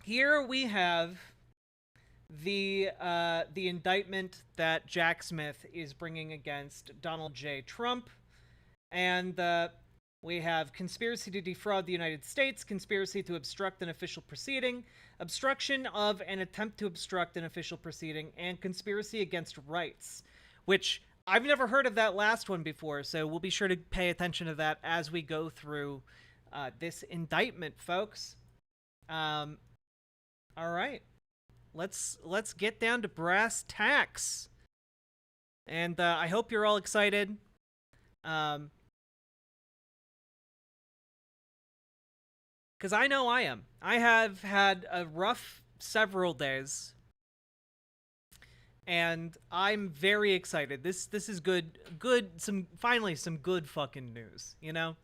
here we have the indictment that Jack Smith is bringing against Donald J. Trump, and we have conspiracy to defraud the United States, conspiracy to obstruct an official proceeding, obstruction of an attempt to obstruct an official proceeding, and conspiracy against rights, which I've never heard of that last one before, so we'll be sure to pay attention to that as we go through this indictment, folks. All right. Let's get down to brass tacks. And I hope you're all excited. Because I know I am. I have had a rough several days. And I'm very excited. This is good, finally some good fucking news, you know?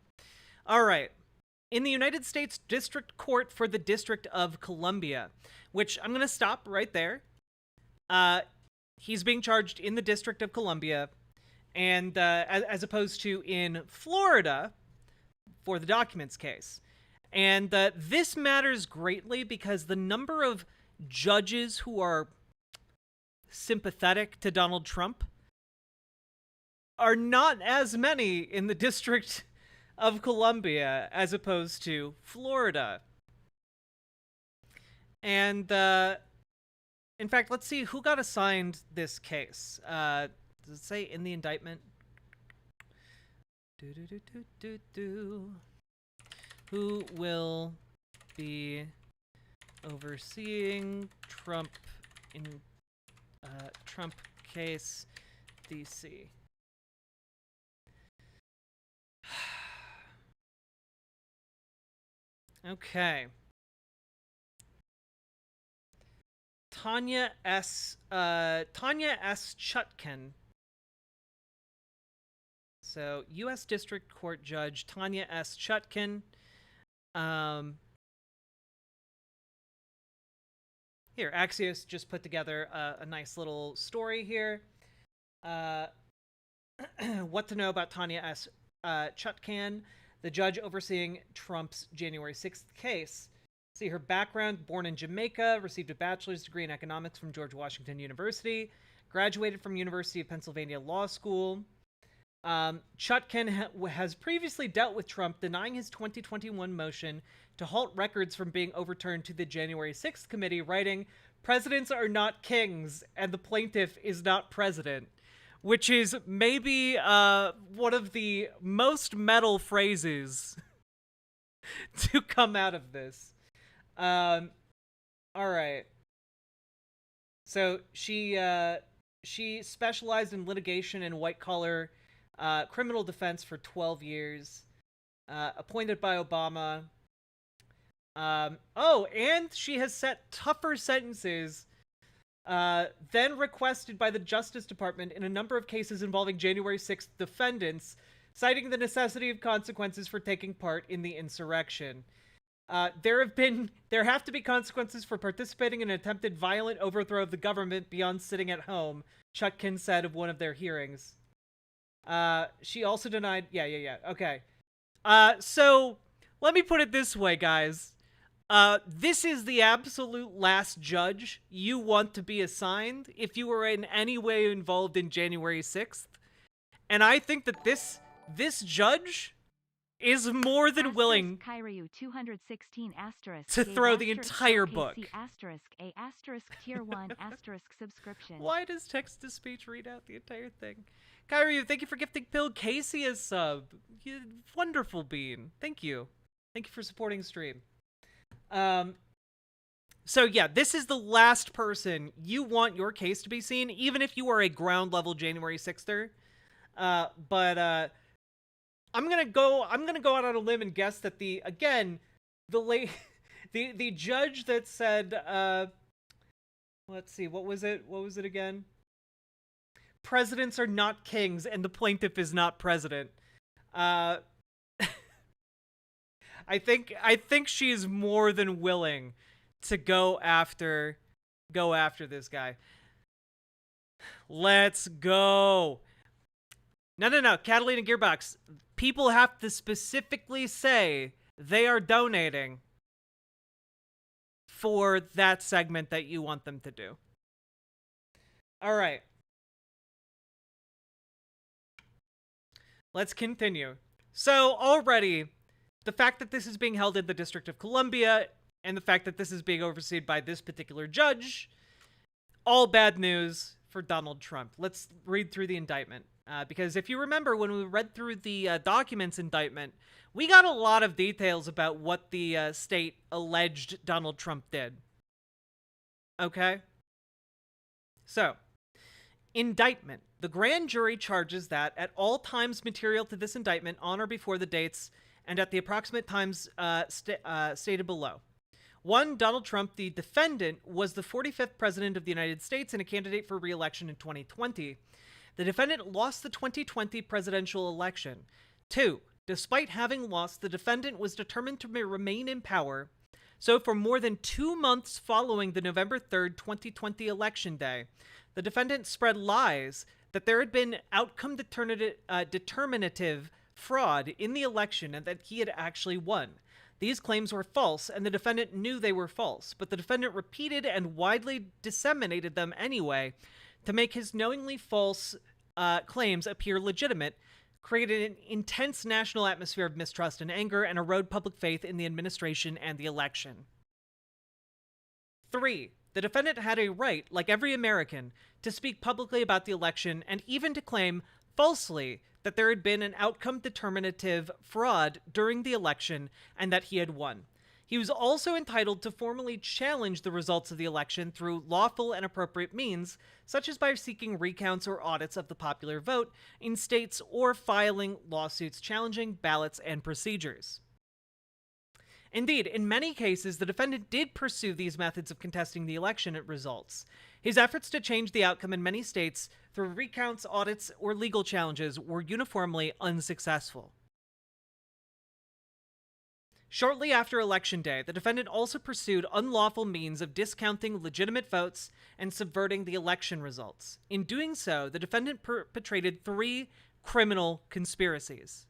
All right. In the United States District Court for the District of Columbia, which I'm going to stop right there. He's being charged in the District of Columbia, and as opposed to in Florida for the documents case. And this matters greatly because the number of judges who are sympathetic to Donald Trump are not as many in the District of Columbia as opposed to Florida. And in fact, let's see who got assigned this case. Does it say in the indictment? Who will be overseeing Trump in Trump case, DC? Okay. Tanya S. Chutkan. So, U.S. District Court Judge Tanya S. Chutkan. Here, Axios just put together a nice little story here. What to know about Tanya S. Chutkan, the judge overseeing Trump's January 6th case. See her background: born in Jamaica, received a bachelor's degree in economics from George Washington University, graduated from University of Pennsylvania Law School. Chutkan has previously dealt with Trump denying his 2021 motion to halt records from being overturned to the January 6th committee, writing, "Presidents are not kings, and the plaintiff is not president," which is maybe one of the most metal phrases to come out of this. All right. So she specialized in litigation and white-collar criminal defense for 12 years, appointed by Obama. And she has set tougher sentences then requested by the Justice Department in a number of cases involving January 6th defendants, citing the necessity of consequences for taking part in the insurrection. There have to be consequences for participating in an attempted violent overthrow of the government beyond sitting at home, Chutkan said of one of their hearings. She also denied... Yeah. Okay. So, let me put it this way, guys. This is the absolute last judge you want to be assigned if you were in any way involved in January 6th. And I think that this judge is more than willing to throw the entire book. Why does text-to-speech read out the entire thing? Kyryu, thank you for gifting Pill Casey a sub. You wonderful bean. Thank you. Thank you for supporting stream. So yeah, this is the last person you want your case to be seen, even if you are a ground level January 6ther. But I'm gonna go out on a limb and guess that the judge that said, let's see, what was it again? Presidents are not kings, and the plaintiff is not president. I think she's more than willing to go after this guy. Let's go. No. Catalina Gearbox. People have to specifically say they are donating for that segment that you want them to do. All right. Let's continue. So already, the fact that this is being held in the District of Columbia and the fact that this is being overseen by this particular judge, all bad news for Donald Trump. Let's read through the indictment. Because if you remember, when we read through the documents indictment, we got a lot of details about what the state alleged Donald Trump did. Okay? So, indictment. The grand jury charges that at all times material to this indictment on or before the dates and at the approximate times stated below. 1. Donald Trump, the defendant, was the 45th president of the United States and a candidate for re-election in 2020. The defendant lost the 2020 presidential election. 2. Despite having lost, the defendant was determined to remain in power. So for more than 2 months following the November 3rd, 2020 election day, the defendant spread lies that there had been outcome determinative fraud in the election and that he had actually won. These claims were false, and the defendant knew they were false, but the defendant repeated and widely disseminated them anyway to make his knowingly false claims appear legitimate, created an intense national atmosphere of mistrust and anger, and erode public faith in the administration and the election. 3. The defendant had a right, like every American, to speak publicly about the election and even to claim, falsely, that there had been an outcome determinative fraud during the election and that he had won. He was also entitled to formally challenge the results of the election through lawful and appropriate means, such as by seeking recounts or audits of the popular vote in states or filing lawsuits challenging ballots and procedures. Indeed, in many cases, the defendant did pursue these methods of contesting the election results. His efforts to change the outcome in many states through recounts, audits, or legal challenges were uniformly unsuccessful. Shortly after Election Day, the defendant also pursued unlawful means of discounting legitimate votes and subverting the election results. In doing so, the defendant perpetrated 3 criminal conspiracies.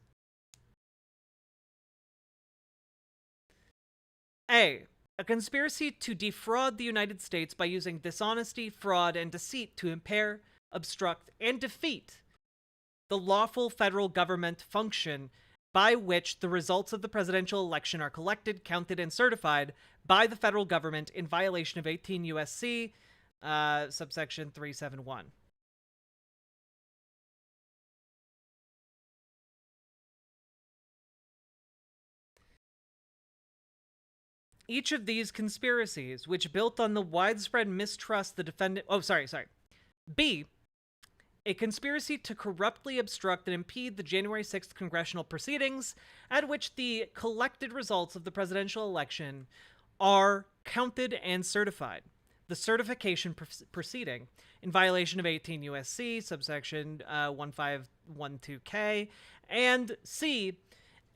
A conspiracy to defraud the United States by using dishonesty, fraud, and deceit to impair, obstruct, and defeat the lawful federal government function by which the results of the presidential election are collected, counted, and certified by the federal government in violation of 18 U.S.C. Subsection 371. Each of these conspiracies, which built on the widespread mistrust the defendant... B. A conspiracy to corruptly obstruct and impede the January 6th congressional proceedings, at which the collected results of the presidential election are counted and certified. The certification proceeding, in violation of 18 U.S.C. subsection 1512K, and C.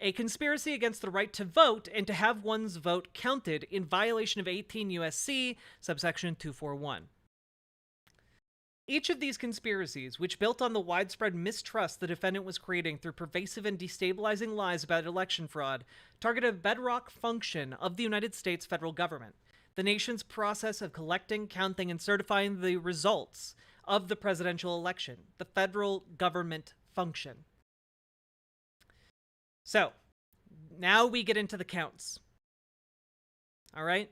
A conspiracy against the right to vote and to have one's vote counted in violation of 18 U.S.C. subsection 241. Each of these conspiracies, which built on the widespread mistrust the defendant was creating through pervasive and destabilizing lies about election fraud, targeted a bedrock function of the United States federal government, the nation's process of collecting, counting, and certifying the results of the presidential election, the federal government function. So, now we get into the counts. All right?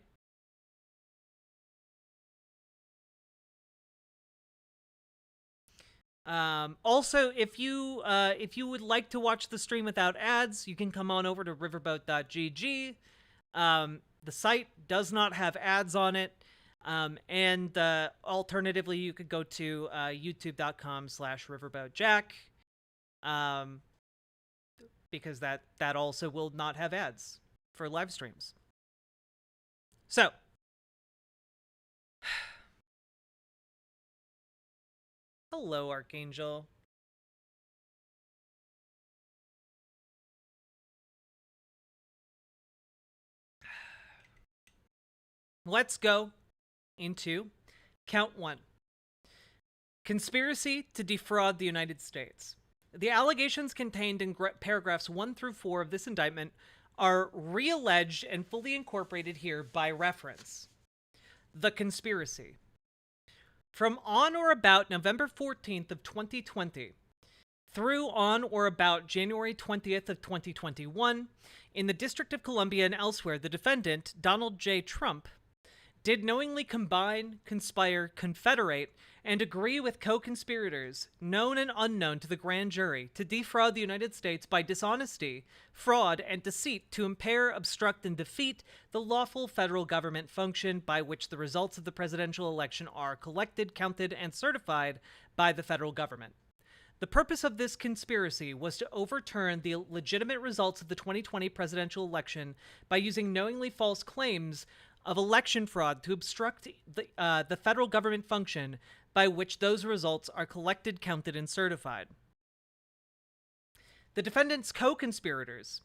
Also, if you would like to watch the stream without ads, you can come on over to riverboat.gg. The site does not have ads on it. And alternatively, you could go to youtube.com/riverboatjack. Because that also will not have ads for live streams. So, hello, Archangel. Let's go into count 1. Conspiracy to defraud the United States. The allegations contained in paragraphs 1 through 4 of this indictment are re-alleged and fully incorporated here by reference. The conspiracy. From on or about November 14th of 2020 through on or about January 20th of 2021, in the District of Columbia and elsewhere, the defendant, Donald J. Trump, did knowingly combine, conspire, confederate, and agree with co-conspirators, known and unknown to the grand jury, to defraud the United States by dishonesty, fraud, and deceit to impair, obstruct, and defeat the lawful federal government function by which the results of the presidential election are collected, counted, and certified by the federal government. The purpose of this conspiracy was to overturn the legitimate results of the 2020 presidential election by using knowingly false claims of election fraud to obstruct the federal government function by which those results are collected, counted, and certified. The defendant's co-conspirators.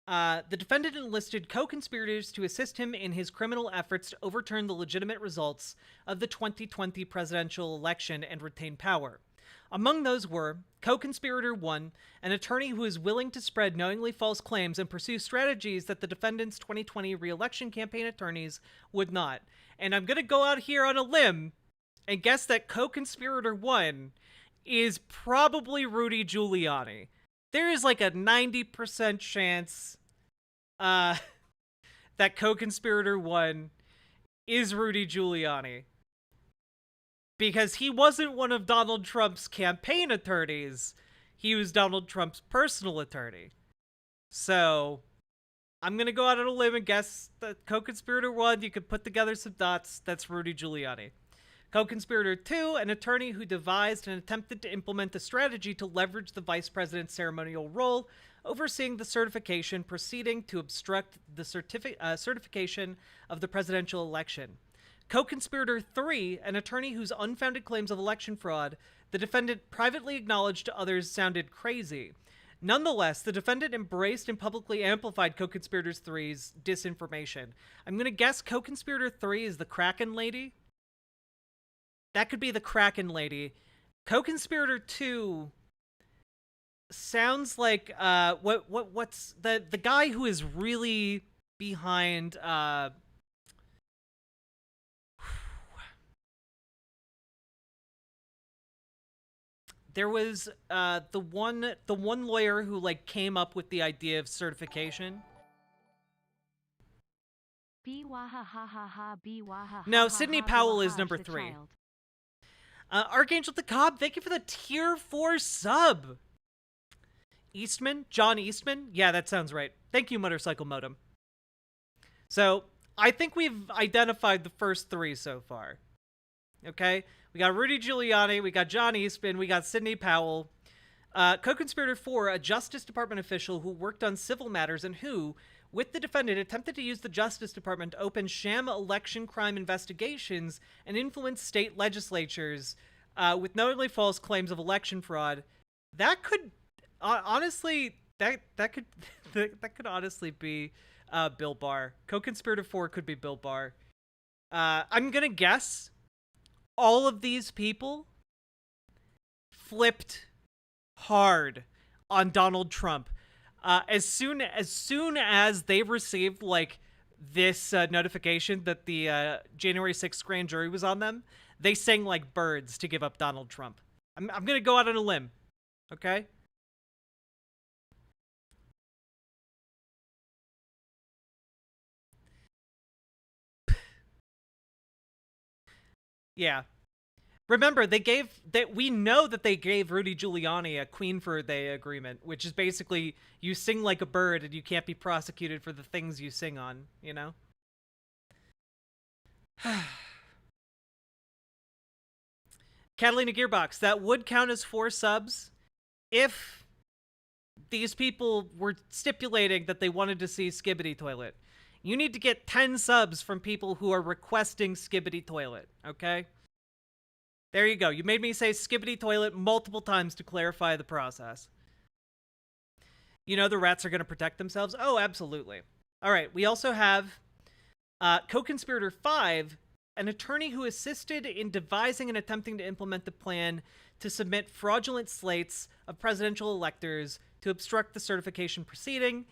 The defendant enlisted co-conspirators to assist him in his criminal efforts to overturn the legitimate results of the 2020 presidential election and retain power. Among those were co-conspirator 1, an attorney who is willing to spread knowingly false claims and pursue strategies that the defendant's 2020 re-election campaign attorneys would not. And I'm going to go out here on a limb and guess that co-conspirator 1 is probably Rudy Giuliani. There is like a 90% chance that co-conspirator 1 is Rudy Giuliani. Because he wasn't one of Donald Trump's campaign attorneys. He was Donald Trump's personal attorney. So, I'm going to go out on a limb and guess that co-conspirator 1, you could put together some dots, that's Rudy Giuliani. Co-conspirator 2, an attorney who devised and attempted to implement a strategy to leverage the vice president's ceremonial role, overseeing the certification proceeding to obstruct the certification of the presidential election. Co-conspirator 3, an attorney whose unfounded claims of election fraud the defendant privately acknowledged to others sounded crazy. Nonetheless, the defendant embraced and publicly amplified co-conspirator 3's disinformation. I'm going to guess co-conspirator 3 is the Kraken lady. That could be the Kraken lady. Co-conspirator 2 sounds like what's the guy who is really behind there was the one lawyer who like came up with the idea of certification. No, Sidney Powell is number 3. Archangel the Cobb, thank you for the tier 4 sub. Eastman? John Eastman? Yeah, that sounds right. Thank you, Motorcycle Modem. So, I think we've identified the first 3 so far. Okay? We got Rudy Giuliani, we got John Eastman, we got Sidney Powell. Co-conspirator 4, a Justice Department official who worked on civil matters and who, with the defendant, attempted to use the Justice Department to open sham election crime investigations and influence state legislatures with knowingly false claims of election fraud. That could honestly that could honestly be Bill Barr. Co-conspirator 4 could be Bill Barr. I'm gonna guess all of these people flipped hard on Donald Trump. As soon as they received like this notification that the January 6th grand jury was on them, they sang like birds to give up Donald Trump. I'm gonna go out on a limb, okay? Yeah. Remember, we know that they gave Rudy Giuliani a Queen for a Day agreement, which is basically you sing like a bird and you can't be prosecuted for the things you sing on, you know? Catalina Gearbox, that would count as 4 subs if these people were stipulating that they wanted to see Skibbity Toilet. You need to get 10 subs from people who are requesting Skibbity Toilet, okay? There you go. You made me say Skibbity Toilet multiple times to clarify the process. You know the rats are going to protect themselves? Oh, absolutely. All right, we also have co-conspirator 5, an attorney who assisted in devising and attempting to implement the plan to submit fraudulent slates of presidential electors to obstruct the certification proceeding.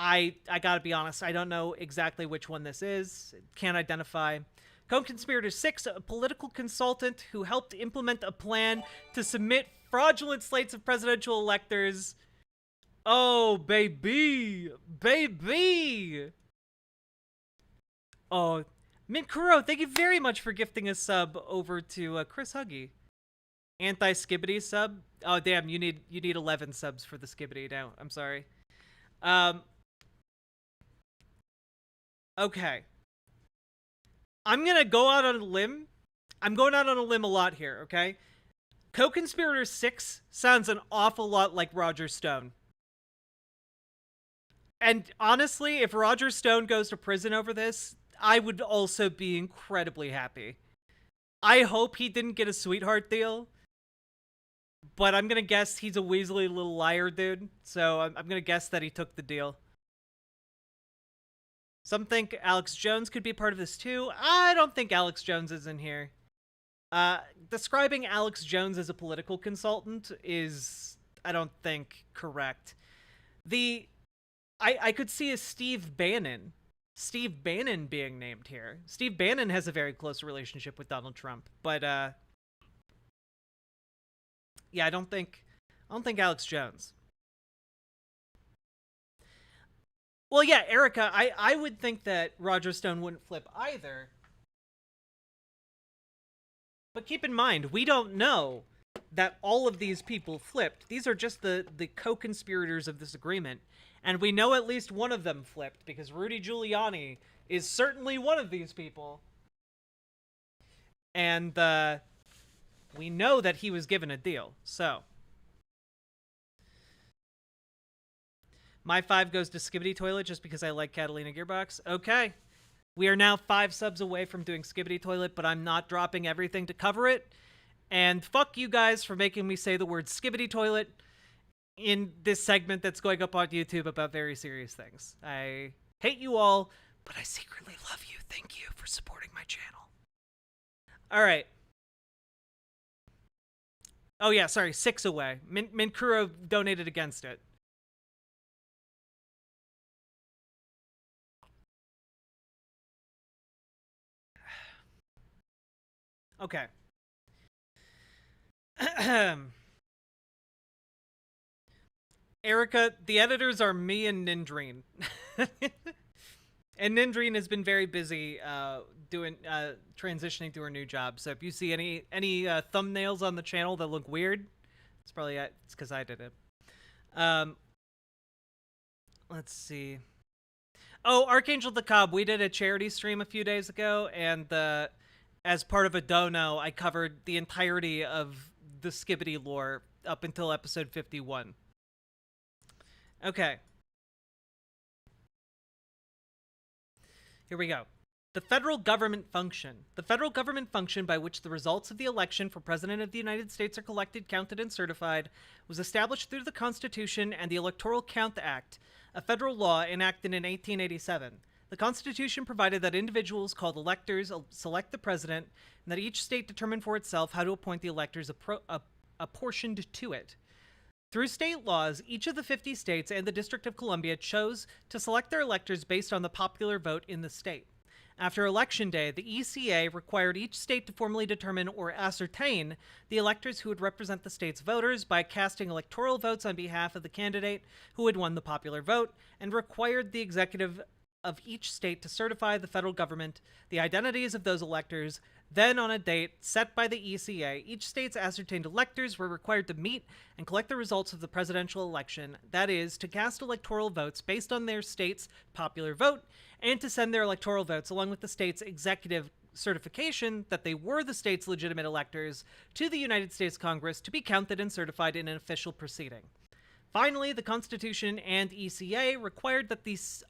I gotta be honest, I don't know exactly which one this is. Can't identify. Co-conspirator 6, a political consultant who helped implement a plan to submit fraudulent slates of presidential electors. Oh, baby! Baby! Oh, Minkuro, thank you very much for gifting a sub over to Chris Huggy. Anti-Skibbity sub. Oh, damn, you need 11 subs for the Skibbity now. I'm sorry. Okay. I'm gonna go out on a limb. I'm going out on a limb a lot here, okay? Co-conspirator 6 sounds an awful lot like Roger Stone. And honestly, if Roger Stone goes to prison over this, I would also be incredibly happy. I hope he didn't get a sweetheart deal, but I'm gonna guess he's a weaselly little liar dude, so I'm gonna guess that he took the deal. Some think Alex Jones could be part of this too. I don't think Alex Jones is in here. Describing Alex Jones as a political consultant is, I don't think, correct. I could see a Steve Bannon being named here. Steve Bannon has a very close relationship with Donald Trump, but yeah, I don't think Alex Jones. Well, yeah, Erica, I would think that Roger Stone wouldn't flip either. But keep in mind, we don't know that all of these people flipped. These are just the co-conspirators of this agreement. And we know at least one of them flipped, because Rudy Giuliani is certainly one of these people. And we know that he was given a deal, so... My 5 goes to Skibbity Toilet just because I like Catalina Gearbox. Okay. We are now 5 subs away from doing Skibbity Toilet, but I'm not dropping everything to cover it. And fuck you guys for making me say the word Skibbity Toilet in this segment that's going up on YouTube about very serious things. I hate you all, but I secretly love you. Thank you for supporting my channel. All right. Oh yeah, sorry, 6 away. Minkuro donated against it. Okay. Erica, the editors are me and Nindreen. And Nindreen has been very busy transitioning to her new job. So if you see any thumbnails on the channel that look weird, it's probably it's because I did it. Let's see. Oh, Archangel the Cobb, we did a charity stream a few days ago, and as part of a dono, I covered the entirety of the Skibbity lore up until episode 51. Okay. Here we go. The federal government function. The federal government function by which the results of the election for President of the United States are collected, counted, and certified was established through the Constitution and the Electoral Count Act, a federal law enacted in 1887. The Constitution provided that individuals called electors select the president, and that each state determine for itself how to appoint the electors apportioned to it. Through state laws, each of the 50 states and the District of Columbia chose to select their electors based on the popular vote in the state. After Election Day, the ECA required each state to formally determine or ascertain the electors who would represent the state's voters by casting electoral votes on behalf of the candidate who had won the popular vote, and required the executive of each state to certify the federal government the identities of those electors. Then, on a date set by the ECA, each state's ascertained electors were required to meet and collect the results of the presidential election, that is, to cast electoral votes based on their state's popular vote, and to send their electoral votes along with the state's executive certification that they were the state's legitimate electors to the United States Congress to be counted and certified in an official proceeding. Finally, the Constitution and ECA required that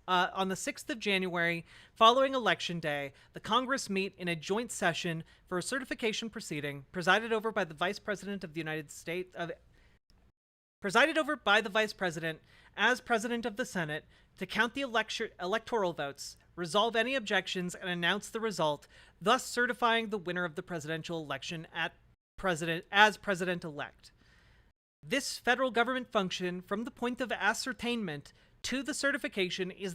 on the 6th of January, following Election Day, the Congress meet in a joint session for a certification proceeding presided over by the Vice President of the United States, as President of the Senate, to count the electoral votes, resolve any objections, and announce the result, thus certifying the winner of the presidential election as President-elect. This federal government function, from the point of ascertainment to the certification is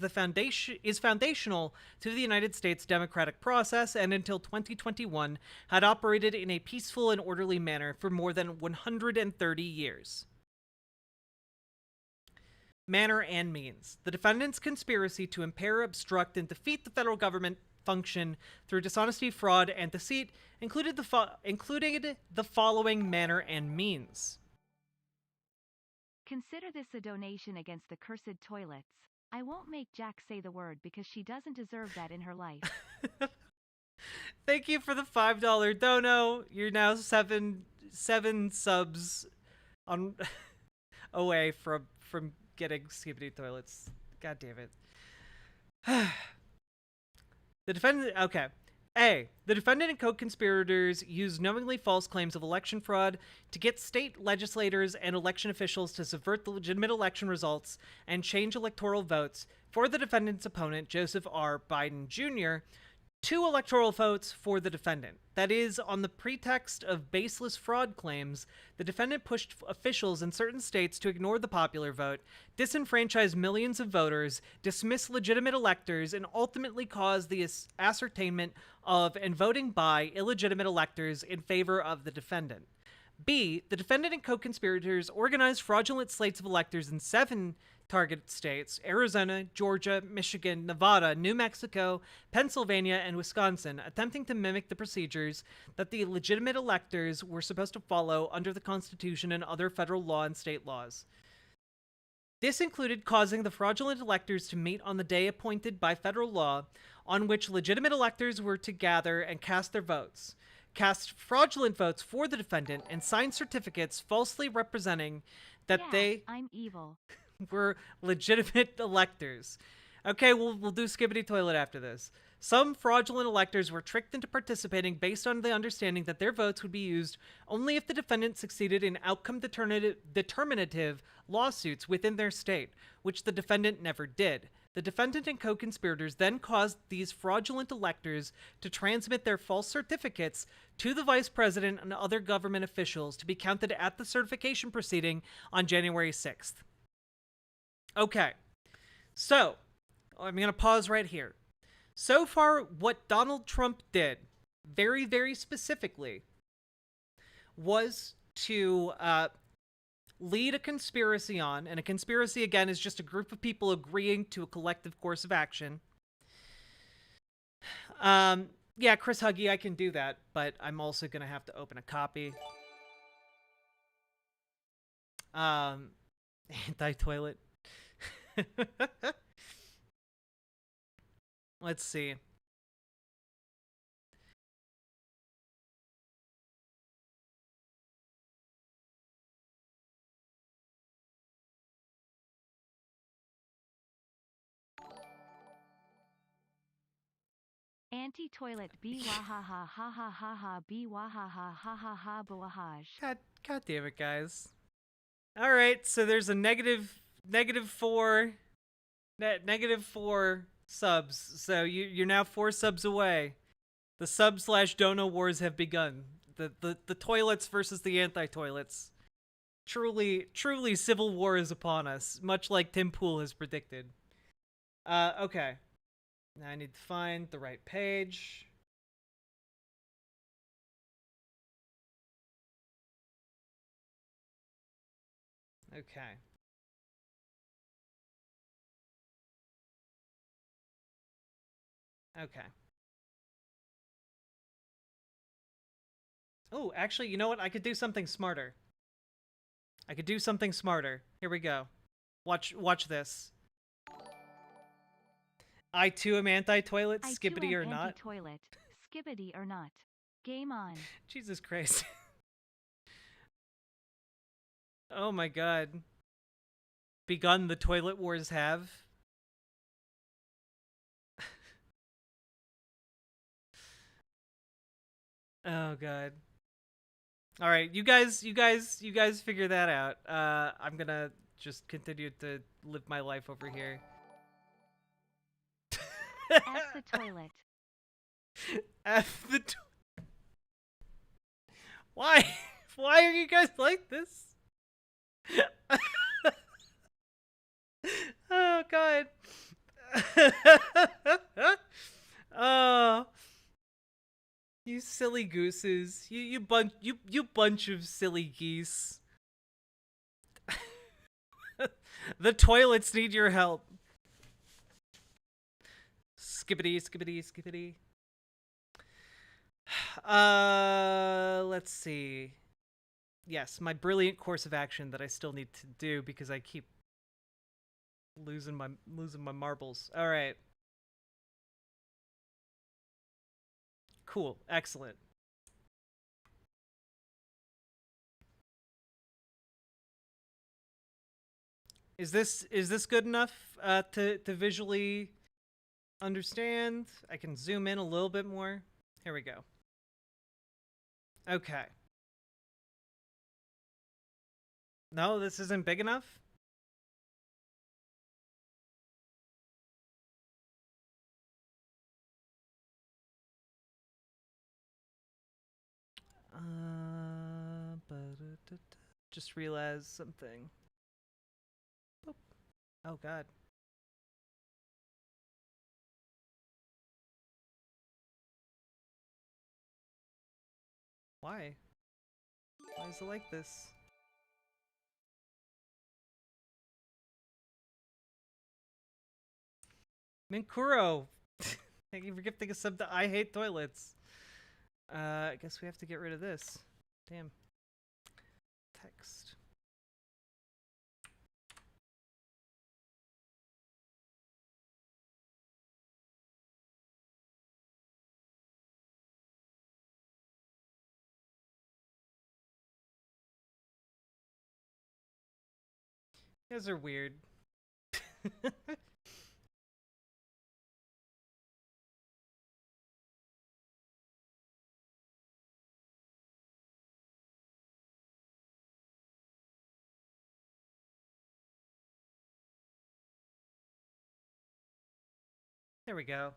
foundational to the United States democratic process, and until 2021 had operated in a peaceful and orderly manner for more than 130 years. Manner and means. The defendant's conspiracy to impair, obstruct, and defeat the federal government function through dishonesty, fraud, and deceit included the following manner and means. Consider this a donation against the cursed toilets. I won't make Jack say the word because she doesn't deserve that in her life. Thank you for the $5 dono. You're now seven subs on away from getting skibbity toilets. God damn it. The defendant. Okay. A. The defendant and co-conspirators used knowingly false claims of election fraud to get state legislators and election officials to subvert the legitimate election results and change electoral votes for the defendant's opponent, Joseph R. Biden Jr., 2 electoral votes for the defendant. That is, on the pretext of baseless fraud claims, the defendant pushed officials in certain states to ignore the popular vote, disenfranchise millions of voters, dismiss legitimate electors, and ultimately cause the ascertainment of and voting by illegitimate electors in favor of the defendant. B. The defendant and co-conspirators organized fraudulent slates of electors in 7 target states: Arizona, Georgia, Michigan, Nevada, New Mexico, Pennsylvania, and Wisconsin, attempting to mimic the procedures that the legitimate electors were supposed to follow under the Constitution and other federal law and state laws. This included causing the fraudulent electors to meet on the day appointed by federal law, on which legitimate electors were to gather and cast their votes, cast fraudulent votes for the defendant, and sign certificates falsely representing that I'm evil. were legitimate electors. Okay, we'll do skibbity toilet after this. Some fraudulent electors were tricked into participating based on the understanding that their votes would be used only if the defendant succeeded in outcome determinative lawsuits within their state, which the defendant never did. The defendant and co-conspirators then caused these fraudulent electors to transmit their false certificates to the vice president and other government officials to be counted at the certification proceeding on January 6th. Okay, so I'm going to pause right here. So far, what Donald Trump did, very, very specifically, was to lead a conspiracy on, and a conspiracy, again, is just a group of people agreeing to a collective course of action. Yeah, Chris Huggy, I can do that, but I'm also going to have to open a copy. Anti-toilet. Let's see. Anti-toilet b wahaha ha ha ha ha b wahaha ha ha ha bwahaj. God damn it, guys. All right, so there's a negative 4 subs. So you're now 4 subs away. The sub/dono wars have begun. The toilets versus the anti-toilets. Truly civil war is upon us, much like Tim Pool has predicted. Okay. Now I need to find the right page. Okay. Okay. Oh, actually, you know what? I could do something smarter. Here we go. Watch this. I too am anti-toilet, skibbity or not. Anti-toilet, skibbity or not. Game on. Jesus Christ. Oh my god. Begun the toilet wars have. Oh god. All right, you guys figure that out. I'm gonna just continue to live my life over here. F the toilet. F the Why? Why are you guys like this? Oh god. Oh, you silly gooses. You bunch of silly geese. The toilets need your help. Skippity, skippity, skippity. Let's see. Yes, my brilliant course of action that I still need to do because I keep losing my marbles. All right. Cool. Excellent. Is this good enough to visually understand? I can zoom in a little bit more. Here we go. Okay. No, this isn't big enough? Just realized something. Boop. Oh god. Why? Why is it like this? Minkuro! Thank you for gifting a sub to I Hate Toilets. I guess we have to get rid of this. Damn. Text. You guys are weird. There we go.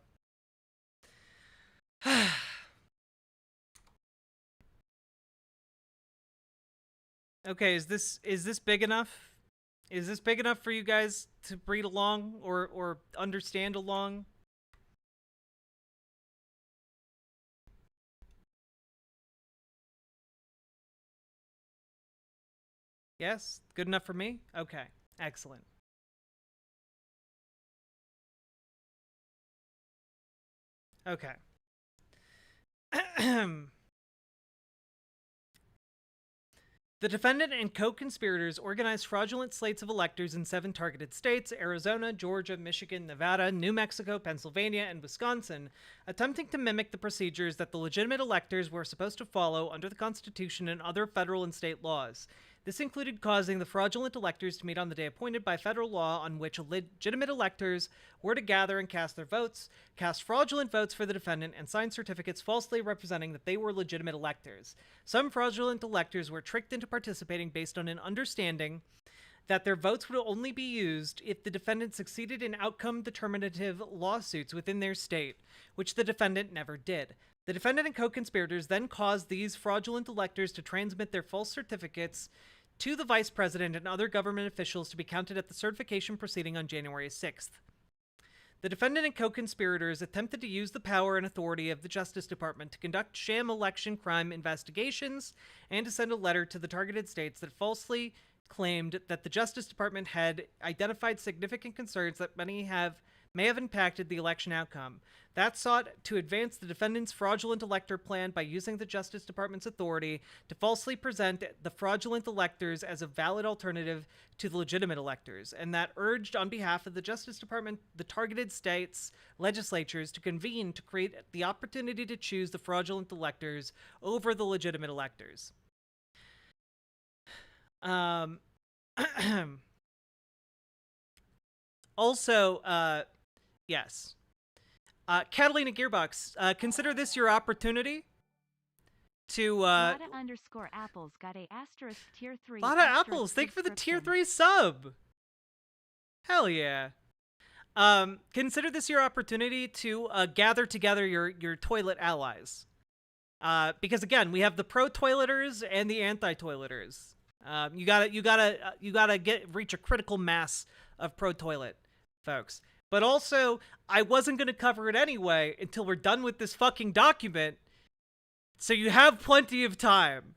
Okay, is this big enough? Is this big enough for you guys to read along or understand along? Yes? Good enough for me? Okay. Excellent. Okay. The defendant and co-conspirators organized fraudulent slates of electors in 7 targeted states: Arizona, Georgia, Michigan, Nevada, New Mexico, Pennsylvania, and Wisconsin, attempting to mimic the procedures that the legitimate electors were supposed to follow under the Constitution and other federal and state laws. This included causing the fraudulent electors to meet on the day appointed by federal law on which legitimate electors were to gather and cast their votes, cast fraudulent votes for the defendant, and sign certificates falsely representing that they were legitimate electors. Some fraudulent electors were tricked into participating based on an understanding that their votes would only be used if the defendant succeeded in outcome determinative lawsuits within their state, which the defendant never did. The defendant and co-conspirators then caused these fraudulent electors to transmit their false certificates to the vice president and other government officials to be counted at the certification proceeding on January 6th. The defendant and co-conspirators attempted to use the power and authority of the Justice Department to conduct sham election crime investigations and to send a letter to the targeted states that falsely claimed that the Justice Department had identified significant concerns that may have impacted the election outcome. That sought to advance the defendant's fraudulent elector plan by using the Justice Department's authority to falsely present the fraudulent electors as a valid alternative to the legitimate electors, and that urged on behalf of the Justice Department the targeted states' legislatures to convene to create the opportunity to choose the fraudulent electors over the legitimate electors. Also, yes. Catalina Gearbox, consider this your opportunity to Lotta underscore apples got a asterisk tier 3. Lotta apples, thank you for the tier 3 sub. Hell yeah. Consider this your opportunity to gather together your toilet allies. Because again, we have the pro toileters and the anti toileters. You gotta reach a critical mass of pro toilet folks. But also, I wasn't going to cover it anyway until we're done with this fucking document. So you have plenty of time.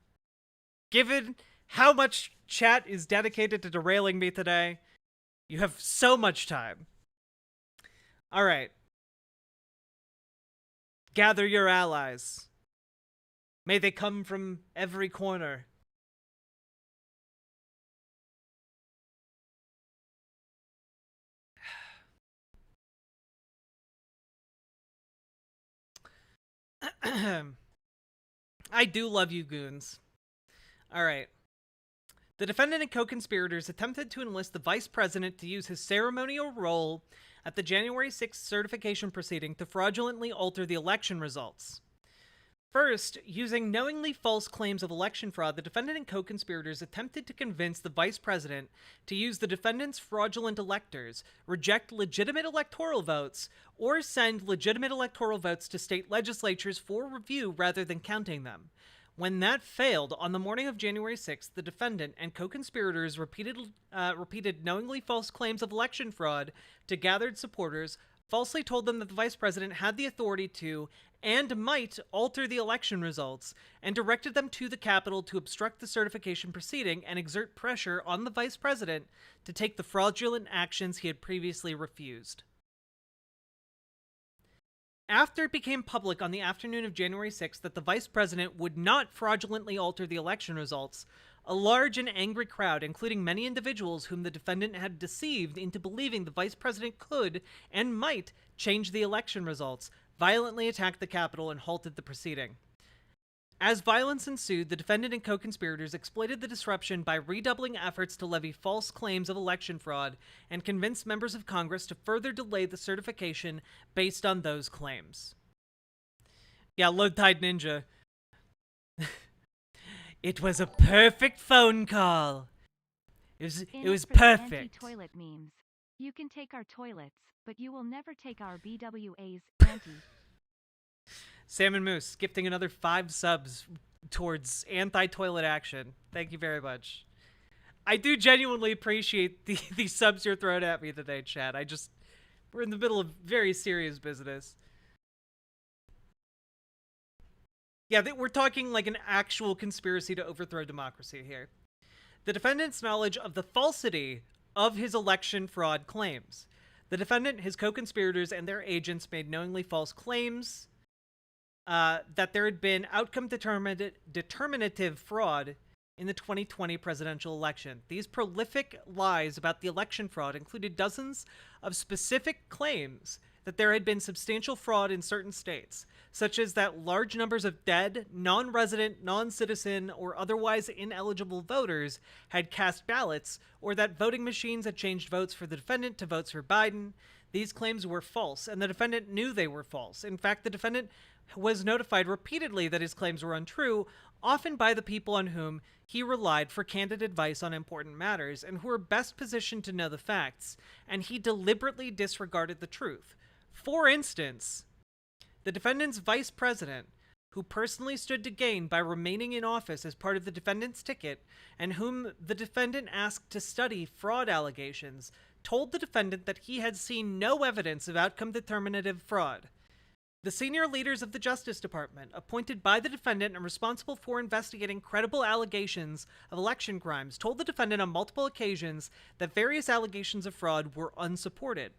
Given how much chat is dedicated to derailing me today, you have so much time. All right. Gather your allies. May they come from every corner. I do love you, goons. All right. The defendant and co-conspirators attempted to enlist the vice president to use his ceremonial role at the January 6th certification proceeding to fraudulently alter the election results. First, using knowingly false claims of election fraud, the defendant and co-conspirators attempted to convince the vice president to use the defendant's fraudulent electors, reject legitimate electoral votes, or send legitimate electoral votes to state legislatures for review rather than counting them. When that failed, on the morning of January 6th, the defendant and co-conspirators repeated knowingly false claims of election fraud to gathered supporters, falsely told them that the vice president had the authority to and might alter the election results, and directed them to the Capitol to obstruct the certification proceeding and exert pressure on the vice president to take the fraudulent actions he had previously refused. After it became public on the afternoon of January 6th that the vice president would not fraudulently alter the election results, a large and angry crowd, including many individuals whom the defendant had deceived into believing the vice president could and might change the election results, violently attacked the Capitol and halted the proceeding. As violence ensued, the defendant and co-conspirators exploited the disruption by redoubling efforts to levy false claims of election fraud and convinced members of Congress to further delay the certification based on those claims. Yeah, Low Tide Ninja. It was a perfect phone call. It was perfect. Anti-toilet memes. You can take our toilets, but you will never take our BWA's anti. Salmon Moose gifting another 5 subs towards anti-toilet action. Thank you very much. I do genuinely appreciate the subs you're throwing at me today, chat. We're in the middle of very serious business. Yeah, we're talking like an actual conspiracy to overthrow democracy here. The defendant's knowledge of the falsity of his election fraud claims. The defendant, his co-conspirators, and their agents made knowingly false claims that there had been outcome determinative fraud in the 2020 presidential election. These prolific lies about the election fraud included dozens of specific claims that there had been substantial fraud in certain states, such as that large numbers of dead, non-resident, non-citizen, or otherwise ineligible voters had cast ballots, or that voting machines had changed votes for the defendant to votes for Biden. These claims were false, and the defendant knew they were false. In fact, the defendant was notified repeatedly that his claims were untrue, often by the people on whom he relied for candid advice on important matters and who were best positioned to know the facts, and he deliberately disregarded the truth. For instance, the defendant's vice president, who personally stood to gain by remaining in office as part of the defendant's ticket, and whom the defendant asked to study fraud allegations, told the defendant that he had seen no evidence of outcome determinative fraud. The senior leaders of the Justice Department, appointed by the defendant and responsible for investigating credible allegations of election crimes, told the defendant on multiple occasions that various allegations of fraud were unsupported.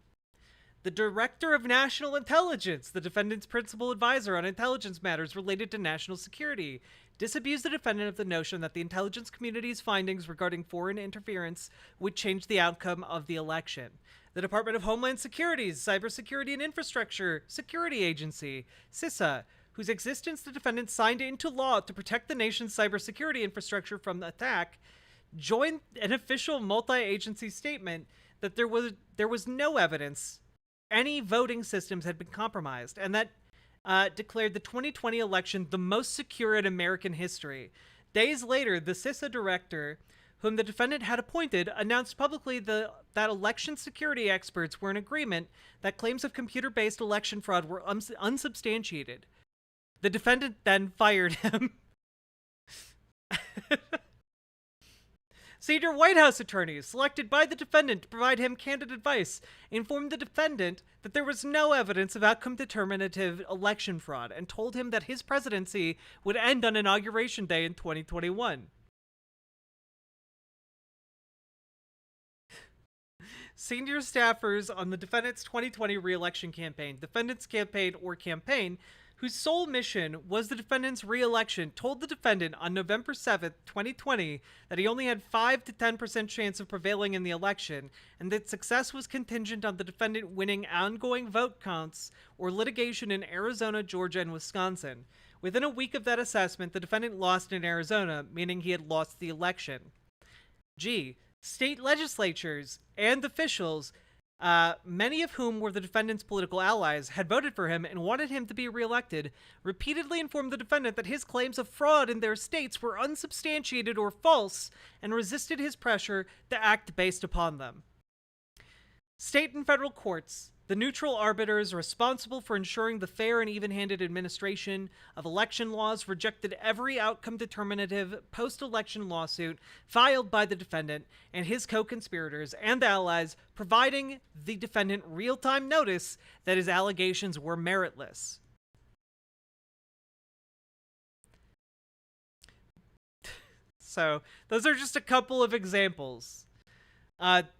The Director of National Intelligence, the defendant's principal advisor on intelligence matters related to national security, disabused the defendant of the notion that the intelligence community's findings regarding foreign interference would change the outcome of the election. The Department of Homeland Security's Cybersecurity and Infrastructure Security Agency, CISA, whose existence the defendant signed into law to protect the nation's cybersecurity infrastructure from attack, joined an official multi-agency statement that there was no evidence any voting systems had been compromised, and that declared the 2020 election the most secure in American history. Days later, the CISA director, whom the defendant had appointed, announced publicly that election security experts were in agreement that claims of computer-based election fraud were unsubstantiated. The defendant then fired him. Senior White House attorneys selected by the defendant to provide him candid advice informed the defendant that there was no evidence of outcome determinative election fraud and told him that his presidency would end on Inauguration Day in 2021. Senior staffers on the defendant's 2020 re-election campaign, defendant's campaign, or campaign, whose sole mission was the defendant's re-election, told the defendant on November 7th, 2020, that he only had 5 to 10% chance of prevailing in the election, and that success was contingent on the defendant winning ongoing vote counts or litigation in Arizona, Georgia, and Wisconsin. Within a week of that assessment, the defendant lost in Arizona, meaning he had lost the election. G. State legislatures and officials, many of whom were the defendant's political allies, had voted for him and wanted him to be reelected, repeatedly informed the defendant that his claims of fraud in their states were unsubstantiated or false, and resisted his pressure to act based upon them. State and federal courts, the neutral arbiters responsible for ensuring the fair and even-handed administration of election laws, rejected every outcome determinative post-election lawsuit filed by the defendant and his co-conspirators and allies, providing the defendant real-time notice that his allegations were meritless. So, those are just a couple of examples.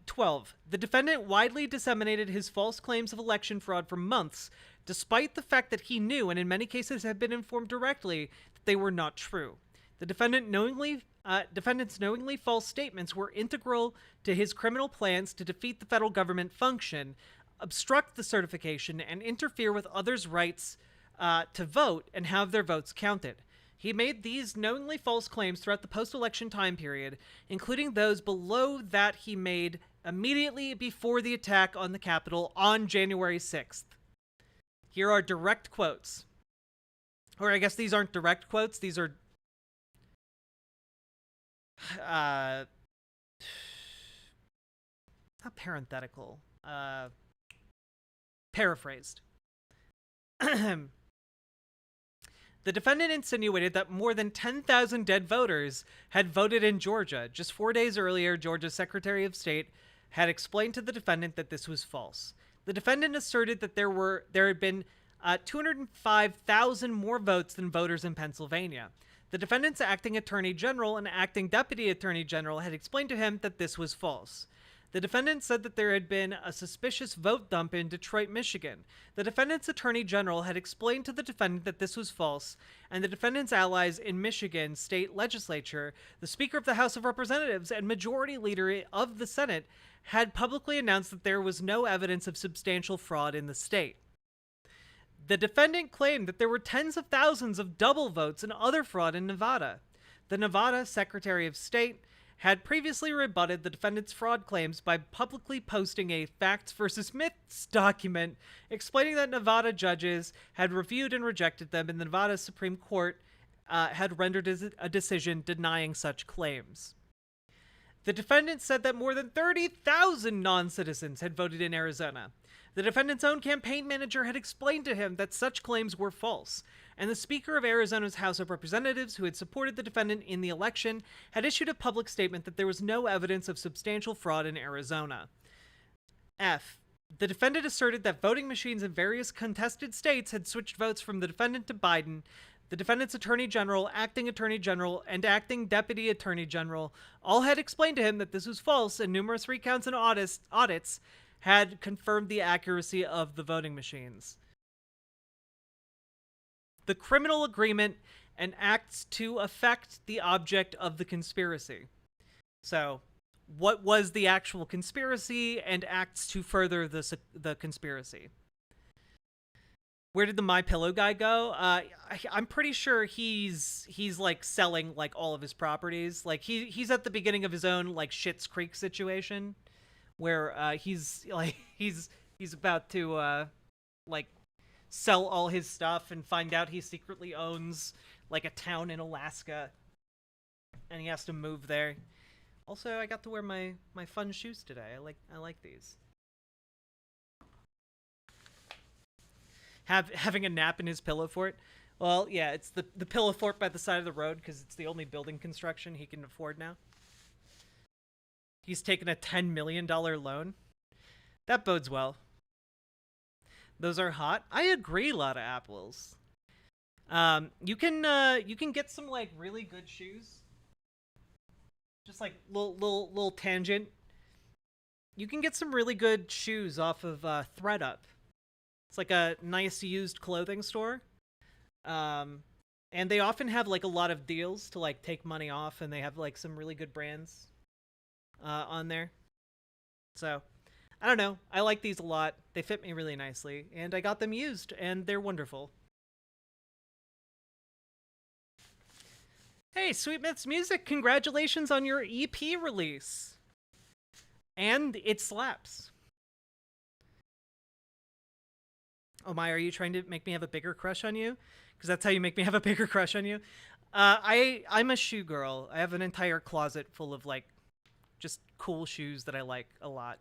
12. The defendant widely disseminated his false claims of election fraud for months, despite the fact that he knew, and in many cases had been informed directly, that they were not true. The defendant's knowingly false statements were integral to his criminal plans to defeat the federal government function, obstruct the certification, and interfere with others' rights to vote and have their votes counted. He made these knowingly false claims throughout the post-election time period, including those below that he made immediately before the attack on the Capitol on January 6th. Here are direct quotes. Or I guess these aren't direct quotes, these are not parenthetical. Paraphrased. The defendant insinuated that more than 10,000 dead voters had voted in Georgia. Just 4 days earlier, Georgia's Secretary of State had explained to the defendant that this was false. The defendant asserted that there had been 205,000 more votes than voters in Pennsylvania. The defendant's acting attorney general and acting deputy attorney general had explained to him that this was false. The defendant said that there had been a suspicious vote dump in Detroit, Michigan. The defendant's attorney general had explained to the defendant that this was false, and the defendant's allies in Michigan state legislature, the Speaker of the House of Representatives and Majority Leader of the Senate, had publicly announced that there was no evidence of substantial fraud in the state. The defendant claimed that there were tens of thousands of double votes and other fraud in Nevada. The Nevada Secretary of State had previously rebutted the defendant's fraud claims by publicly posting a facts versus myths document explaining that Nevada judges had reviewed and rejected them, and the Nevada Supreme Court had rendered a decision denying such claims. The defendant said that more than 30,000 non-citizens had voted in Arizona. The defendant's own campaign manager had explained to him that such claims were false, and the Speaker of Arizona's House of Representatives, who had supported the defendant in the election, had issued a public statement that there was no evidence of substantial fraud in Arizona. F. The defendant asserted that voting machines in various contested states had switched votes from the defendant to Biden. The defendant's attorney general, and acting deputy attorney general all had explained to him that this was false, and numerous recounts and audits had confirmed the accuracy of the voting machines. The criminal agreement and acts to affect the object of the conspiracy. So, what was the actual conspiracy and acts to further the conspiracy? Where did the MyPillow guy go? I'm pretty sure he's like selling like all of his properties. Like he's at the beginning of his own like Schitt's Creek situation, where he's about to like sell all his stuff and find out he secretly owns like a town in Alaska, and he has to move there. Also, I got to wear my fun shoes today. I like these. Having a nap in his pillow fort. Well, yeah, it's the pillow fort by the side of the road because it's the only building construction he can afford now. He's taken a $10 million loan. That bodes well. Those are hot. I agree, a lot of apples. You can get some like really good shoes. Just like little tangent. You can get some really good shoes off of ThreadUp. It's like a nice used clothing store. And they often have like a lot of deals to like take money off, and they have like some really good brands on there. So I don't know. I like these a lot. They fit me really nicely, and I got them used, and they're wonderful. Hey, Sweet Myths Music, congratulations on your EP release. And it slaps. Oh my, are you trying to make me have a bigger crush on you? Because that's how you make me have a bigger crush on you. I'm a shoe girl. I have an entire closet full of like just cool shoes that I like a lot.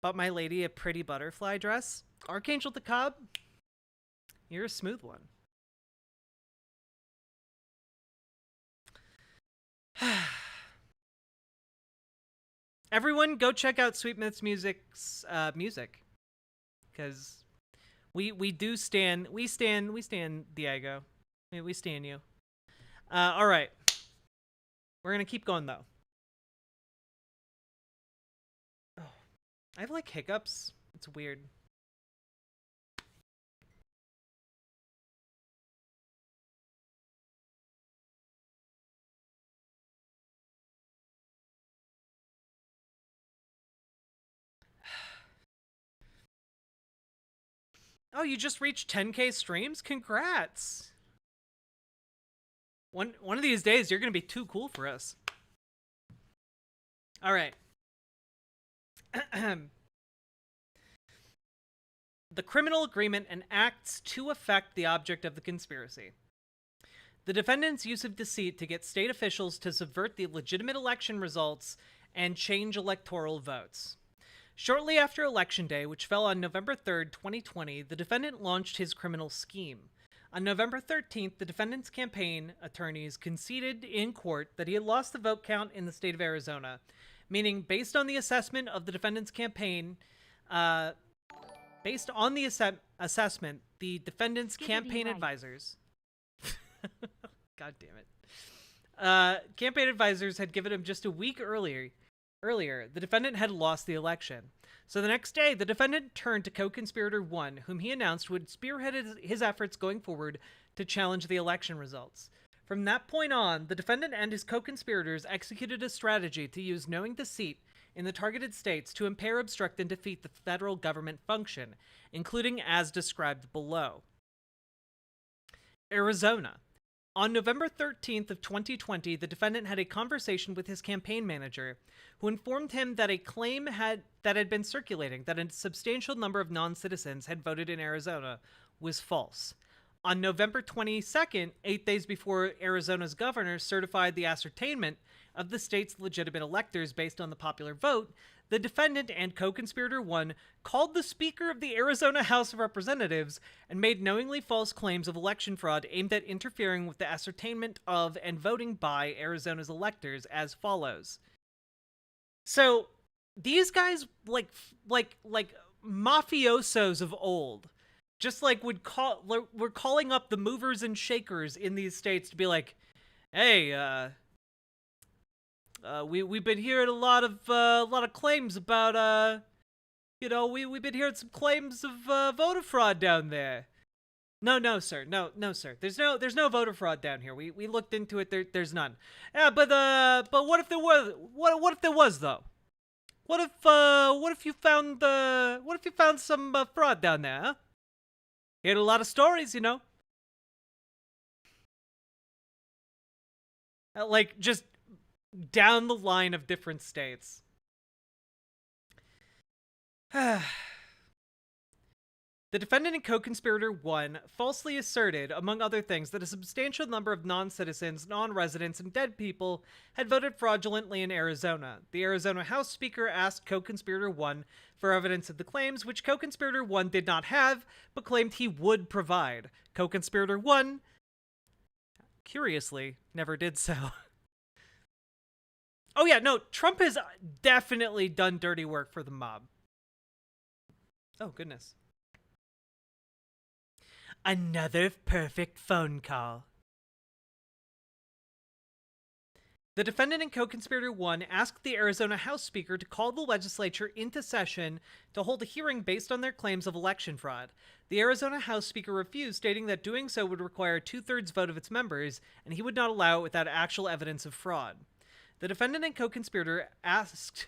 Bought my lady a pretty butterfly dress. Archangel the Cobb, you're a smooth one. Everyone, go check out Sweet Myths Music's music, because we stand Diego, we stand you. All right, we're gonna keep going though. Oh, I have like hiccups. It's weird. Oh, you just reached 10K streams? Congrats! One of these days, you're gonna be too cool for us. All right. The criminal agreement and acts to affect the object of the conspiracy. The defendant's use of deceit to get state officials to subvert the legitimate election results and change electoral votes. Shortly after Election Day, which fell on November 3rd, 2020, the defendant launched his criminal scheme. On November 13th, the defendant's campaign attorneys conceded in court that he had lost the vote count in the state of Arizona, meaning based on the assessment of the defendant's campaign, based on the assessment, the defendant's campaign advisors... God damn it. Campaign advisors had given him just a week earlier, the defendant had lost the election. So the next day, the defendant turned to co-conspirator 1, whom he announced would spearhead his efforts going forward to challenge the election results. From that point on, the defendant and his co-conspirators executed a strategy to use knowing deceit in the targeted states to impair, obstruct, and defeat the federal government function, including as described below. Arizona. On November 13th of 2020, the defendant had a conversation with his campaign manager, who informed him that a claim that had been circulating that a substantial number of non-citizens had voted in Arizona was false. On November 22nd, 8 days before Arizona's governor certified the ascertainment of the state's legitimate electors based on the popular vote, the defendant and co-conspirator 1 called the Speaker of the Arizona House of Representatives and made knowingly false claims of election fraud aimed at interfering with the ascertainment of and voting by Arizona's electors as follows. So, these guys, like mafiosos of old, just like we're calling up the movers and shakers in these states to be like, hey, we've been hearing a lot of claims about we've been hearing some claims of voter fraud down there. No, sir. No, sir. There's no voter fraud down here. We looked into it. There's none. Yeah, but what if there was? What if there was though? What if you found some fraud down there? Huh? You heard a lot of stories, you know. Like just down the line of different states. The defendant and co-conspirator 1 falsely asserted, among other things, that a substantial number of non-citizens, non-residents, and dead people had voted fraudulently in Arizona. The Arizona House Speaker asked co-conspirator 1 for evidence of the claims, which co-conspirator 1 did not have, but claimed he would provide. Co-conspirator 1, curiously, never did so. Oh yeah, no, Trump has definitely done dirty work for the mob. Oh, goodness. Another perfect phone call. The defendant and co-conspirator 1 asked the Arizona House Speaker to call the legislature into session to hold a hearing based on their claims of election fraud. The Arizona House Speaker refused, stating that doing so would require a two-thirds vote of its members, and he would not allow it without actual evidence of fraud. The defendant and co-conspirator asked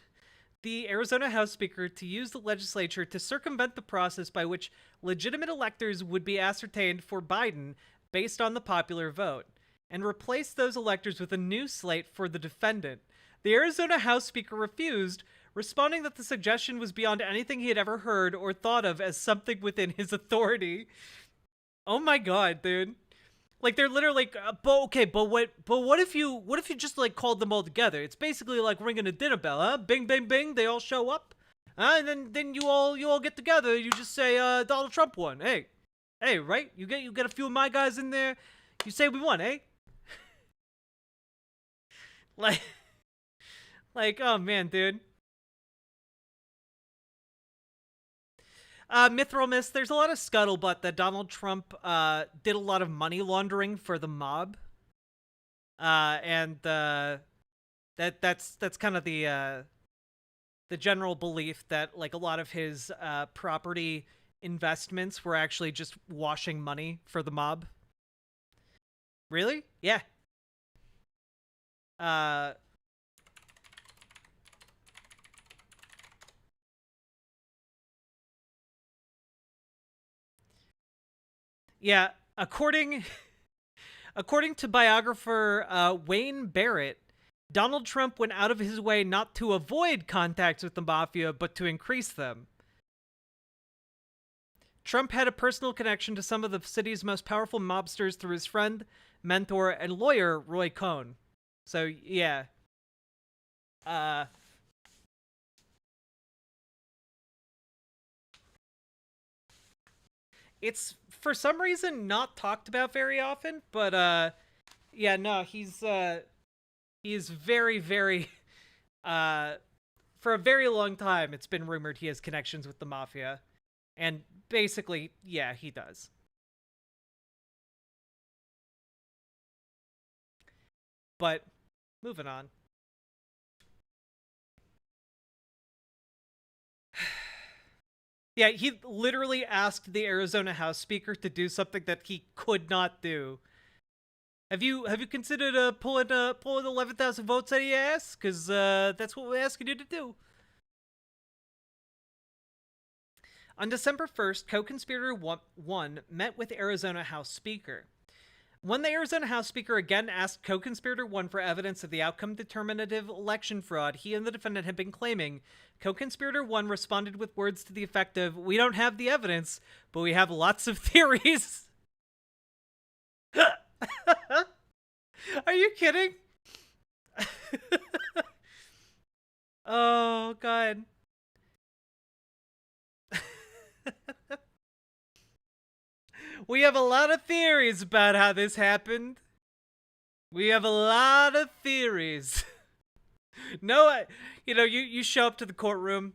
the Arizona House Speaker to use the legislature to circumvent the process by which legitimate electors would be ascertained for Biden based on the popular vote, and replace those electors with a new slate for the defendant. The Arizona House Speaker refused, responding that the suggestion was beyond anything he had ever heard or thought of as something within his authority. Oh my god, dude. Like, they're literally like, what if you just like called them all together? It's basically like ringing a dinner bell, huh? Bing, bing, bing, they all show up, and then you all get together. You just say, Donald Trump won. Hey, right? You get a few of my guys in there. You say we won, eh? like, oh man, dude. Mithril Mist, there's a lot of scuttlebutt that Donald Trump did a lot of money laundering for the mob. And that's kind of the general belief that like a lot of his property investments were actually just washing money for the mob. Really? Yeah. Yeah, according to biographer Wayne Barrett, Donald Trump went out of his way not to avoid contacts with the mafia, but to increase them. Trump had a personal connection to some of the city's most powerful mobsters through his friend, mentor, and lawyer, Roy Cohn. So, yeah. It's, for some reason, not talked about very often, but, yeah, no, he's very, very, for a very long time, it's been rumored he has connections with the mafia. And basically, yeah, he does. But, moving on. Yeah, he literally asked the Arizona House Speaker to do something that he could not do. Have you considered pulling 11,000 votes out of your ass? Because that's what we're asking you to do. On December 1st, co-conspirator 1 met with Arizona House Speaker. When the Arizona House Speaker again asked co-conspirator 1 for evidence of the outcome-determinative election fraud he and the defendant had been claiming, co-conspirator 1 responded with words to the effect of, "We don't have the evidence, but we have lots of theories." Are you kidding? Oh, God. We have a lot of theories about how this happened. We have a lot of theories. No, you show up to the courtroom,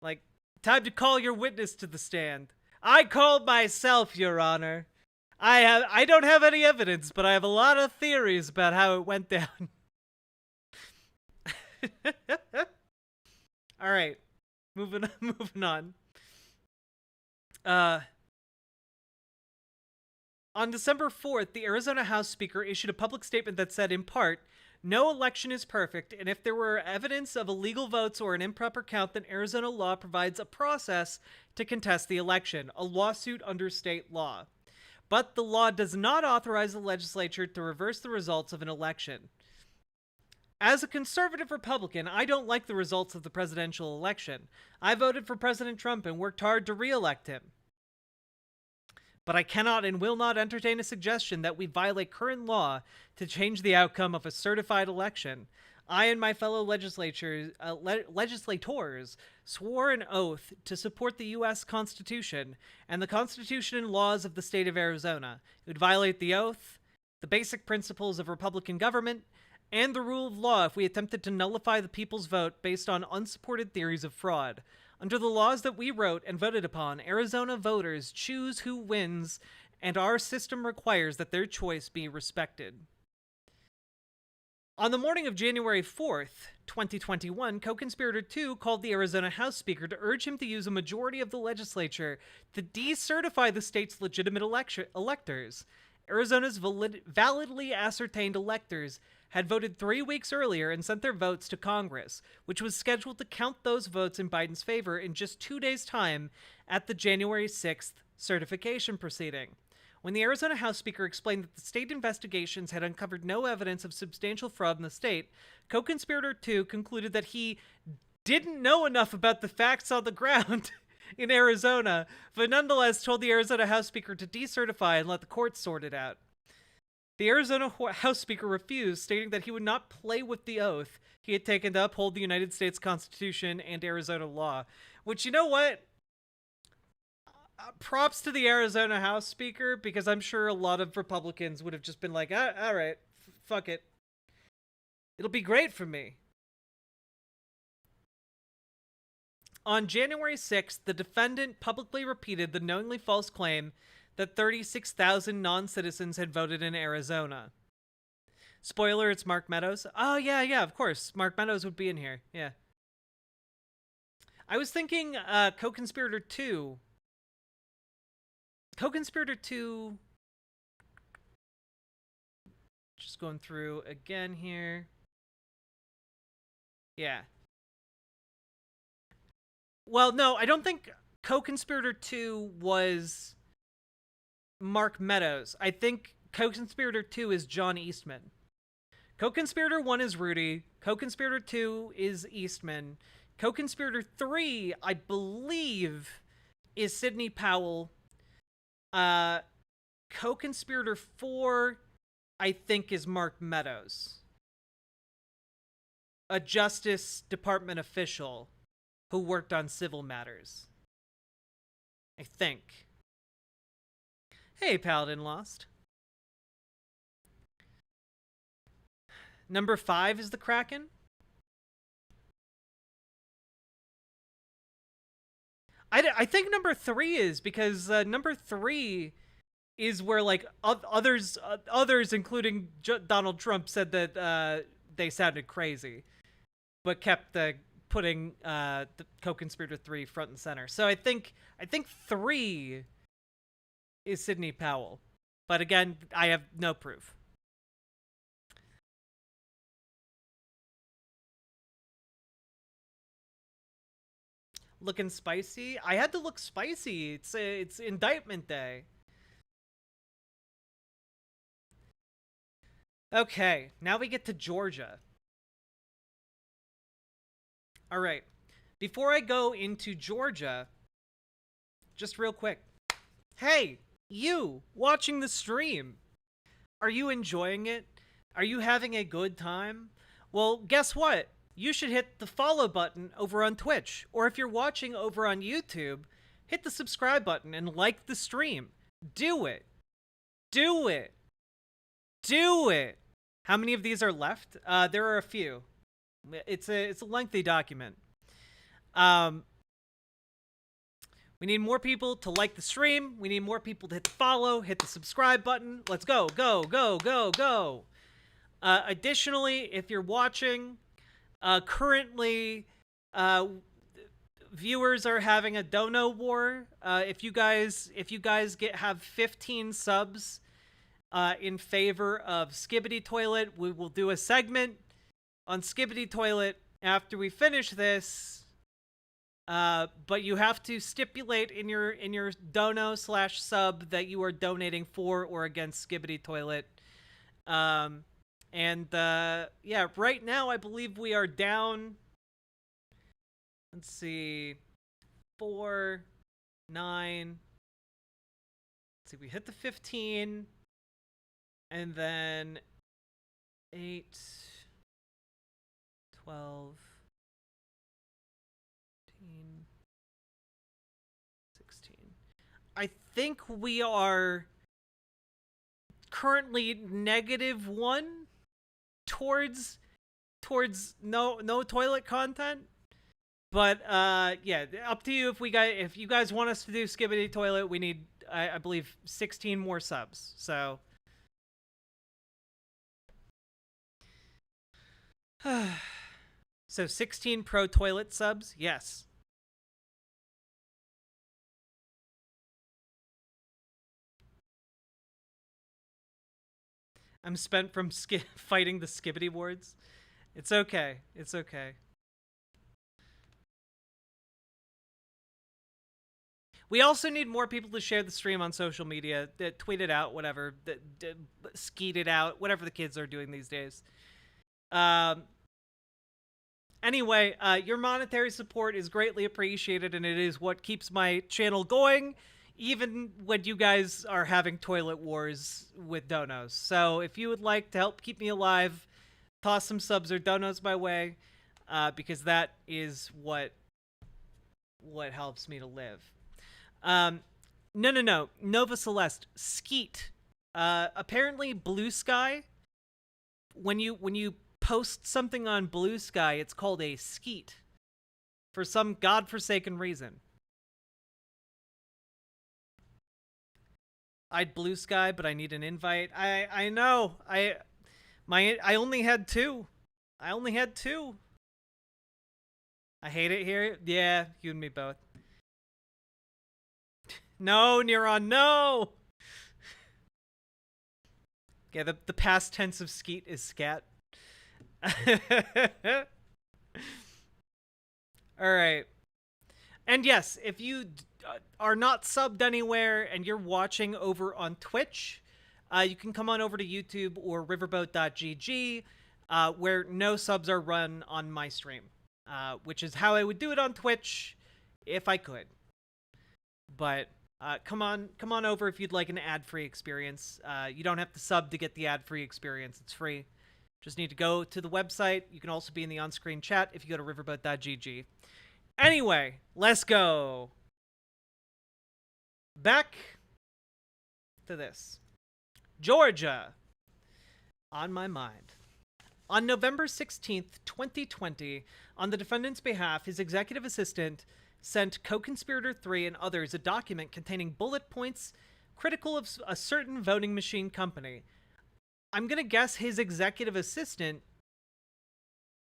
like, time to call your witness to the stand. I called myself, Your Honor. I don't have any evidence, but I have a lot of theories about how it went down. All right, moving on. On December 4th, the Arizona House Speaker issued a public statement that said, in part, "No election is perfect, and if there were evidence of illegal votes or an improper count, then Arizona law provides a process to contest the election, a lawsuit under state law. But the law does not authorize the legislature to reverse the results of an election. As a conservative Republican, I don't like the results of the presidential election. I voted for President Trump and worked hard to re-elect him. But I cannot and will not entertain a suggestion that we violate current law to change the outcome of a certified election. I and my fellow legislators swore an oath to support the U.S. Constitution and the Constitution and laws of the state of Arizona. It would violate the oath, the basic principles of Republican government, and the rule of law if we attempted to nullify the people's vote based on unsupported theories of fraud. Under the laws that we wrote and voted upon, Arizona voters choose who wins, and our system requires that their choice be respected. On the morning of January 4th, 2021, co-conspirator 2 called the Arizona House Speaker to urge him to use a majority of the legislature to decertify the state's legitimate electors. Arizona's validly ascertained electors had voted 3 weeks earlier and sent their votes to Congress, which was scheduled to count those votes in Biden's favor in just 2 days' time at the January 6th certification proceeding. When the Arizona House Speaker explained that the state investigations had uncovered no evidence of substantial fraud in the state, co-conspirator 2 concluded that he didn't know enough about the facts on the ground in Arizona, but nonetheless told the Arizona House Speaker to decertify and let the courts sort it out. The Arizona House Speaker refused, stating that he would not play with the oath he had taken to uphold the United States Constitution and Arizona law. Which, you know what? Props to the Arizona House Speaker, because I'm sure a lot of Republicans would have just been like, all right, fuck it. It'll be great for me. On January 6th, the defendant publicly repeated the knowingly false claim that 36,000 non-citizens had voted in Arizona. Spoiler, it's Mark Meadows. Oh, yeah, of course. Mark Meadows would be in here. Yeah. I was thinking co-conspirator 2. Co-conspirator 2... Just going through again here. Yeah. Well, no, I don't think co-conspirator 2 was Mark Meadows. I think co-conspirator 2 is John Eastman. Co-conspirator 1 is Rudy. Co-conspirator 2 is Eastman. Co-conspirator 3, I believe, is Sidney Powell. Co-conspirator 4, I think, is Mark Meadows. A Justice Department official who worked on civil matters. I think. Hey, Paladin Lost. Number 5 is the Kraken. I think number 3 is, because number 3 is where, like, others, including Donald Trump, said that they sounded crazy, but kept putting the co-conspirator 3 front and center. So I think 3 is Sidney Powell, but again, I have no proof. Looking spicy? I had to look spicy. It's indictment day. Okay, now we get to Georgia. All right. Before I go into Georgia, just real quick. Hey, you watching the stream. Are you enjoying it? Are you having a good time? Well, guess what? You should hit the follow button over on Twitch. Or if you're watching over on YouTube, hit the subscribe button and like the stream. Do it. Do it. Do it. How many of these are left? There are a few. It's a lengthy document. We need more people to like the stream. We need more people to hit the follow, hit the subscribe button. Let's go, go, go, go, go. Additionally, if you're watching, currently, viewers are having a dono war. If you guys have 15 subs in favor of Skibbity Toilet, we will do a segment on Skibbity Toilet after we finish this. But you have to stipulate in your dono/sub that you are donating for or against Skibbity Toilet. Yeah, right now I believe we are down. Let's see, 4, 9. Let's see, we hit the 15, and then 8, 12, 15, 16. I think we are currently -1. towards no toilet content. But yeah, up to you. If you guys want us to do Skibidi Toilet, we need I believe 16 more subs. So so 16 pro toilet subs. Yes. I'm spent from fighting the Skibidi wards. It's okay. It's okay. We also need more people to share the stream on social media, tweet it out, whatever, skeet it out, whatever the kids are doing these days. Anyway, your monetary support is greatly appreciated, and it is what keeps my channel going, even when you guys are having toilet wars with donos. So if you would like to help keep me alive, toss some subs or donos my way, because that is what helps me to live. No. Nova Celeste. Skeet. Apparently Blue Sky, when you post something on Blue Sky, it's called a skeet. For some godforsaken reason. I'd Blue Sky, but I need an invite. I know. I only had 2. I only had 2. I hate it here. Yeah, you and me both. No, Neuron, no! Yeah, the past tense of skeet is scat. Alright. And yes, if you are not subbed anywhere and you're watching over on Twitch, you can come on over to YouTube or riverboat.gg, where no subs are run on my stream, which is how I would do it on Twitch if I could. But come on over if you'd like an ad-free experience. You don't have to sub to get the ad-free experience. It's free. Just need to go to the website. You can also be in the on-screen chat if you go to riverboat.gg. Anyway, let's go. Back to this. Georgia. On my mind. On November 16th, 2020, on the defendant's behalf, his executive assistant sent co-conspirator 3 and others a document containing bullet points critical of a certain voting machine company. I'm gonna guess his executive assistant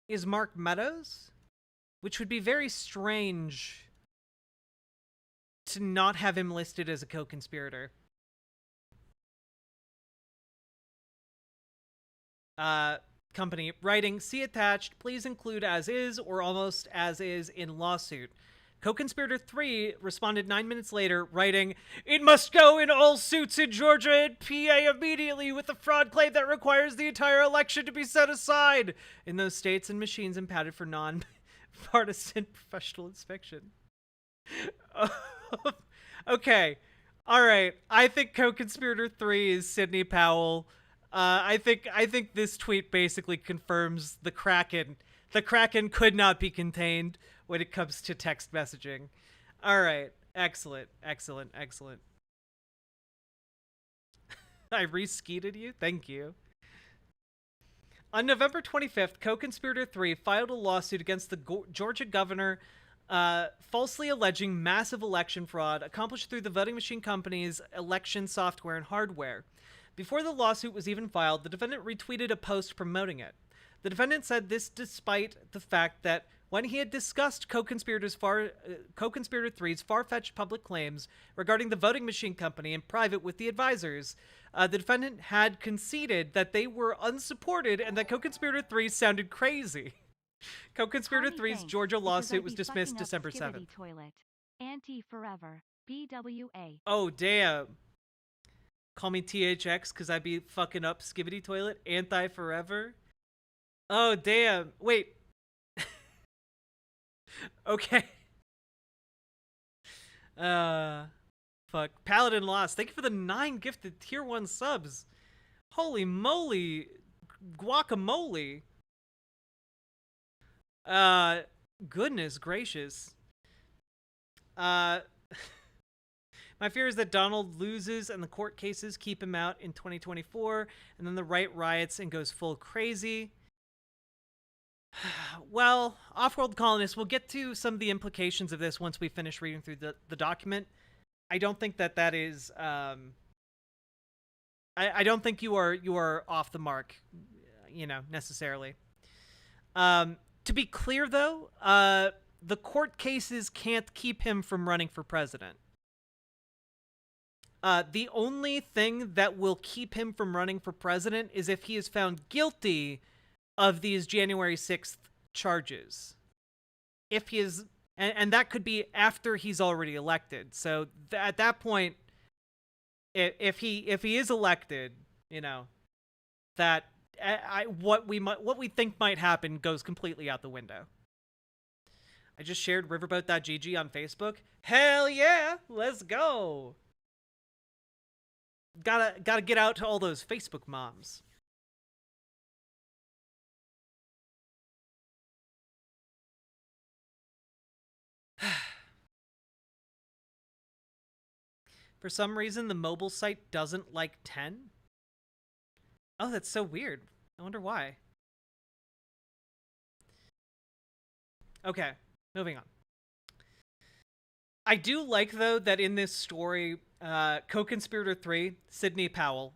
is Mark Meadows, which would be very strange to not have him listed as a co-conspirator. Company writing, see attached, please include as is or almost as is in lawsuit. Co-conspirator 3 responded 9 minutes later, writing, it must go in all suits in Georgia and PA immediately with a fraud claim that requires the entire election to be set aside in those states and machines impounded for non-partisan professional inspection. Okay. All right. I think co-conspirator 3 is Sidney Powell. I think this tweet basically confirms the Kraken. The Kraken could not be contained when it comes to text messaging. All right. Excellent. Excellent. Excellent. I re-skeeted you? Thank you. On November 25th, co-conspirator 3 filed a lawsuit against the Georgia governor, falsely alleging massive election fraud accomplished through the voting machine company's election software and hardware. Before the lawsuit was even filed, the defendant retweeted a post promoting it. The defendant said this despite the fact that when he had discussed co-conspirator 3's far-fetched public claims regarding the voting machine company in private with the advisors, the defendant had conceded that they were unsupported and that co-conspirator 3 sounded crazy. Co-conspirator 3's Georgia lawsuit was dismissed December 7th. Toilet. Anti-forever. BWA. Oh, damn. Call me THX because I be fucking up Skibidi Toilet. Anti-forever. Oh, damn. Wait. Okay. Fuck. Paladin Lost. Thank you for the 9 gifted tier 1 subs. Holy moly. Guacamole. Goodness gracious. My fear is that Donald loses and the court cases keep him out in 2024, and then the right riots and goes full crazy. Well, Off-World Colonists, we'll get to some of the implications of this once we finish reading through the document. I don't think that is... I don't think you are off the mark, necessarily. To be clear, though, the court cases can't keep him from running for president. The only thing that will keep him from running for president is if he is found guilty of these January 6th charges. If he is, and that could be after he's already elected. So at that point, if he is elected, that what we think might happen goes completely out the window. I just shared riverboat.gg on Facebook. Hell yeah, let's go. Gotta get out to all those Facebook moms. For some reason, the mobile site doesn't like 10. Oh, that's so weird. I wonder why. Okay, moving on. I do like, though, that in this story, co-conspirator 3, Sidney Powell.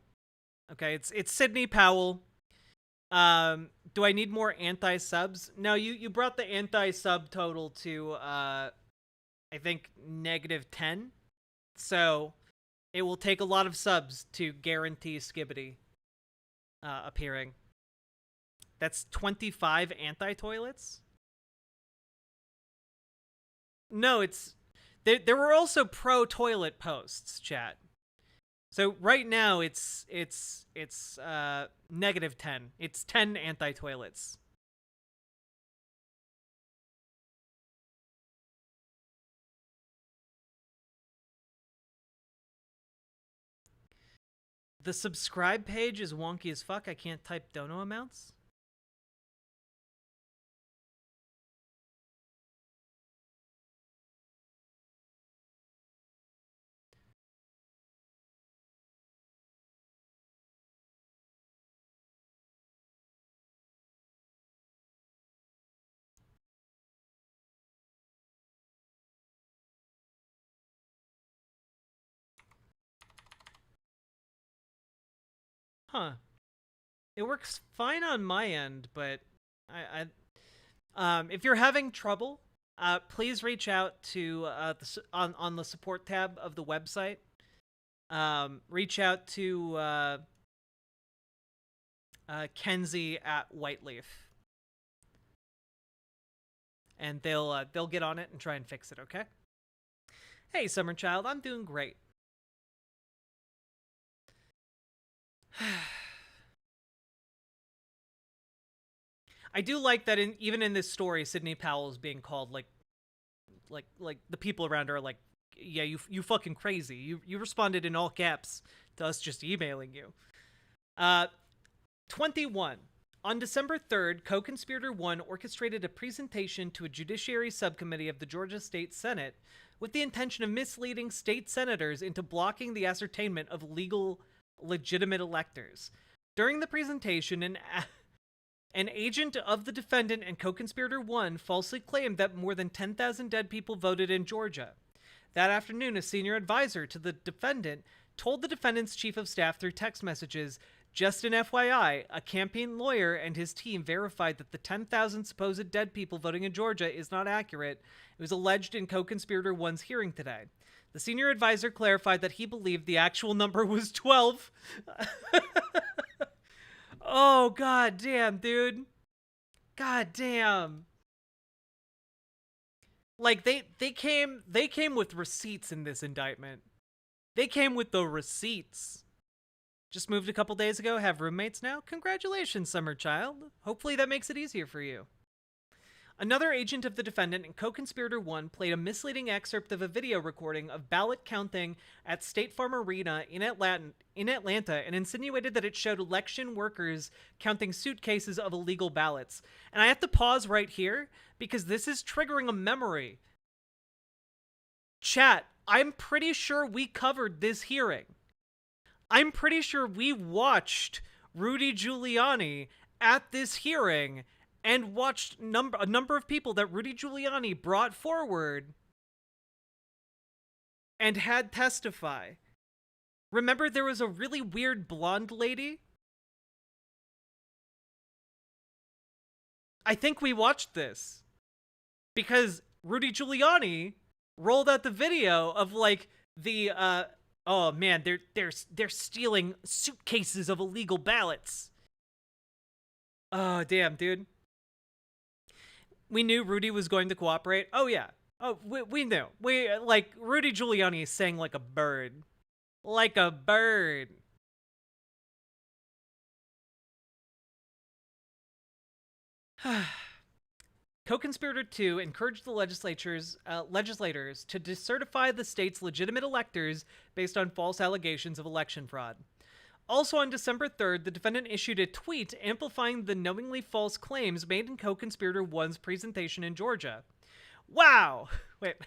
Okay, it's Sidney Powell. Do I need more anti-subs? No, you brought the anti-sub total to, I think, -10. So, it will take a lot of subs to guarantee Skibbity appearing. That's 25 anti-toilets? No, it's... There were also pro-toilet posts, chat. So right now it's -10. It's 10 anti-toilets. The subscribe page is wonky as fuck. I can't type dono amounts. Huh. It works fine on my end, but if you're having trouble, please reach out to on the support tab of the website. Reach out to Kenzie at Whiteleaf, and they'll get on it and try and fix it. Okay. Hey, Summer Child, I'm doing great. I do like that even in this story, Sidney Powell is being called like the people around her are like, yeah, you fucking crazy. You responded in all caps to us just emailing you. 21. On December 3rd, co-conspirator 1 orchestrated a presentation to a judiciary subcommittee of the Georgia State Senate with the intention of misleading state senators into blocking the ascertainment of legitimate electors. During the presentation, an agent of the defendant and co-conspirator 1 falsely claimed that more than 10,000 dead people voted in Georgia. That afternoon, a senior advisor to the defendant told the defendant's chief of staff through text messages, "Just an FYI, a campaign lawyer and his team verified that the 10,000 supposed dead people voting in Georgia is not accurate. It was alleged in co-conspirator 1's hearing today." The senior advisor clarified that he believed the actual number was 12. Oh, god damn, dude. God damn. Like, they came with receipts in this indictment. They came with the receipts. Just moved a couple days ago, have roommates now? Congratulations, Summer Child. Hopefully that makes it easier for you. Another agent of the defendant and co-conspirator 1 played a misleading excerpt of a video recording of ballot counting at State Farm Arena in Atlanta and insinuated that it showed election workers counting suitcases of illegal ballots. And I have to pause right here because this is triggering a memory. Chat, I'm pretty sure we covered this hearing. I'm pretty sure we watched Rudy Giuliani at this hearing and watched a number of people that Rudy Giuliani brought forward and had testify. Remember, there was a really weird blonde lady? I think we watched this because Rudy Giuliani rolled out the video of like the oh man, they're stealing suitcases of illegal ballots. Oh damn, dude. We knew Rudy was going to cooperate. Oh yeah. Oh, we knew. We like Rudy Giuliani sang like a bird. Like a bird. Co-conspirator 2 encouraged the legislators to decertify the state's legitimate electors based on false allegations of election fraud. Also on December 3rd, the defendant issued a tweet amplifying the knowingly false claims made in co-conspirator 1's presentation in Georgia. Wow! Wait.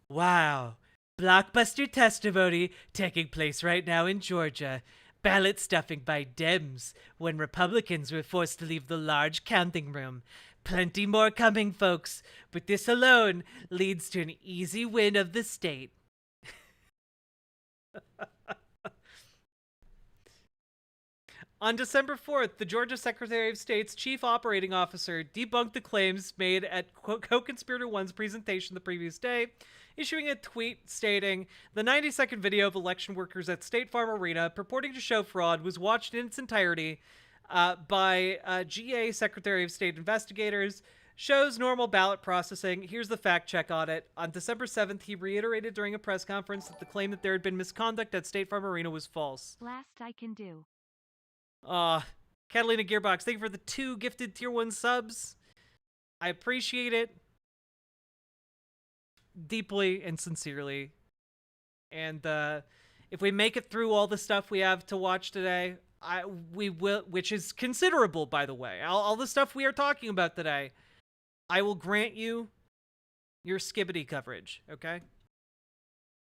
Wow. Blockbuster testimony taking place right now in Georgia. Ballot stuffing by Dems when Republicans were forced to leave the large counting room. Plenty more coming, folks, but this alone leads to an easy win of the state. On December 4th, the Georgia Secretary of State's chief operating officer debunked the claims made at Co-Conspirator 1's presentation the previous day, issuing a tweet stating, "The 90-second video of election workers at State Farm Arena purporting to show fraud was watched in its entirety by GA Secretary of State investigators, shows normal ballot processing. Here's the fact check on it. On December 7th, he reiterated during a press conference that the claim that there had been misconduct at State Farm Arena was false." Last I can do. Catalina Gearbox, thank you for the 2 gifted tier 1 subs. I appreciate it deeply and sincerely. And if we make it through all the stuff we have to watch today, we will, which is considerable, by the way. All the stuff we are talking about today, I will grant you your skibbity coverage, okay?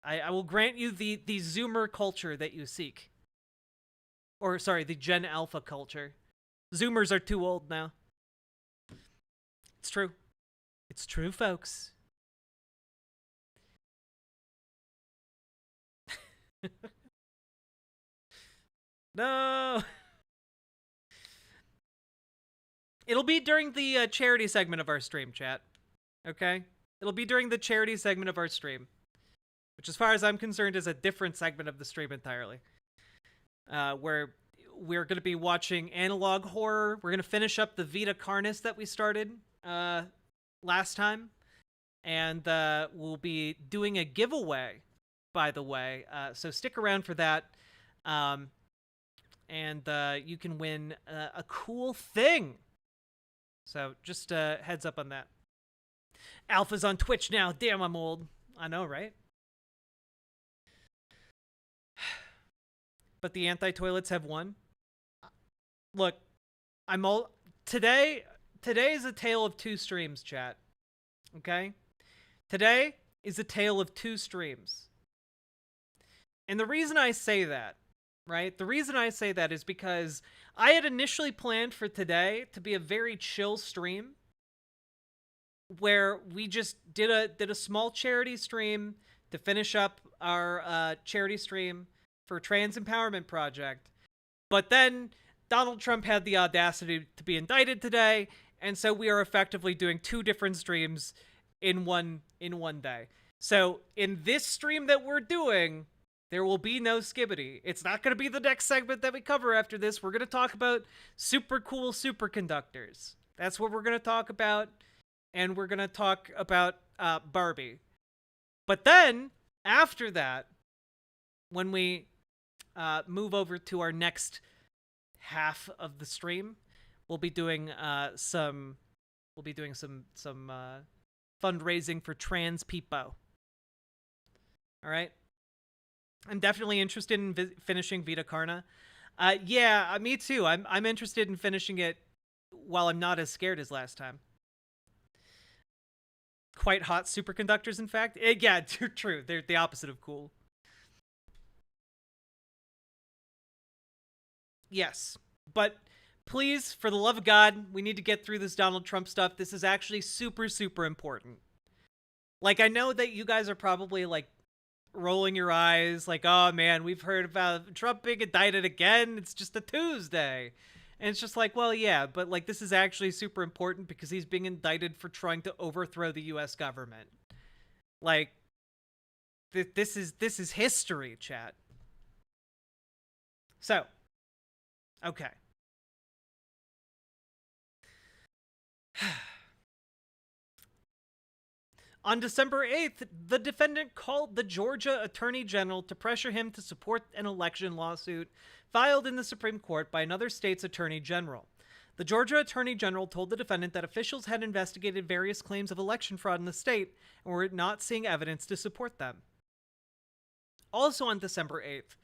I will grant you the Zoomer culture that you seek. Or, sorry, the Gen Alpha culture. Zoomers are too old now. It's true. It's true, folks. No! It'll be during the charity segment of our stream, chat. Okay? It'll be during the charity segment of our stream. Which, as far as I'm concerned, is a different segment of the stream entirely. Where we're going to be watching analog horror. We're going to finish up the Vita Carnis that we started last time. And we'll be doing a giveaway, by the way. So stick around for that. And you can win a cool thing. So just heads up on that. Alpha's on Twitch now. Damn, I'm old. I know, right? But the anti-toilets have won. Look, today is a tale of 2 streams, chat. Okay? Today is a tale of 2 streams. And the reason I say that, right? The reason I say that is because I had initially planned for today to be a very chill stream where we just did a small charity stream to finish up our charity stream for Trans Empowerment Project. But then Donald Trump had the audacity to be indicted today, and so we are effectively doing 2 different streams in one day. So in this stream that we're doing, there will be no skibbity. It's not going to be the next segment that we cover after this. We're going to talk about super cool superconductors. That's what we're going to talk about, and we're going to talk about Barbie. But then, after that, when we move over to our next half of the stream, we'll be doing some fundraising for trans people. All right. I'm definitely interested in finishing Vita Carna. Yeah, me too. I'm interested in finishing it while I'm not as scared as last time. quite hot superconductors, in fact. Yeah, true. They're the opposite of cool. Yes. But please, for the love of God, we need to get through this Donald Trump stuff. This is actually super, super important. Like, I know that you guys are probably, like, rolling your eyes, like, oh man, we've heard about Trump being indicted again. It's just a Tuesday. And it's just like, well, yeah, but, like, this is actually super important because he's being indicted for trying to overthrow the U.S. government. Like, this is history, chat. So, okay. On December 8th, the defendant called the Georgia Attorney General to pressure him to support an election lawsuit filed in the Supreme Court by another state's Attorney General. The Georgia Attorney General told the defendant that officials had investigated various claims of election fraud in the state and were not seeing evidence to support them. Also on December 8th,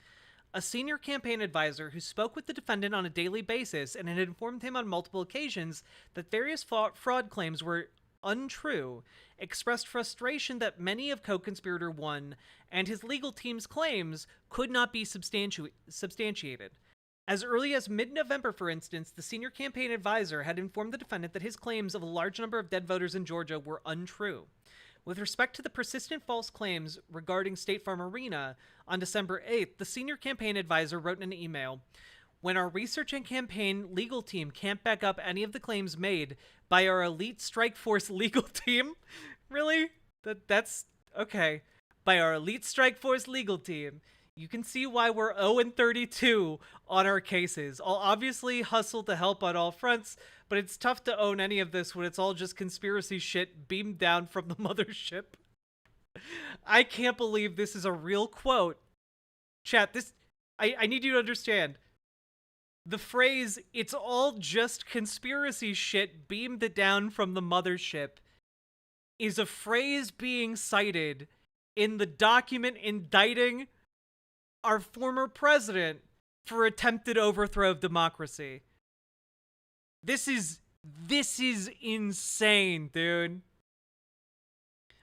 a senior campaign advisor who spoke with the defendant on a daily basis and had informed him on multiple occasions that various fraud claims were untrue, expressed frustration that many of co-conspirator 1 and his legal team's claims could not be substantiated. As early as mid-November, for instance, the senior campaign advisor had informed the defendant that his claims of a large number of dead voters in Georgia were untrue. With respect to the persistent false claims regarding State Farm Arena, on December 8th, the senior campaign advisor wrote in an email, "When our research and campaign legal team can't back up any of the claims made by our elite strike force legal team," really? That's okay. "By our elite strike force legal team, you can see why we're 0-32 on our cases. I'll obviously hustle to help on all fronts, but it's tough to own any of this when it's all just conspiracy shit beamed down from the mothership." I can't believe this is a real quote. Chat, I need you to understand. The phrase, "it's all just conspiracy shit beamed down from the mothership," is a phrase being cited in the document indicting our former president for attempted overthrow of democracy. This is insane, dude.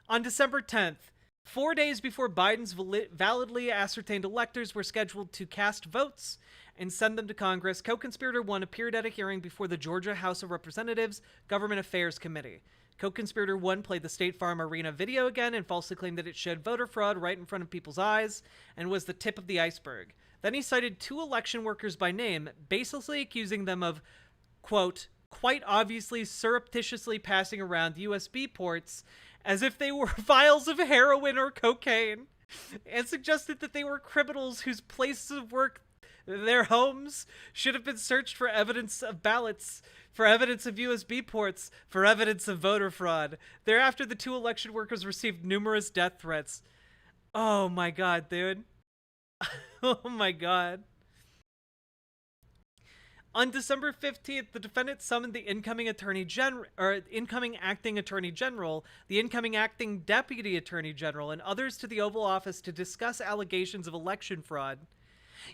On December 10th, 4 days before Biden's validly ascertained electors were scheduled to cast votes and send them to Congress, co-conspirator 1 appeared at a hearing before the Georgia House of Representatives Government Affairs Committee. Co-conspirator 1 played the State Farm Arena video again and falsely claimed that it showed voter fraud right in front of people's eyes and was the tip of the iceberg. Then he cited 2 election workers by name, basically accusing them of, quote, "quite obviously surreptitiously passing around USB ports as if they were vials of heroin or cocaine," and suggested that they were criminals whose places of work, their homes, should have been searched for evidence of ballots, for evidence of USB ports, for evidence of voter fraud. Thereafter, the 2 election workers received numerous death threats. Oh my god, dude. Oh my god. On December 15th, the defendant summoned the incoming acting attorney general, the incoming acting deputy attorney general, and others to the Oval Office to discuss allegations of election fraud.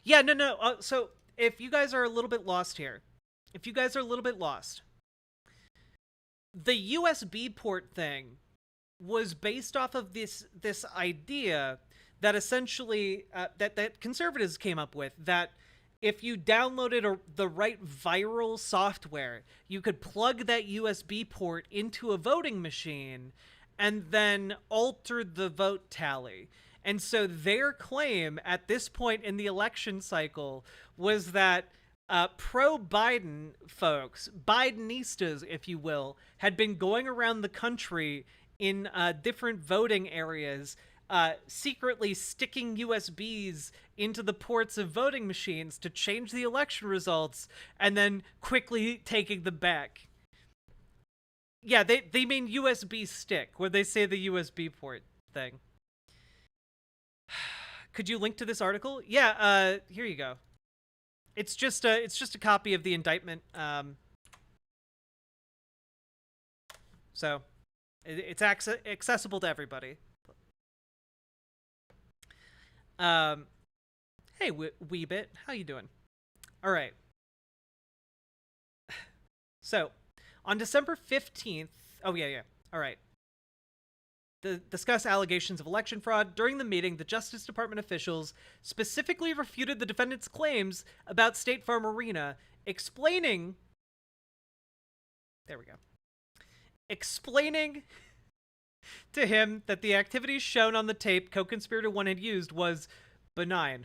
Yeah, no. So if you guys are a little bit lost here, the USB port thing was based off of this idea that essentially that conservatives came up with, that if you downloaded the right viral software, you could plug that USB port into a voting machine and then alter the vote tally. And so their claim at this point in the election cycle was that pro-Biden folks, Bidenistas, if you will, had been going around the country in different voting areas, secretly sticking USBs into the ports of voting machines to change the election results, and then quickly taking them back. Yeah, they mean USB stick, where they say the USB port thing. Could you link to this article? Yeah, here you go. It's just a copy of the indictment. So it's accessible to everybody. Hey, Weebit, how you doing? All right. So, on December 15th... Oh, yeah. All right. discuss allegations of election fraud. During the meeting, the Justice Department officials specifically refuted the defendant's claims about State Farm Arena, explaining to him that the activities shown on the tape co-conspirator 1 had used was benign.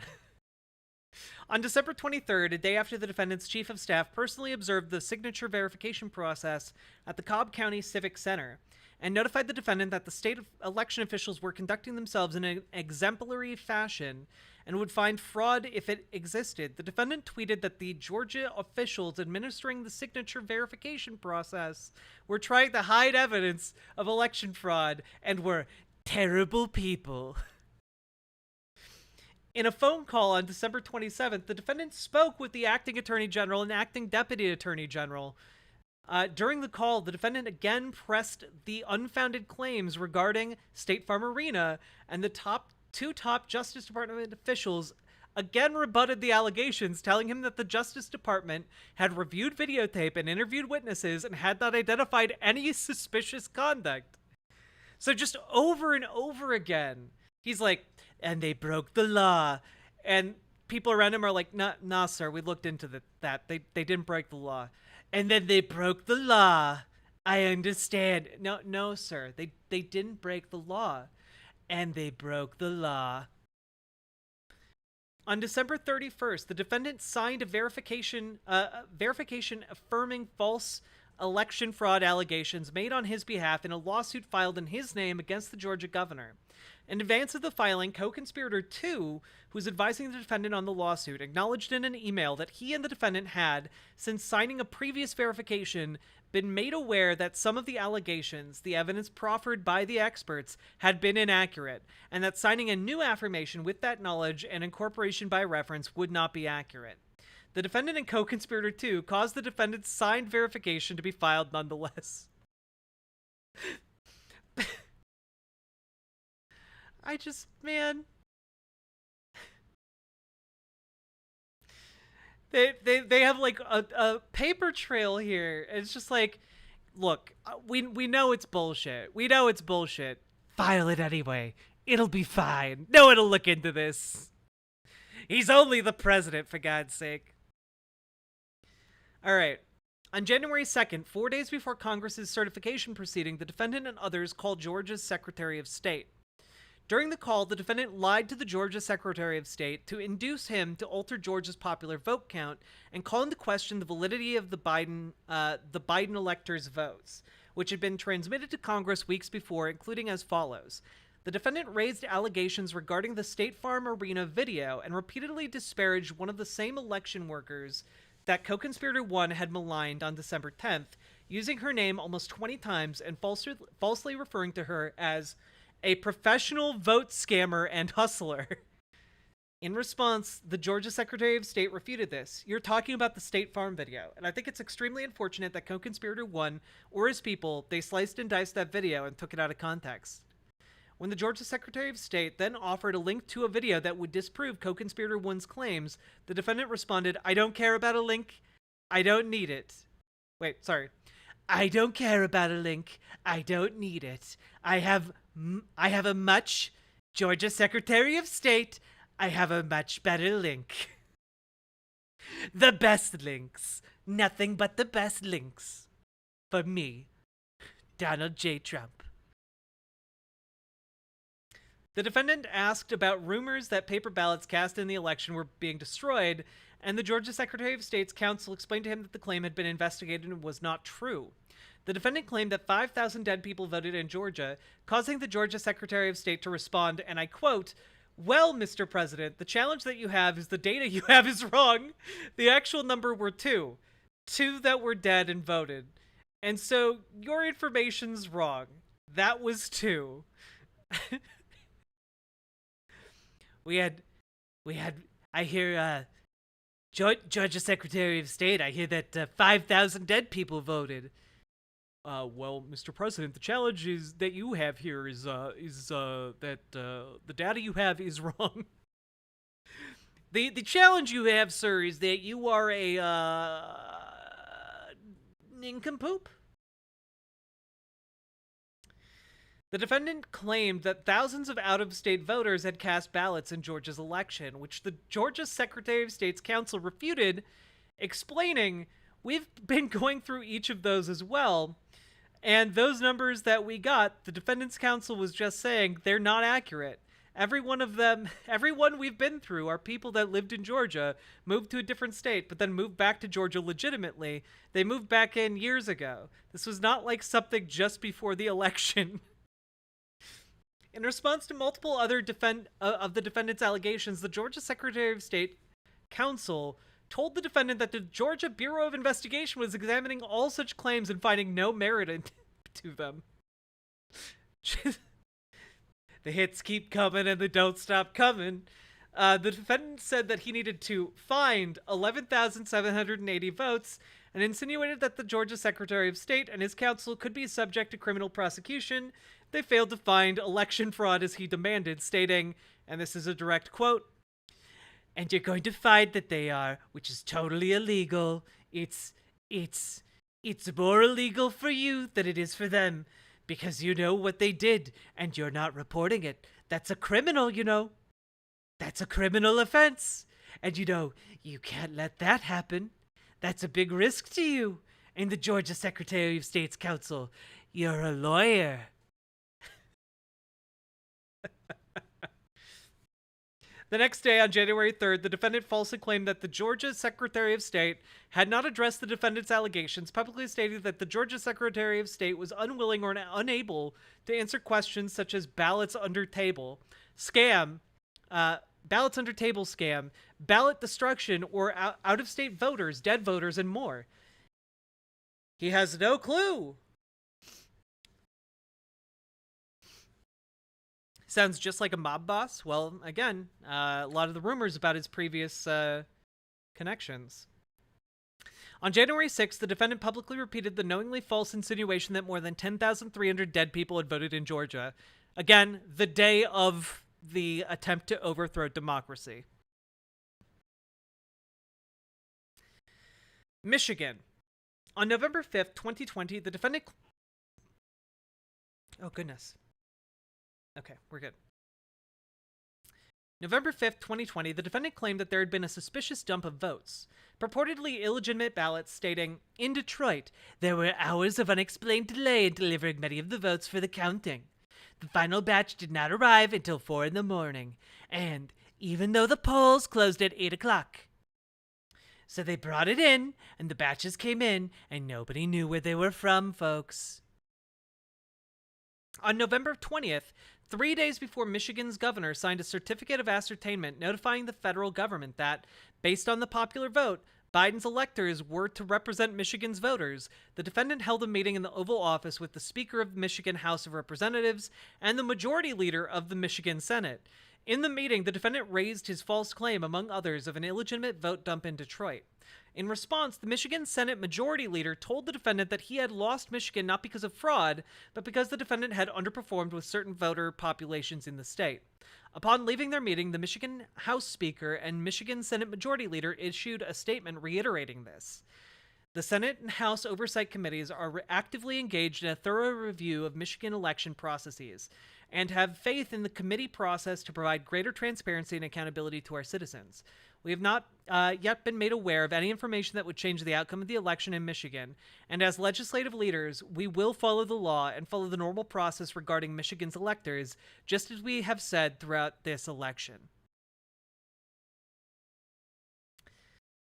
On December 23rd, a day after the defendant's chief of staff personally observed the signature verification process at the Cobb County Civic Center and notified the defendant that the state election officials were conducting themselves in an exemplary fashion and would find fraud if it existed, the defendant tweeted that the Georgia officials administering the signature verification process were trying to hide evidence of election fraud and were terrible people. In a phone call on December 27th, the defendant spoke with the acting attorney general and acting deputy attorney general. During the call, the defendant again pressed the unfounded claims regarding State Farm Arena, and the two top Justice Department officials again rebutted the allegations, telling him that the Justice Department had reviewed videotape and interviewed witnesses and had not identified any suspicious conduct. So just over and over again, he's like, and they broke the law. And people around him are like, nah, sir, we looked into that. They didn't break the law. And then they broke the law. I understand. No, sir. They didn't break the law. And they broke the law. On December 31st, the defendant signed a verification affirming false election fraud allegations made on his behalf in a lawsuit filed in his name against the Georgia governor. In advance of the filing, co-conspirator 2, who was advising the defendant on the lawsuit, acknowledged in an email that he and the defendant had, since signing a previous verification, been made aware that some of the allegations, the evidence proffered by the experts, had been inaccurate, and that signing a new affirmation with that knowledge and incorporation by reference would not be accurate. The defendant and co-conspirator 2 caused the defendant's signed verification to be filed nonetheless. Man. They have like a paper trail here. It's just like, look, we know it's bullshit. We know it's bullshit. File it anyway. It'll be fine. No one will look into this. He's only the president, for God's sake. All right. On January 2nd, 4 days before Congress's certification proceeding, the defendant and others called Georgia's Secretary of State. During the call, the defendant lied to the Georgia Secretary of State to induce him to alter Georgia's popular vote count and call into question the validity of the Biden electors' votes, which had been transmitted to Congress weeks before, including as follows. The defendant raised allegations regarding the State Farm Arena video and repeatedly disparaged one of the same election workers that co-conspirator 1 had maligned on December 10th, using her name almost 20 times and falsely referring to her as a professional vote scammer and hustler. In response, the Georgia Secretary of State refuted this. You're talking about the State Farm video, and I think it's extremely unfortunate that co-conspirator 1 or his people, they sliced and diced that video and took it out of context. When the Georgia Secretary of State then offered a link to a video that would disprove co-conspirator 1's claims, the defendant responded, I don't care about a link. I don't need it. Wait, sorry. I don't care about a link. I don't need it. I have a much, Georgia Secretary of State, I have a much better link. The best links. Nothing but the best links. For me, Donald J. Trump. The defendant asked about rumors that paper ballots cast in the election were being destroyed, and the Georgia Secretary of State's counsel explained to him that the claim had been investigated and was not true. The defendant claimed that 5,000 dead people voted in Georgia, causing the Georgia Secretary of State to respond, and I quote, well, Mr. President, the challenge that you have is the data you have is wrong. The actual number were 2. 2 that were dead and voted. And so your information's wrong. That was 2. I hear, Georgia Secretary of State, I hear that 5,000 dead people voted. Well, Mr. President, the challenge is that you have here is that the data you have is wrong. The challenge you have, sir, is that you are a nincompoop. The defendant claimed that thousands of out-of-state voters had cast ballots in Georgia's election, which the Georgia Secretary of State's counsel refuted, explaining, "We've been going through each of those as well, and those numbers that we got, the defendant's counsel was just saying they're not accurate. Every one of them, everyone we've been through are people that lived in Georgia, moved to a different state, but then moved back to Georgia legitimately. They moved back in years ago. This was not like something just before the election." In response to multiple other of the defendant's allegations, the Georgia Secretary of State counsel told the defendant that the Georgia Bureau of Investigation was examining all such claims and finding no merit to them. The hits keep coming and they don't stop coming. The defendant said that he needed to find 11,780 votes and insinuated that the Georgia Secretary of State and his counsel could be subject to criminal prosecution. They failed to find election fraud as he demanded, stating, and this is a direct quote, "And you're going to find that they are, which is totally illegal. It's more illegal for you than it is for them, because you know what they did, and you're not reporting it. That's a criminal, you know. That's a criminal offense. And you know, you can't let that happen. That's a big risk to you." And the Georgia Secretary of State's counsel, "You're a lawyer." The next day, on January 3rd, the defendant falsely claimed that the Georgia Secretary of State had not addressed the defendant's allegations, publicly stating that the Georgia Secretary of State was unwilling or unable to answer questions such as ballots under table scam, ballot destruction, or out-of-state voters, dead voters, and more. He has no clue. Sounds just like a mob boss. Well, again, a lot of the rumors about his previous connections. On January 6th, the defendant publicly repeated the knowingly false insinuation that more than 10,300 dead people had voted in Georgia. Again, the day of the attempt to overthrow democracy. Michigan. On November 5th, 2020, the defendant... Oh, goodness. Okay, we're good. November 5th, 2020, the defendant claimed that there had been a suspicious dump of votes, purportedly illegitimate ballots, stating, "In Detroit, there were hours of unexplained delay in delivering many of the votes for the counting. The final batch did not arrive until 4 in the morning, and even though the polls closed at 8 o'clock. So they brought it in, and the batches came in, and nobody knew where they were from, folks." On November 20th, 3 days before Michigan's governor signed a certificate of ascertainment notifying the federal government that, based on the popular vote, Biden's electors were to represent Michigan's voters, the defendant held a meeting in the Oval Office with the Speaker of the Michigan House of Representatives and the Majority Leader of the Michigan Senate. In the meeting, the defendant raised his false claim, among others, of an illegitimate vote dump in Detroit. In response, the Michigan Senate Majority Leader told the defendant that he had lost Michigan not because of fraud, but because the defendant had underperformed with certain voter populations in the state. Upon leaving their meeting, the Michigan House Speaker and Michigan Senate Majority Leader issued a statement reiterating this. The Senate and House Oversight Committees are actively engaged in a thorough review of Michigan election processes and have faith in the committee process to provide greater transparency and accountability to our citizens. We have not yet been made aware of any information that would change the outcome of the election in Michigan, and as legislative leaders, we will follow the law and follow the normal process regarding Michigan's electors, just as we have said throughout this election.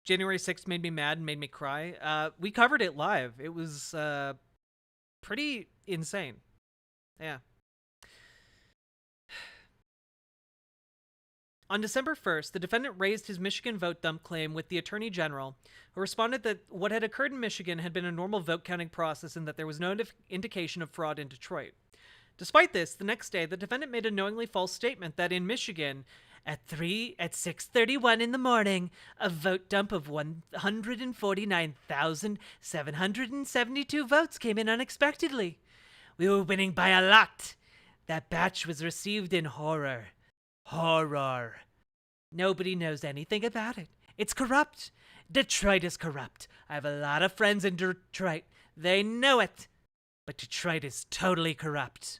January 6th made me mad and made me cry. We covered it live. It was pretty insane. Yeah. On December 1st, the defendant raised his Michigan vote dump claim with the Attorney General, who responded that what had occurred in Michigan had been a normal vote counting process and that there was no indication of fraud in Detroit. Despite this, the next day, the defendant made a knowingly false statement that in Michigan, at 6:31 in the morning, a vote dump of 149,772 votes came in unexpectedly. We were winning by a lot. That batch was received in horror. Horror. Nobody knows anything about it. It's corrupt. Detroit is corrupt. I have a lot of friends in Detroit. They know it. But Detroit is totally corrupt.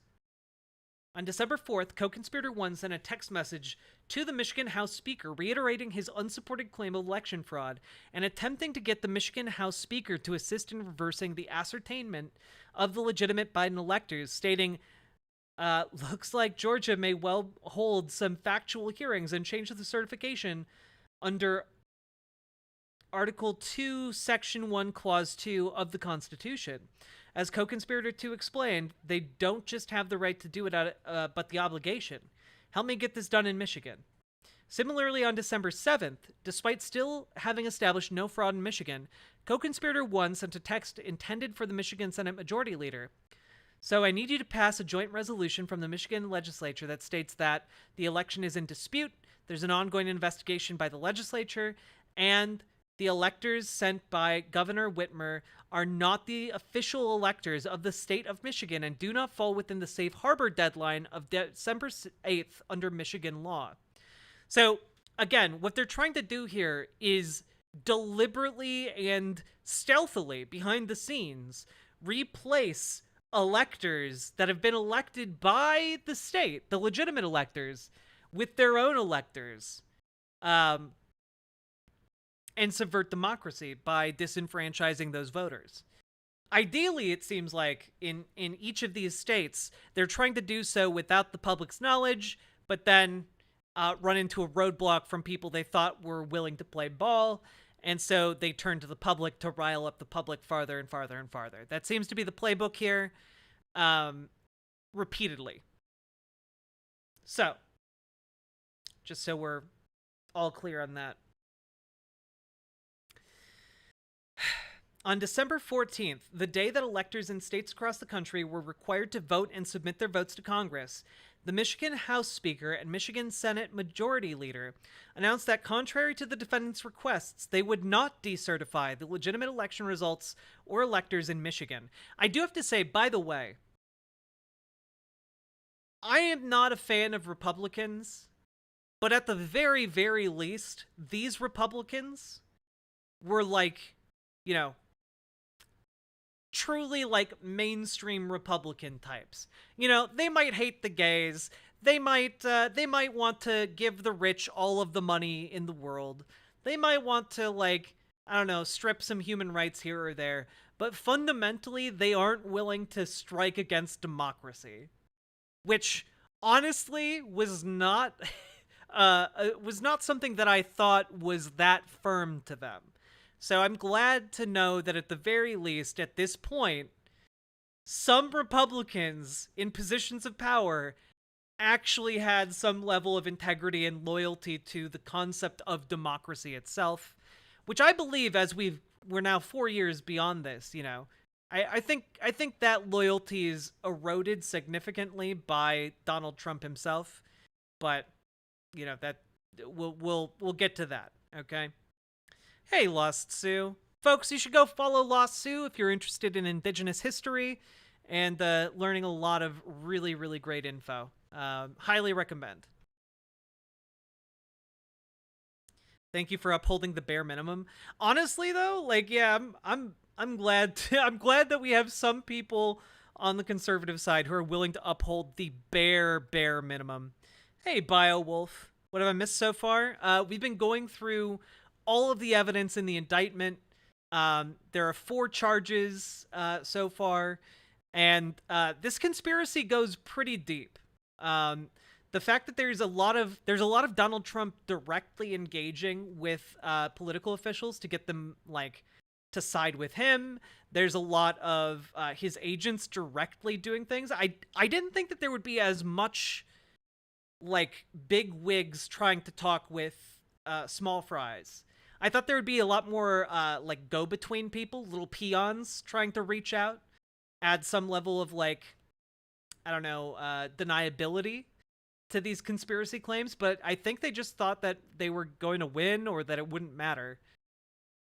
On December 4th, co-conspirator 1 sent a text message to the Michigan House Speaker reiterating his unsupported claim of election fraud and attempting to get the Michigan House Speaker to assist in reversing the ascertainment of the legitimate Biden electors, stating, looks like Georgia may well hold some factual hearings and change the certification under Article 2, Section 1, Clause 2 of the Constitution. As co-conspirator 2 explained, they don't just have the right to do it, but the obligation. Help me get this done in Michigan. Similarly, on December 7th, despite still having established no fraud in Michigan, co-conspirator 1 sent a text intended for the Michigan Senate Majority Leader. So I need you to pass a joint resolution from the Michigan legislature that states that the election is in dispute, there's an ongoing investigation by the legislature, and the electors sent by Governor Whitmer are not the official electors of the state of Michigan and do not fall within the safe harbor deadline of December 8th under Michigan law. So, again, what they're trying to do here is deliberately and stealthily, behind the scenes, replace electors that have been elected by the state, the legitimate electors, with their own electors. And subvert democracy by disenfranchising those voters. Ideally, it seems like in each of these states, they're trying to do so without the public's knowledge, but then run into a roadblock from people they thought were willing to play ball, and so they turn to the public to rile up the public farther and farther and farther. That seems to be the playbook here, repeatedly. So, just so we're all clear on that. On December 14th, the day that electors in states across the country were required to vote and submit their votes to Congress, the Michigan House Speaker and Michigan Senate Majority Leader announced that contrary to the defendants' requests, they would not decertify the legitimate election results or electors in Michigan. I do have to say, by the way, I am not a fan of Republicans, but at the very, very least, these Republicans were like, you know, truly like mainstream Republican types. You know, they might hate the gays. They might want to give the rich all of the money in the world. They might want to, like, I don't know, strip some human rights here or there. But fundamentally, they aren't willing to strike against democracy, which honestly was not something that I thought was that firm to them. So I'm glad to know that at the very least, at this point, some Republicans in positions of power actually had some level of integrity and loyalty to the concept of democracy itself, which I believe, as we're now 4 years beyond this, you know, I think that loyalty is eroded significantly by Donald Trump himself, but you know that we'll get to that, okay? Hey, Lost Sue. Folks, you should go follow Lost Sue if you're interested in Indigenous history and learning a lot of really, really great info. Highly recommend. Thank you for upholding the bare minimum. Honestly, though, like, yeah, I'm glad I'm glad that we have some people on the conservative side who are willing to uphold the bare minimum. Hey, BioWolf. What have I missed so far? We've been going through all of the evidence in the indictment. There are 4 charges so far, and this conspiracy goes pretty deep. The fact that there's a lot of Donald Trump directly engaging with political officials to get them, like, to side with him. There's a lot of his agents directly doing things. I didn't think that there would be as much, like, big wigs trying to talk with small fries. I thought there would be a lot more, like, go-between people, little peons trying to reach out, add some level of, like, I don't know, deniability to these conspiracy claims, but I think they just thought that they were going to win or that it wouldn't matter.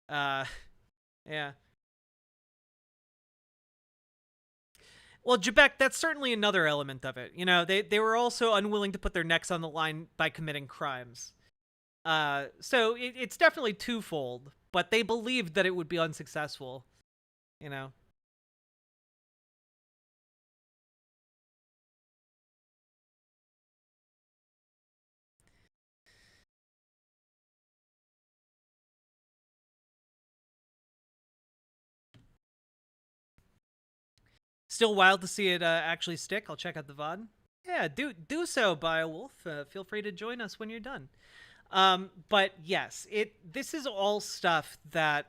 Yeah. Well, Jebek, that's certainly another element of it. You know, they were also unwilling to put their necks on the line by committing crimes. So it's definitely twofold, but they believed that it would be unsuccessful, you know. Still wild to see it actually stick. I'll check out the VOD. Yeah, do so, Biowolf. Feel free to join us when you're done. But yes, this is all stuff that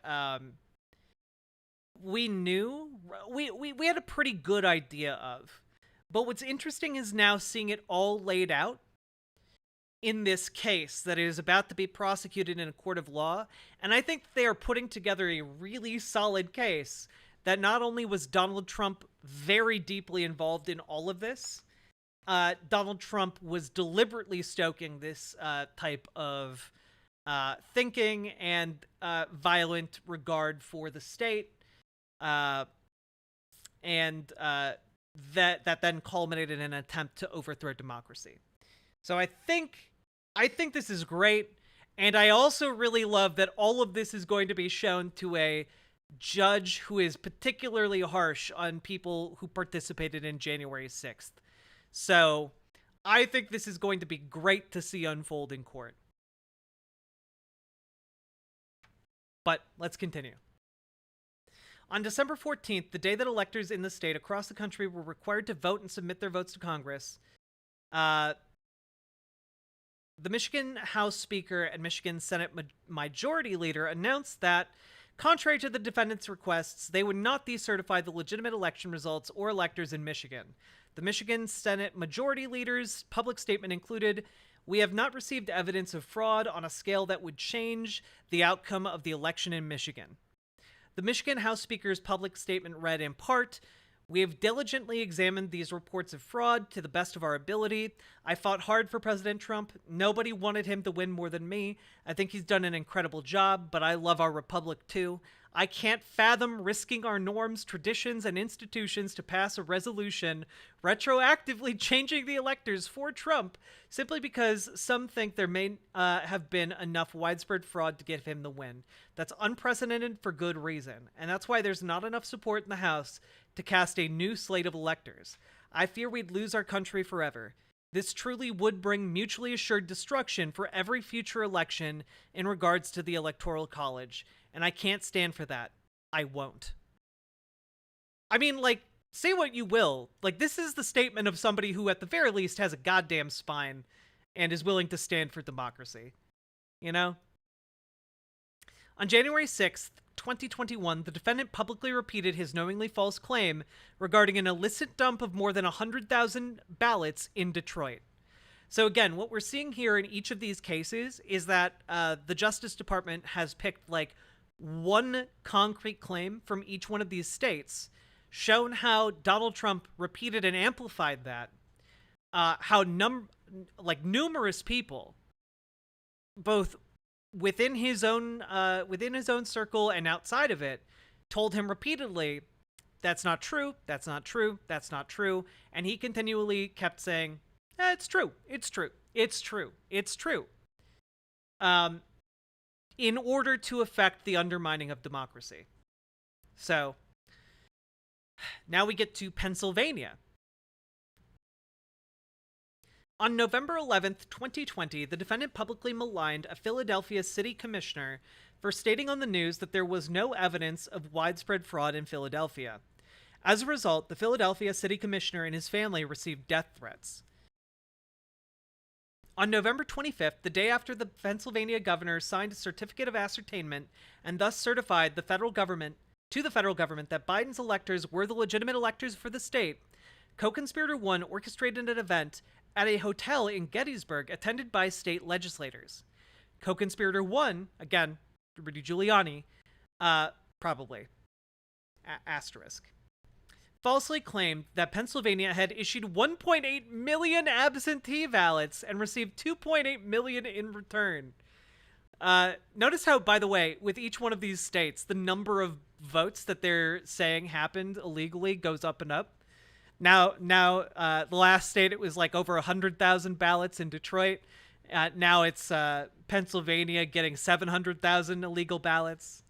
we knew. We had a pretty good idea of. But what's interesting is now seeing it all laid out in this case that is about to be prosecuted in a court of law. And I think they are putting together a really solid case that not only was Donald Trump very deeply involved in all of this, Donald Trump was deliberately stoking this type of thinking and violent regard for the state, and that then culminated in an attempt to overthrow democracy. So I think this is great, and I also really love that all of this is going to be shown to a judge who is particularly harsh on people who participated in January 6th. So I think this is going to be great to see unfold in court. But let's continue. On December 14th, the day that electors in the state across the country were required to vote and submit their votes to Congress, the Michigan House Speaker and Michigan Senate Majority Leader announced that, contrary to the defendants' requests, they would not decertify the legitimate election results or electors in Michigan. The Michigan Senate Majority Leader's public statement included, "We have not received evidence of fraud on a scale that would change the outcome of the election in Michigan." The Michigan House Speaker's public statement read in part, "We have diligently examined these reports of fraud to the best of our ability. I fought hard for President Trump. Nobody wanted him to win more than me. I think he's done an incredible job, but I love our republic too. I can't fathom risking our norms, traditions, and institutions to pass a resolution retroactively changing the electors for Trump simply because some think there may have been enough widespread fraud to give him the win. That's unprecedented for good reason, and that's why there's not enough support in the House to cast a new slate of electors. I fear we'd lose our country forever. This truly would bring mutually assured destruction for every future election in regards to the Electoral College, and I can't stand for that. I won't." I mean, like, say what you will. Like, this is the statement of somebody who, at the very least, has a goddamn spine and is willing to stand for democracy. You know? On January 6th, 2021, the defendant publicly repeated his knowingly false claim regarding an illicit dump of more than 100,000 ballots in Detroit. So again, what we're seeing here in each of these cases is that the Justice Department has picked, like, one concrete claim from each one of these states, shown how Donald Trump repeated and amplified that, how numerous people, both within his own circle and outside of it, told him repeatedly, "That's not true, that's not true, that's not true," and he continually kept saying, "It's true, it's true, it's true, it's true," in order to effect the undermining of democracy. So now we get to Pennsylvania. On November 11th, 2020, the defendant publicly maligned a Philadelphia city commissioner for stating on the news that there was no evidence of widespread fraud in Philadelphia. As a result, the Philadelphia city commissioner and his family received death threats. On November 25th, the day after the Pennsylvania governor signed a certificate of ascertainment and thus certified the federal government that Biden's electors were the legitimate electors for the state, co-conspirator 1 orchestrated an event at a hotel in Gettysburg attended by state legislators. Co-conspirator 1, again, Rudy Giuliani, probably, asterisk, falsely claimed that Pennsylvania had issued 1.8 million absentee ballots and received 2.8 million in return. Notice how, by the way, with each one of these states, the number of votes that they're saying happened illegally goes up and up. Now, the last state, it was like over 100,000 ballots in Detroit. Now it's Pennsylvania getting 700,000 illegal ballots.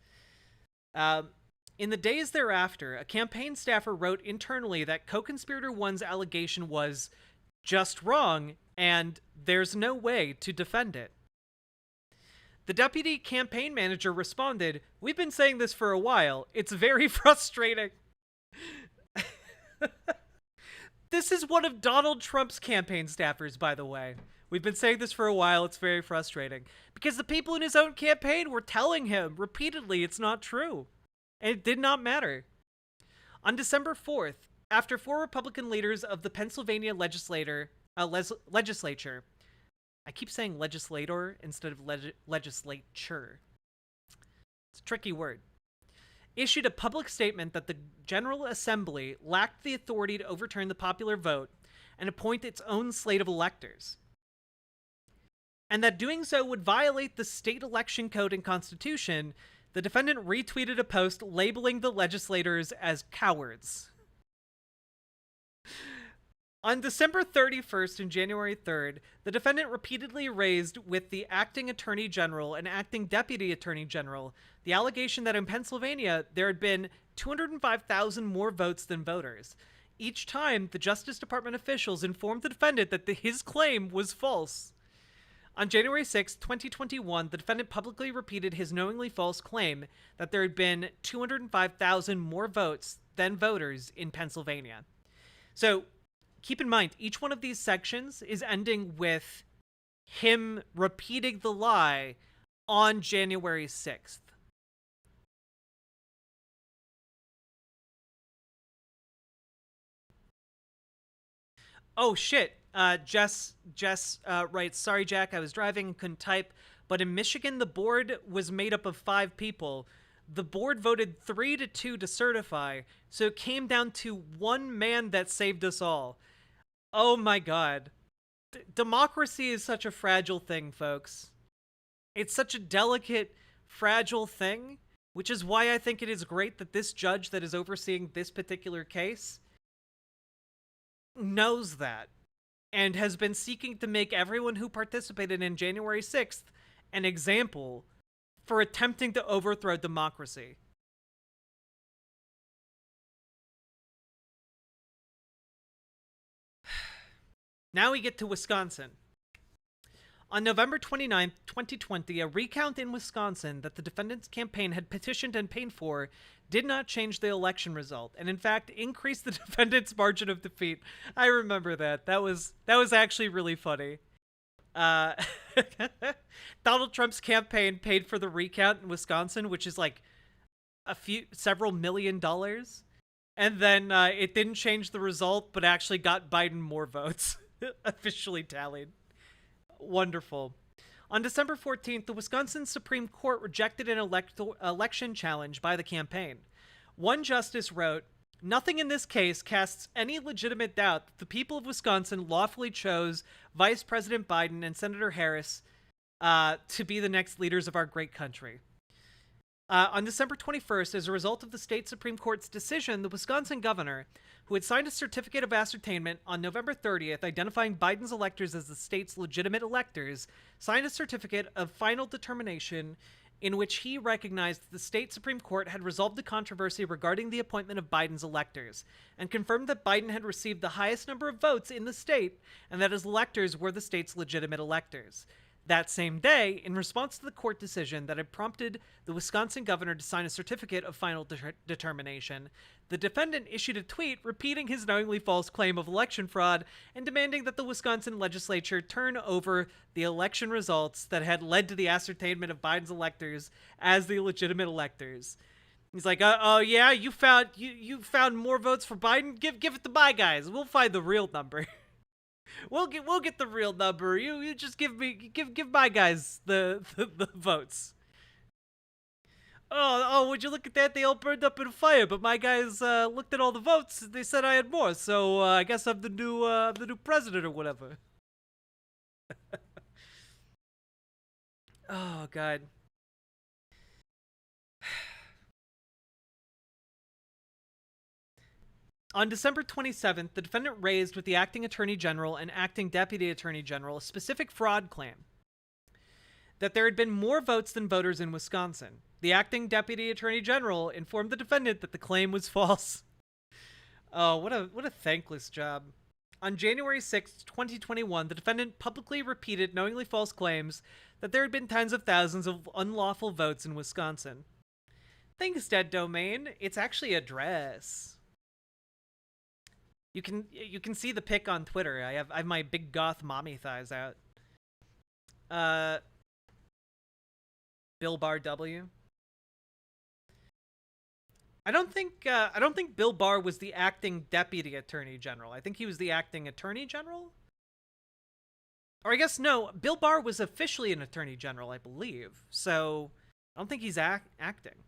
In the days thereafter, a campaign staffer wrote internally that co-conspirator 1's allegation was just wrong and there's no way to defend it. The deputy campaign manager responded, "We've been saying this for a while. It's very frustrating." This is one of Donald Trump's campaign staffers, by the way. We've been saying this for a while. It's very frustrating. Because the people in his own campaign were telling him repeatedly it's not true. And it did not matter. On December 4th, after 4 Republican leaders of the Pennsylvania legislature, I keep saying legislator instead of legislature. It's a tricky word. Issued a public statement that the General Assembly lacked the authority to overturn the popular vote and appoint its own slate of electors, and that doing so would violate the state election code and constitution. The defendant retweeted a post labeling the legislators as cowards. On December 31st and January 3rd, the defendant repeatedly raised with the acting attorney general and acting deputy attorney general the allegation that in Pennsylvania there had been 205,000 more votes than voters. Each time, the Justice Department officials informed the defendant that his claim was false. On January 6, 2021, the defendant publicly repeated his knowingly false claim that there had been 205,000 more votes than voters in Pennsylvania. So, keep in mind, each one of these sections is ending with him repeating the lie on January 6th. Oh, shit. Jess writes, sorry, Jack, I was driving and couldn't type, but in Michigan, the board was made up of 5 people. The board voted 3-2 to certify, so it came down to one man that saved us all. Oh my god. Democracy is such a fragile thing, folks. It's such a delicate, fragile thing, which is why I think it is great that this judge that is overseeing this particular case knows that and has been seeking to make everyone who participated in January 6th an example for attempting to overthrow democracy. Now we get to Wisconsin. On November 29, 2020, a recount in Wisconsin that the defendant's campaign had petitioned and paid for did not change the election result, and in fact increased the defendant's margin of defeat. I remember that. That was actually really funny. Donald Trump's campaign paid for the recount in Wisconsin, which is like several $million. And then it didn't change the result, but actually got Biden more votes. Officially tallied. Wonderful. On December 14th, the Wisconsin Supreme Court rejected an election challenge by the campaign. One justice wrote, "Nothing in this case casts any legitimate doubt that the people of Wisconsin lawfully chose Vice President Biden and Senator Harris to be the next leaders of our great country." On December 21st, as a result of the state Supreme Court's decision, the Wisconsin governor, who had signed a certificate of ascertainment on November 30th identifying Biden's electors as the state's legitimate electors, signed a certificate of final determination in which he recognized that the state Supreme Court had resolved the controversy regarding the appointment of Biden's electors, and confirmed that Biden had received the highest number of votes in the state, and that his electors were the state's legitimate electors. That same day, in response to the court decision that had prompted the Wisconsin governor to sign a certificate of final determination, the defendant issued a tweet repeating his knowingly false claim of election fraud and demanding that the Wisconsin legislature turn over the election results that had led to the ascertainment of Biden's electors as the legitimate electors. He's like, "Oh yeah, you found more votes for Biden? Give it to my guys. We'll find the real number." We'll get the real number. You just give my guys the votes. Oh, would you look at that? They all burned up in a fire, but my guys looked at all the votes. They said I had more, so I guess I'm the new president or whatever. Oh god. On December 27th, the defendant raised with the acting attorney general and acting deputy attorney general a specific fraud claim that there had been more votes than voters in Wisconsin. The acting deputy attorney general informed the defendant that the claim was false. Oh, what a thankless job. On January 6, 2021, the defendant publicly repeated knowingly false claims that there had been tens of thousands of unlawful votes in Wisconsin. Thanks, Dead Domain. It's actually a dress. You can see the pic on Twitter. I have my big goth mommy thighs out. Uh, Bill Barr W. I don't think Bill Barr was the acting deputy attorney general. I think he was the acting attorney general. Or I guess no, Bill Barr was officially an attorney general, I believe. So I don't think he's acting.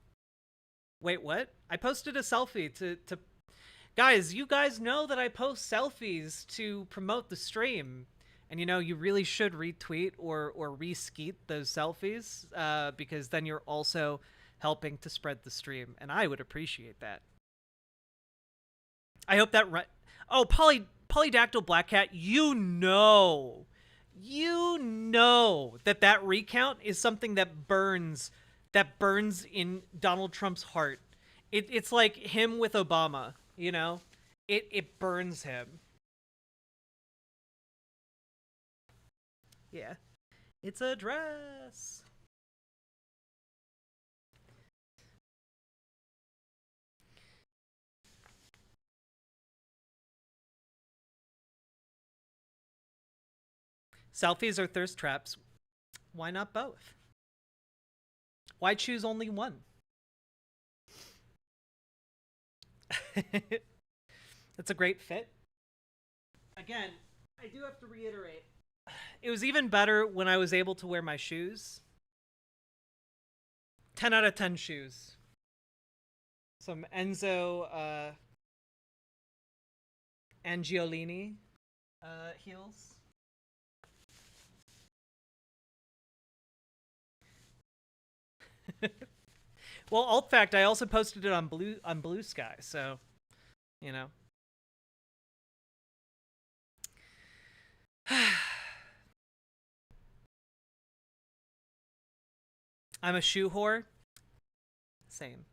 Wait, what? I posted a selfie to guys. You guys know that I post selfies to promote the stream, and you know you really should retweet or reskeet those selfies because then you're also helping to spread the stream, and I would appreciate that. I hope that oh, polydactyl black cat, you know that that recount is something that burns in Donald Trump's heart. It's like him with Obama, you know? It burns him. Yeah. It's a dress. Selfies or thirst traps? Why not both? Why choose only one? That's a great fit. Again, I do have to reiterate. It was even better when I was able to wear my shoes. 10 out of 10 shoes. Some Enzo Angiolini heels. Well, alt fact, I also posted it on Blue Sky, so you know. I'm a shoe whore. Same.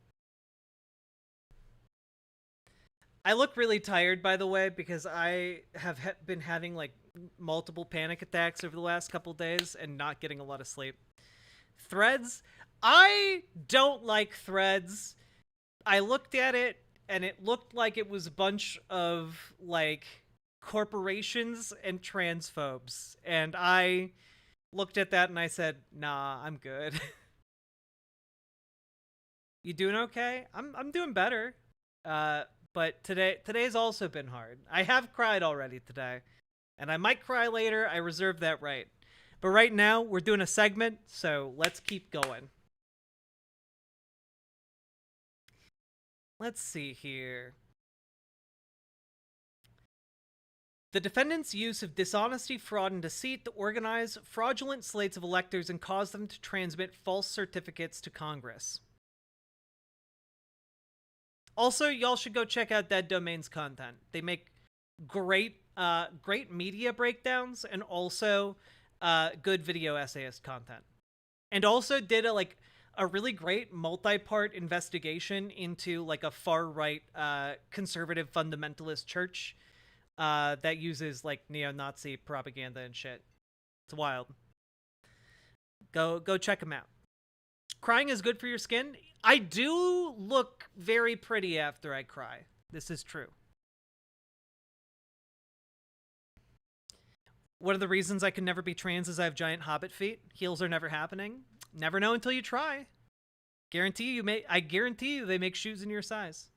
I look really tired, by the way, because I have been having like multiple panic attacks over the last couple days and not getting a lot of sleep. Threads? I don't like Threads. I looked at it and it looked like it was a bunch of like corporations and transphobes. And I looked at that and I said, "Nah, I'm good." You doing okay? I'm doing better. But today's also been hard. I have cried already today, and I might cry later. I reserve that right. But right now, we're doing a segment, so let's keep going. Let's see here. The defendant's use of dishonesty, fraud, and deceit to organize fraudulent slates of electors and cause them to transmit false certificates to Congress. Also, y'all should go check out Dead Domain's content. They make great media breakdowns and also good video essayist content. And also did a really great multi-part investigation into like a far-right conservative fundamentalist church that uses like neo-Nazi propaganda and shit. It's wild. Go check them out. Crying is good for your skin. I do look very pretty after I cry. This is true. One of the reasons I can never be trans is I have giant hobbit feet. Heels are never happening. Never know until you try. I guarantee you they make shoes in your size.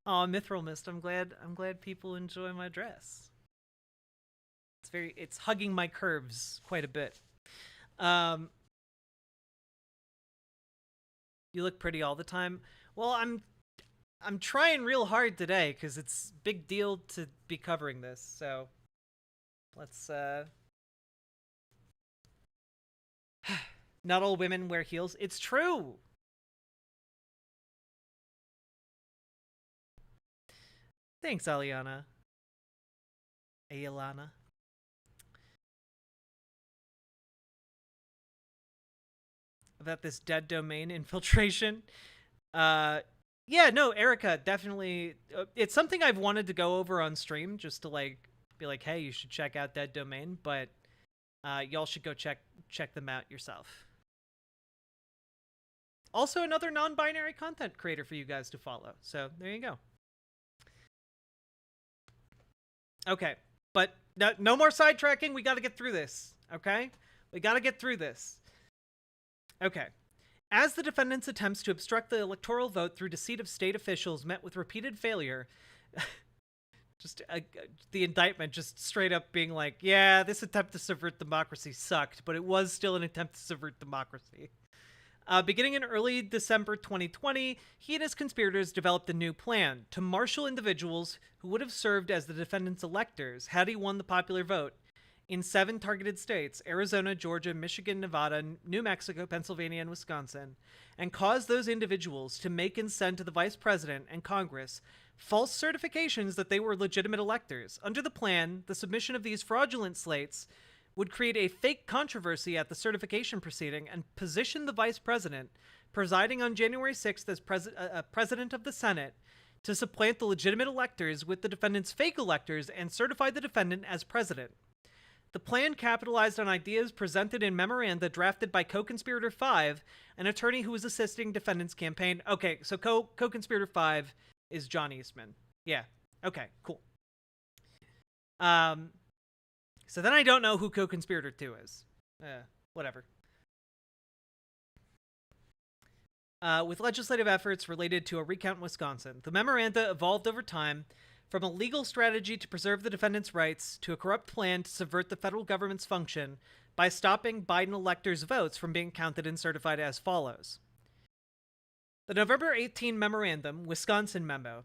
Oh, Mithril Mist. I'm glad people enjoy my dress. It's hugging my curves quite a bit. You look pretty all the time. Well, I'm trying real hard today because it's a big deal to be covering this. So let's not all women wear heels. It's true. Thanks, Aliana. Ayalana. About this dead domain infiltration. Yeah, no, Erica, definitely. It's something I've wanted to go over on stream just to like be like, hey, you should check out Dead Domain, but y'all should go check them out yourself. Also another non-binary content creator for you guys to follow. So there you go. Okay, but no more sidetracking. We got to get through this, okay? We got to get through this. Okay. As the defendant's attempts to obstruct the electoral vote through deceit of state officials met with repeated failure, just the indictment just straight up being like, yeah, this attempt to subvert democracy sucked, but it was still an attempt to subvert democracy. Beginning in early December 2020, he and his conspirators developed a new plan to marshal individuals who would have served as the defendant's electors had he won the popular vote in 7 targeted states: Arizona, Georgia, Michigan, Nevada, New Mexico, Pennsylvania, and Wisconsin, and cause those individuals to make and send to the vice president and Congress false certifications that they were legitimate electors. Under the plan, the submission of these fraudulent slates would create a fake controversy at the certification proceeding and position the vice president, presiding on January 6th as president of the Senate, to supplant the legitimate electors with the defendant's fake electors and certify the defendant as president. The plan capitalized on ideas presented in memoranda drafted by co-conspirator 5, an attorney who was assisting defendant's campaign. Okay, so co-conspirator 5 is John Eastman. Yeah. Okay, cool. So then I don't know who co-conspirator 2 is. Whatever. With legislative efforts related to a recount in Wisconsin, the memoranda evolved over time from a legal strategy to preserve the defendant's rights to a corrupt plan to subvert the federal government's function by stopping Biden electors' votes from being counted and certified as follows. The November 18 memorandum, Wisconsin Memo,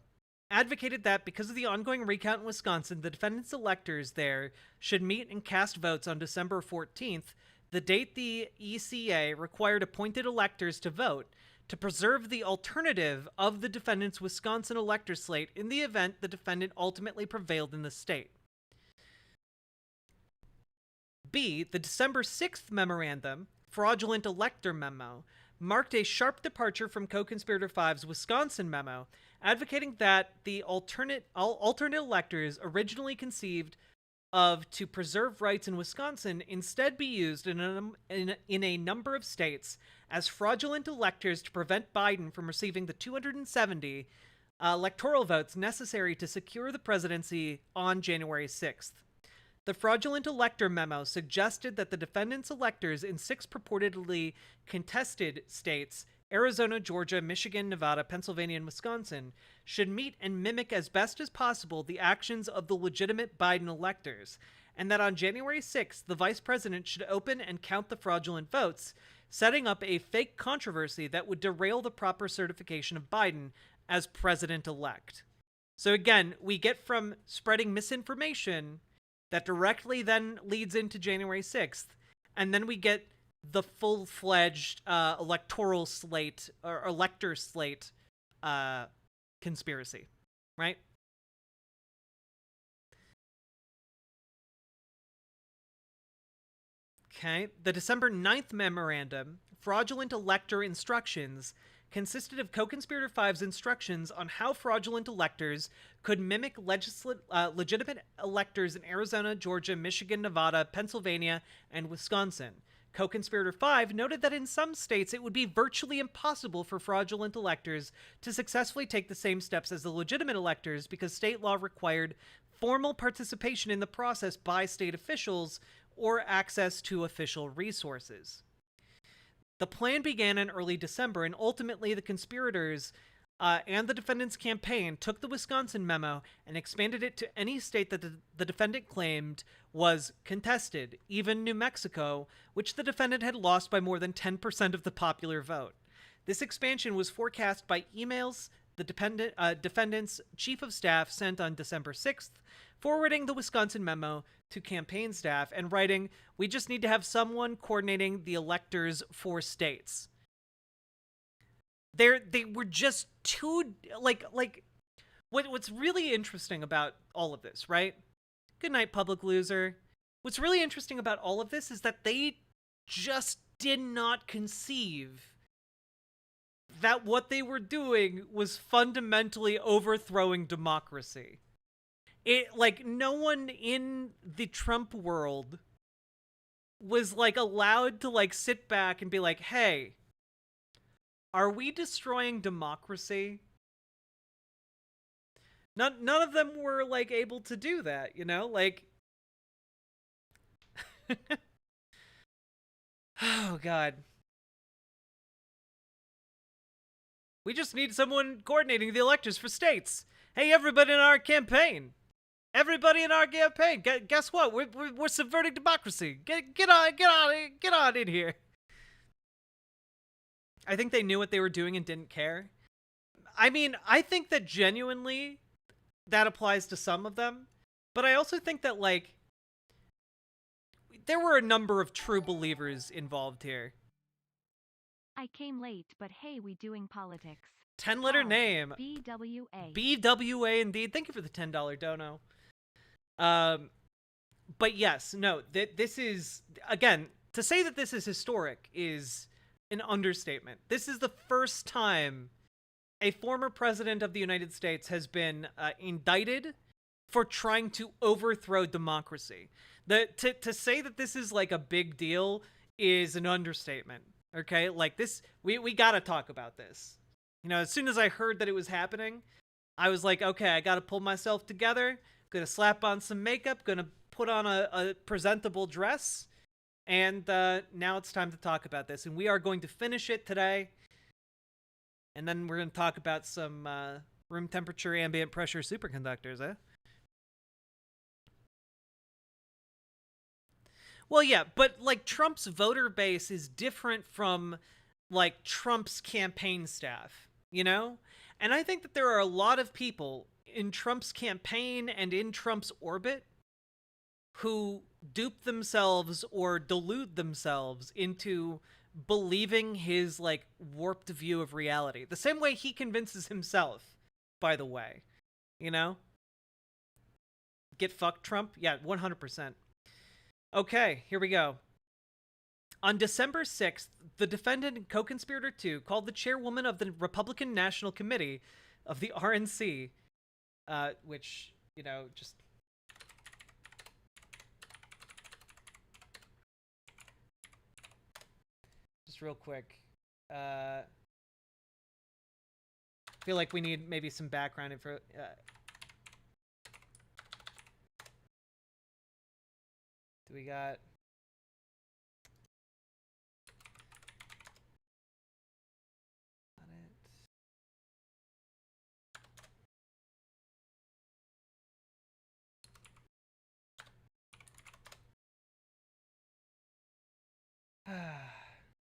advocated that because of the ongoing recount in Wisconsin, the defendant's electors there should meet and cast votes on December 14th, the date the ECA required appointed electors to vote, to preserve the alternative of the defendant's Wisconsin elector slate in the event the defendant ultimately prevailed in the state. B. The December 6th memorandum, Fraudulent Elector Memo, marked a sharp departure from co-conspirator 5's Wisconsin memo, advocating that the alternate electors originally conceived of to preserve rights in Wisconsin instead be used in a number of states as fraudulent electors to prevent Biden from receiving the 270 electoral votes necessary to secure the presidency on January 6th. The fraudulent elector memo suggested that the defendant's electors in 6 purportedly contested states, Arizona, Georgia, Michigan, Nevada, Pennsylvania, and Wisconsin, should meet and mimic as best as possible the actions of the legitimate Biden electors, and that on January 6th, the vice president should open and count the fraudulent votes, setting up a fake controversy that would derail the proper certification of Biden as president-elect. So again, we get from spreading misinformation that directly then leads into January 6th, and then we get the full-fledged electoral slate, or elector slate conspiracy, right? Okay, the December 9th memorandum, Fraudulent Elector Instructions, consisted of co-conspirator 5's instructions on how fraudulent electors could mimic legitimate electors in Arizona, Georgia, Michigan, Nevada, Pennsylvania, and Wisconsin. Co-conspirator 5 noted that in some states it would be virtually impossible for fraudulent electors to successfully take the same steps as the legitimate electors because state law required formal participation in the process by state officials or access to official resources. The plan began in early December, and ultimately the conspirators and the defendant's campaign took the Wisconsin memo and expanded it to any state that the defendant claimed was contested, even New Mexico, which the defendant had lost by more than 10% of the popular vote. This expansion was forecast by emails the defendant's chief of staff sent on December 6th, forwarding the Wisconsin memo to campaign staff and writing, "We just need to have someone coordinating the electors for states." They were just too, what's really interesting about all of this, right? Good night, public loser. What's really interesting about all of this is that they just did not conceive that what they were doing was fundamentally overthrowing democracy. No one in the Trump world was allowed to sit back and be like, hey, Are we destroying democracy? None of them were like able to do that, you know? Like oh god. We just need someone coordinating the electors for states. Hey, everybody in our campaign. Everybody in our campaign. Guess what? We're subverting democracy. Get on in here. I think they knew what they were doing and didn't care. I mean, I think that genuinely that applies to some of them, but I also think that like there were a number of true believers involved here. I came late, but hey, we doing politics. 10-letter name. BWA. BWA indeed. Thank you for the $10 dono. But yes, no, this is, again, to say that this is historic is an understatement. This is the first time a former president of the United States has been indicted for trying to overthrow democracy. To say that this is like a big deal is an understatement. Okay, like this, we gotta talk about this. You know, as soon as I heard that it was happening, I was like, okay, I gotta pull myself together. Gonna slap on some makeup. Gonna put on a presentable dress. And now it's time to talk about this. And we are going to finish it today. And then we're going to talk about some room temperature ambient pressure superconductors, eh? Well, yeah, but like Trump's voter base is different from like Trump's campaign staff, you know? And I think that there are a lot of people in Trump's campaign and in Trump's orbit who dupe themselves or delude themselves into believing his like warped view of reality. The same way he convinces himself, by the way. You know? Get fucked, Trump? Yeah, 100%. Okay, here we go. On December 6th, the defendant and co-conspirator 2 called the chairwoman of the Republican National Committee of the RNC, which, you know, just real quick. Feel like we need maybe some background info. Do we got...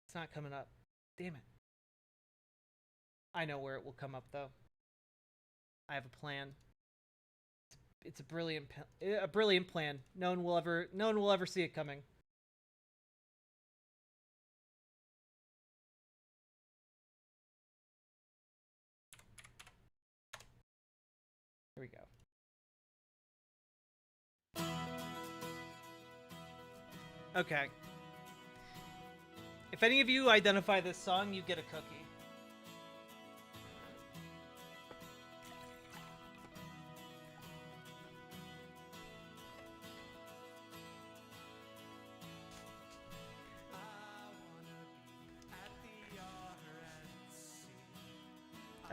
It's not coming up. Damn it. I know where it will come up, though. I have a plan. It's a brilliant plan. No one will ever see it coming. Here we go. Okay. If any of you identify this song, you get a cookie.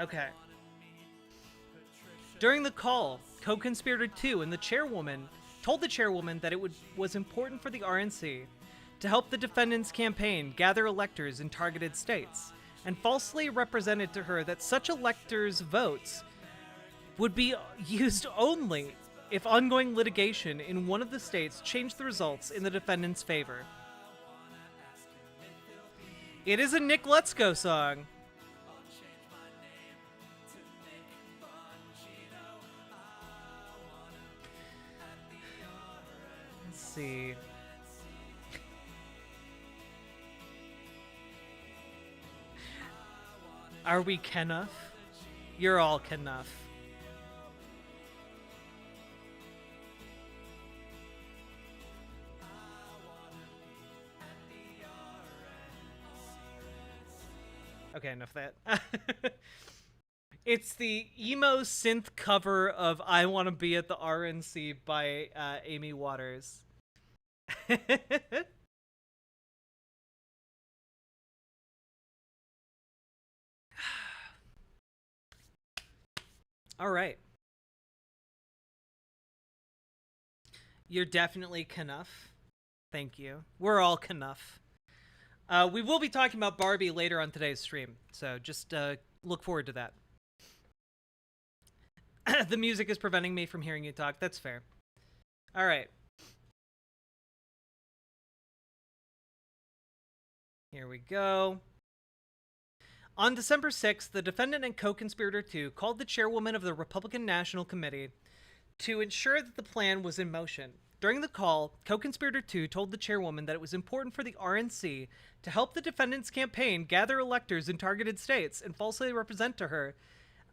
Okay. During the call, co-conspirator 2 and the chairwoman told the chairwoman that it was important for the RNC to help the defendant's campaign gather electors in targeted states, and falsely represented to her that such electors' votes would be used only if ongoing litigation in one of the states changed the results in the defendant's favor. It is a Nick Let's Go song. Let's see. Are we Kenough? You're all Kenough. Okay, enough of that. It's the emo synth cover of I Want to Be at the RNC by Amy Waters. All right. You're definitely Knuff. Thank you. We're all Knuff. We will be talking about Barbie later on today's stream, so just look forward to that. The music is preventing me from hearing you talk. That's fair. All right. Here we go. On December 6th, the defendant and co-conspirator 2 called the chairwoman of the Republican National Committee to ensure that the plan was in motion. During the call, co-conspirator 2 told the chairwoman that it was important for the RNC to help the defendant's campaign gather electors in targeted states and falsely represented to her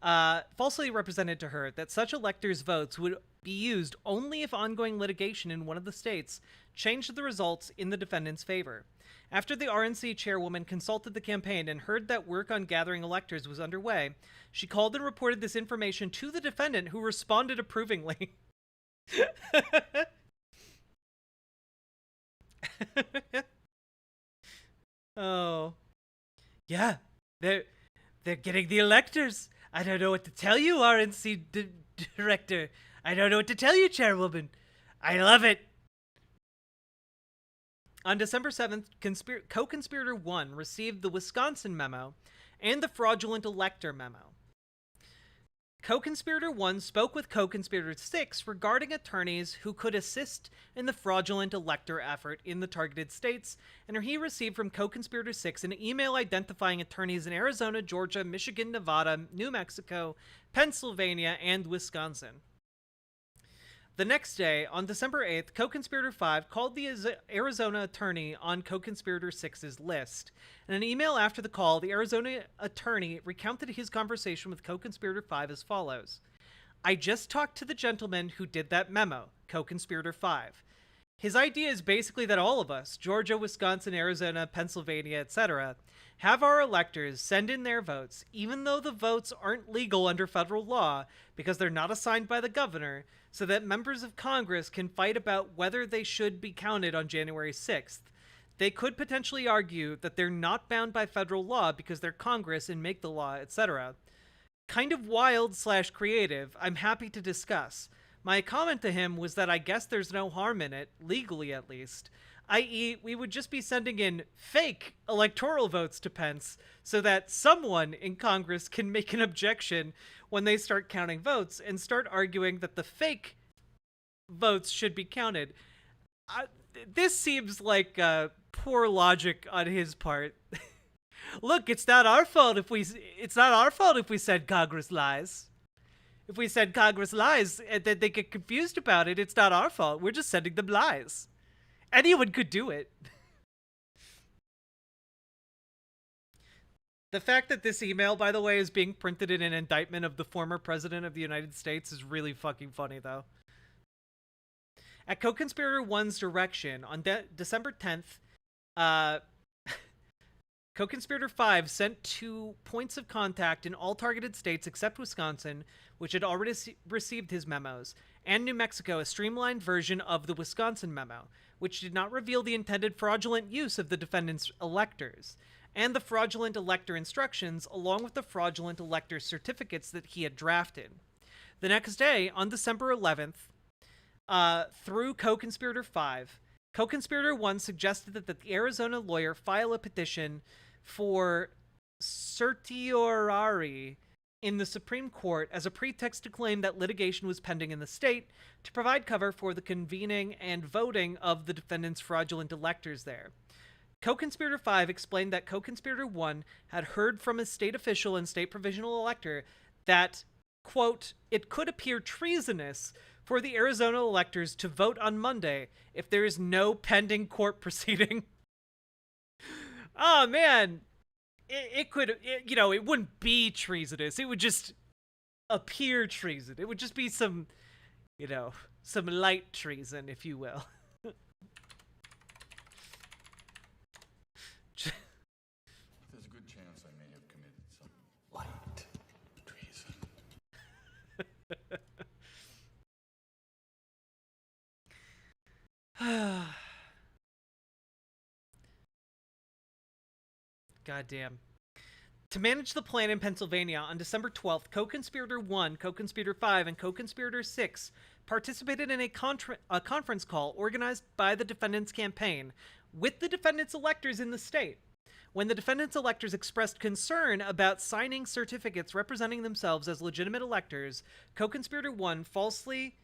that such electors' votes would be used only if ongoing litigation in one of the states changed the results in the defendant's favor. After the RNC chairwoman consulted the campaign and heard that work on gathering electors was underway, she called and reported this information to the defendant, who responded approvingly. Oh. Yeah, they're getting the electors. I don't know what to tell you, RNC director. I don't know what to tell you, chairwoman. I love it. On December 7th, co-conspirator 1 received the Wisconsin memo and the fraudulent elector memo. Co-conspirator 1 spoke with co-conspirator 6 regarding attorneys who could assist in the fraudulent elector effort in the targeted states, and he received from co-conspirator 6 an email identifying attorneys in Arizona, Georgia, Michigan, Nevada, New Mexico, Pennsylvania, and Wisconsin. The next day, on December 8th, co-conspirator 5 called the Arizona attorney on co-conspirator 6's list. In an email after the call, the Arizona attorney recounted his conversation with co-conspirator 5 as follows. I just talked to the gentleman who did that memo, co-conspirator 5. His idea is basically that all of us, Georgia, Wisconsin, Arizona, Pennsylvania, etc., have our electors send in their votes, even though the votes aren't legal under federal law because they're not assigned by the governor, so that members of Congress can fight about whether they should be counted on January 6th. They could potentially argue that they're not bound by federal law because they're Congress and make the law, etc. Kind of wild/creative, I'm happy to discuss. My comment to him was that I guess there's no harm in it, legally at least, i.e. we would just be sending in fake electoral votes to Pence so that someone in Congress can make an objection when they start counting votes and start arguing that the fake votes should be counted. This seems like poor logic on his part. Look, it's not our fault if we said Congress lies. If we said Congress lies and then they get confused about it, it's not our fault. We're just sending them lies. Anyone could do it. The fact that this email, by the way, is being printed in an indictment of the former president of the United States is really fucking funny, though. At co-conspirator 1's direction, on December 10th, co-conspirator 5 sent 2 points of contact in all targeted states except Wisconsin, which had already received his memos, and New Mexico, a streamlined version of the Wisconsin memo, which did not reveal the intended fraudulent use of the defendant's electors, and the fraudulent elector instructions, along with the fraudulent elector certificates that he had drafted. The next day, on December 11th, through co-conspirator 5, co-conspirator 1 suggested that the Arizona lawyer file a petition for certiorari in the Supreme Court as a pretext to claim that litigation was pending in the state to provide cover for the convening and voting of the defendant's fraudulent electors there. Co-conspirator 5 explained that co-conspirator 1 had heard from a state official and state provisional elector that, quote, it could appear treasonous for the Arizona electors to vote on Monday if there is no pending court proceeding. Oh, man. It wouldn't be treasonous. It would just appear treason. It would just be some light treason, if you will. There's a good chance I may have committed some light treason. Goddamn. To manage the plan in Pennsylvania, on December 12th, co-conspirator 1, co-conspirator 5, and co-conspirator 6 participated in a conference call organized by the defendant's campaign with the defendant's electors in the state. When the defendant's electors expressed concern about signing certificates representing themselves as legitimate electors, co-conspirator 1 falsely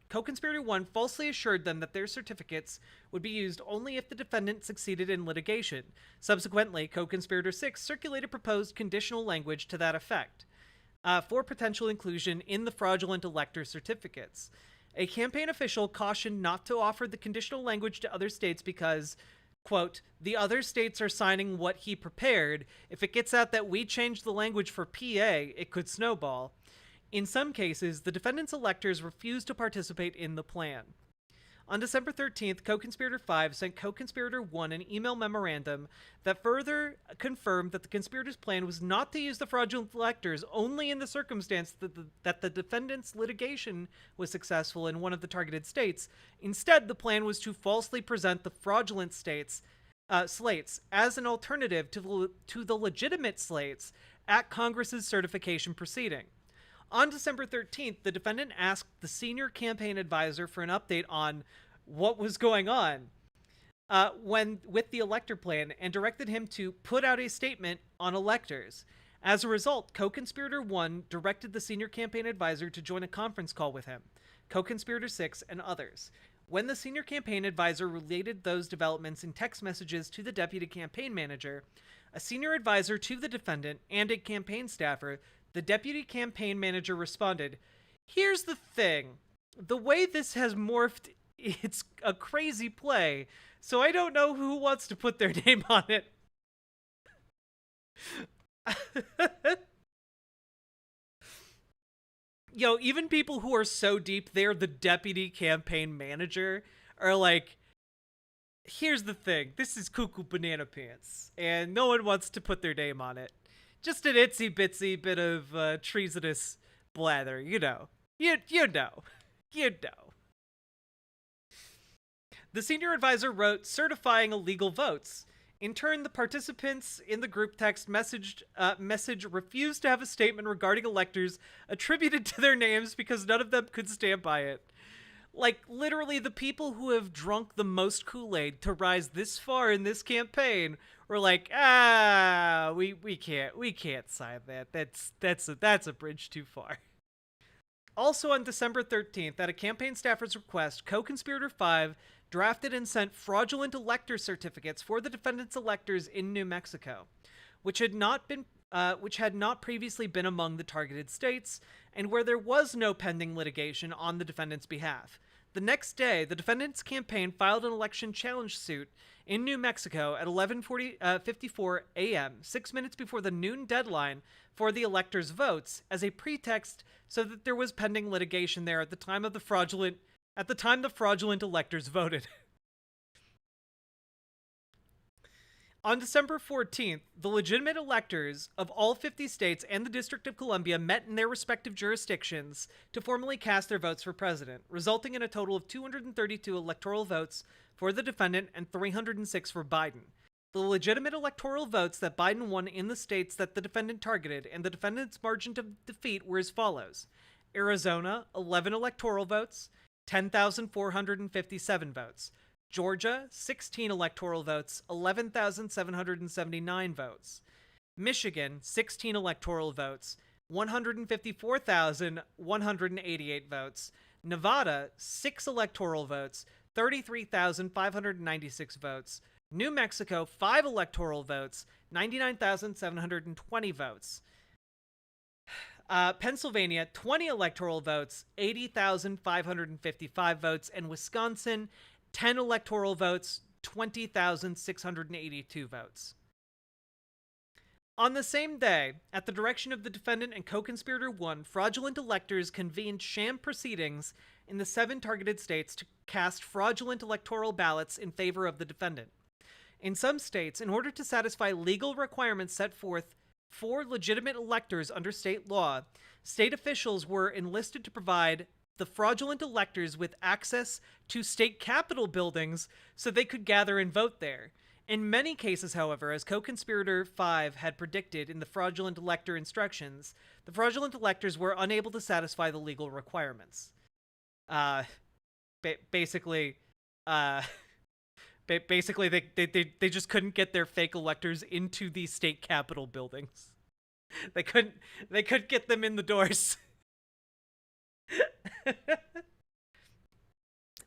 Co-conspirator 1 falsely assured them that their certificates would be used only if the defendant succeeded in litigation. Subsequently, co-conspirator 6 circulated proposed conditional language to that effect for potential inclusion in the fraudulent elector certificates. A campaign official cautioned not to offer the conditional language to other states because, quote, the other states are signing what he prepared. If it gets out that we changed the language for PA, it could snowball. In some cases, the defendant's electors refused to participate in the plan. On December 13th, co-conspirator 5 sent co-conspirator 1 an email memorandum that further confirmed that the conspirators' plan was not to use the fraudulent electors only in the circumstance that the defendant's litigation was successful in one of the targeted states. Instead, the plan was to falsely present the fraudulent slates as an alternative to the legitimate slates at Congress's certification proceeding. On December 13th, the defendant asked the senior campaign advisor for an update on what was going on with the elector plan and directed him to put out a statement on electors. As a result, co-conspirator 1 directed the senior campaign advisor to join a conference call with him, co-conspirator 6, and others. When the senior campaign advisor related those developments in text messages to the deputy campaign manager, a senior advisor to the defendant, and a campaign staffer, the deputy campaign manager responded, "Here's the thing. The way this has morphed, it's a crazy play, so I don't know who wants to put their name on it." Yo, even people who are so deep they're the deputy campaign manager are like, here's the thing. This is cuckoo banana pants, and no one wants to put their name on it. Just an itsy bitsy bit of treasonous blather, you know. You know. The senior advisor wrote certifying illegal votes. In turn, the participants in the group text message refused to have a statement regarding electors attributed to their names because none of them could stand by it. Like, literally, the people who have drunk the most Kool-Aid to rise this far in this campaign were like, we can't sign that. That's a bridge too far. Also on December 13th, at a campaign staffer's request, co-conspirator 5 drafted and sent fraudulent elector certificates for the defendant's electors in New Mexico, which had not previously been among the targeted states, and where there was no pending litigation on the defendant's behalf. The next day, the defendant's campaign filed an election challenge suit in New Mexico at 11:54 a.m., 6 minutes before the noon deadline for the electors' votes, as a pretext so that there was pending litigation there at the time the fraudulent electors voted. On December 14th, the legitimate electors of all 50 states and the District of Columbia met in their respective jurisdictions to formally cast their votes for president, resulting in a total of 232 electoral votes for the defendant and 306 for Biden. The legitimate electoral votes that Biden won in the states that the defendant targeted and the defendant's margin of defeat were as follows: Arizona, 11 electoral votes, 10,457 votes. Georgia, 16 electoral votes, 11,779 votes. Michigan, 16 electoral votes, 154,188 votes. Nevada, 6 electoral votes, 33,596 votes. New Mexico, 5 electoral votes, 99,720 votes. Pennsylvania, 20 electoral votes, 80,555 votes. And Wisconsin, 10 electoral votes, 20,682 votes. On the same day, at the direction of the defendant and co-conspirator 1, fraudulent electors convened sham proceedings in the 7 targeted states to cast fraudulent electoral ballots in favor of the defendant. In some states, in order to satisfy legal requirements set forth for legitimate electors under state law, state officials were enlisted to provide the fraudulent electors with access to state capitol buildings so they could gather and vote there. In many cases, however, as co-conspirator 5 had predicted in the fraudulent elector instructions, the fraudulent electors were unable to satisfy the legal requirements. Basically, they just couldn't get their fake electors into the state capitol buildings. They couldn't get them in the doors.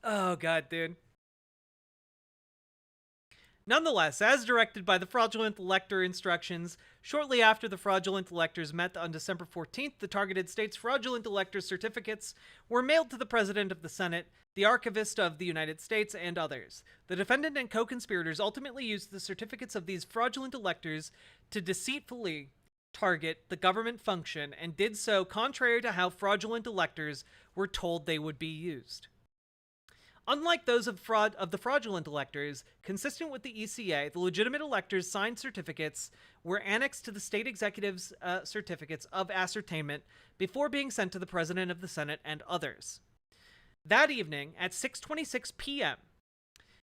Oh god, dude. Nonetheless, as directed by the fraudulent elector instructions, shortly after the fraudulent electors met on December 14th, the targeted states' fraudulent elector certificates were mailed to the President of the Senate, the Archivist of the United States, and others. The defendant and co-conspirators ultimately used the certificates of these fraudulent electors to deceitfully target the government function, and did so contrary to how fraudulent electors were told they would be used. Unlike those of the fraudulent electors, consistent with the ECA, the legitimate electors' signed certificates were annexed to the state executives' certificates of ascertainment before being sent to the President of the Senate and others. That evening, at 6:26 p.m.,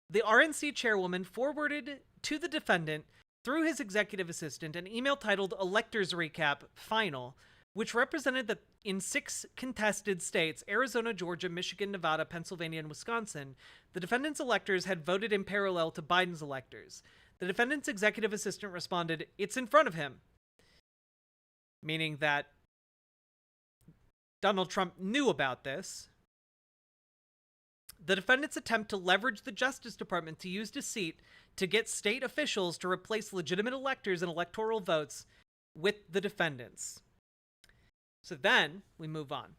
the RNC chairwoman forwarded to the defendant, through his executive assistant, an email titled Electors Recap Final, which represented that in 6 contested states, Arizona, Georgia, Michigan, Nevada, Pennsylvania, and Wisconsin, the defendant's electors had voted in parallel to Biden's electors. The defendant's executive assistant responded, "It's in front of him," meaning that Donald Trump knew about this. The defendant's attempt to leverage the Justice Department to use deceit to get state officials to replace legitimate electors in electoral votes with the defendants. So then we move on.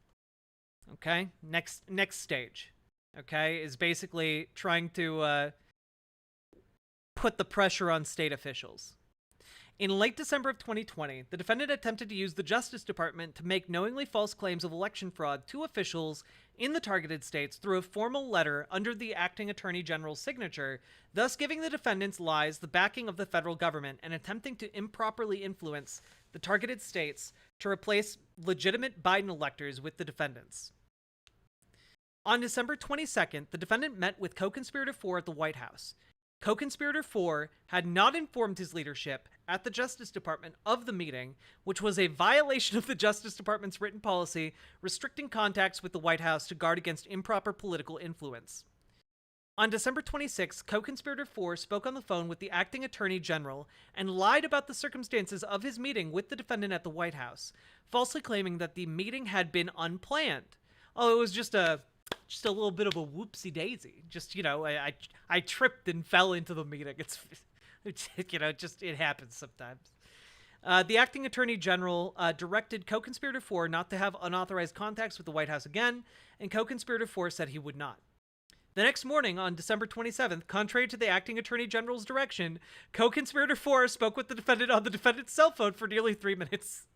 Okay, next stage. Okay, is basically trying to put the pressure on state officials. In late December of 2020, the defendant attempted to use the Justice Department to make knowingly false claims of election fraud to officials in the targeted states through a formal letter under the acting attorney general's signature, thus giving the defendant's lies the backing of the federal government and attempting to improperly influence the targeted states to replace legitimate Biden electors with the defendants. On December 22nd, the defendant met with co-conspirator 4 at the White House. Co-conspirator 4 had not informed his leadership at the Justice Department of the meeting, which was a violation of the Justice Department's written policy restricting contacts with the White House to guard against improper political influence. On December 26, co-conspirator 4 spoke on the phone with the acting attorney general and lied about the circumstances of his meeting with the defendant at the White House, falsely claiming that the meeting had been unplanned. Oh, it was just a little bit of a whoopsie daisy. Just, I tripped and fell into the meeting. It's it happens sometimes. The acting attorney general directed co-conspirator 4 not to have unauthorized contacts with the White House again, and co-conspirator 4 said he would not. The next morning, on December 27th, contrary to the acting attorney general's direction, co-conspirator 4 spoke with the defendant on the defendant's cell phone for nearly 3 minutes.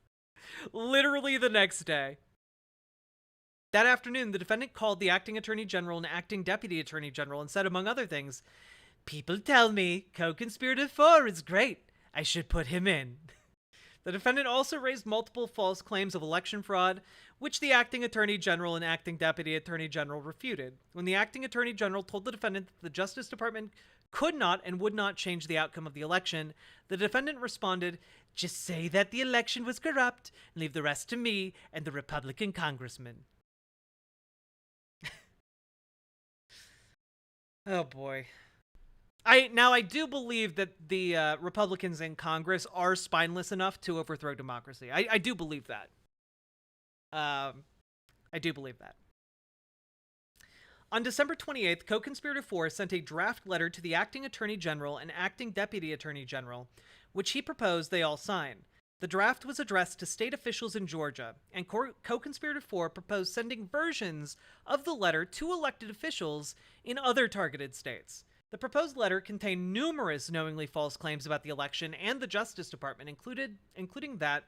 Literally the next day. That afternoon, the defendant called the acting attorney general and acting deputy attorney general and said, among other things, "People tell me co-conspirator 4 is great. I should put him in." The defendant also raised multiple false claims of election fraud, which the acting attorney general and acting deputy attorney general refuted. When the acting attorney general told the defendant that the Justice Department could not and would not change the outcome of the election, the defendant responded, "Just say that the election was corrupt and leave the rest to me and the Republican congressman." Oh boy. I do believe that the Republicans in Congress are spineless enough to overthrow democracy. I do believe that. I do believe that. On December 28th, co-conspirator 4 sent a draft letter to the acting attorney general and acting deputy attorney general, which he proposed they all sign. The draft was addressed to state officials in Georgia, and co-conspirator 4 proposed sending versions of the letter to elected officials in other targeted states. The proposed letter contained numerous knowingly false claims about the election and the Justice Department, including that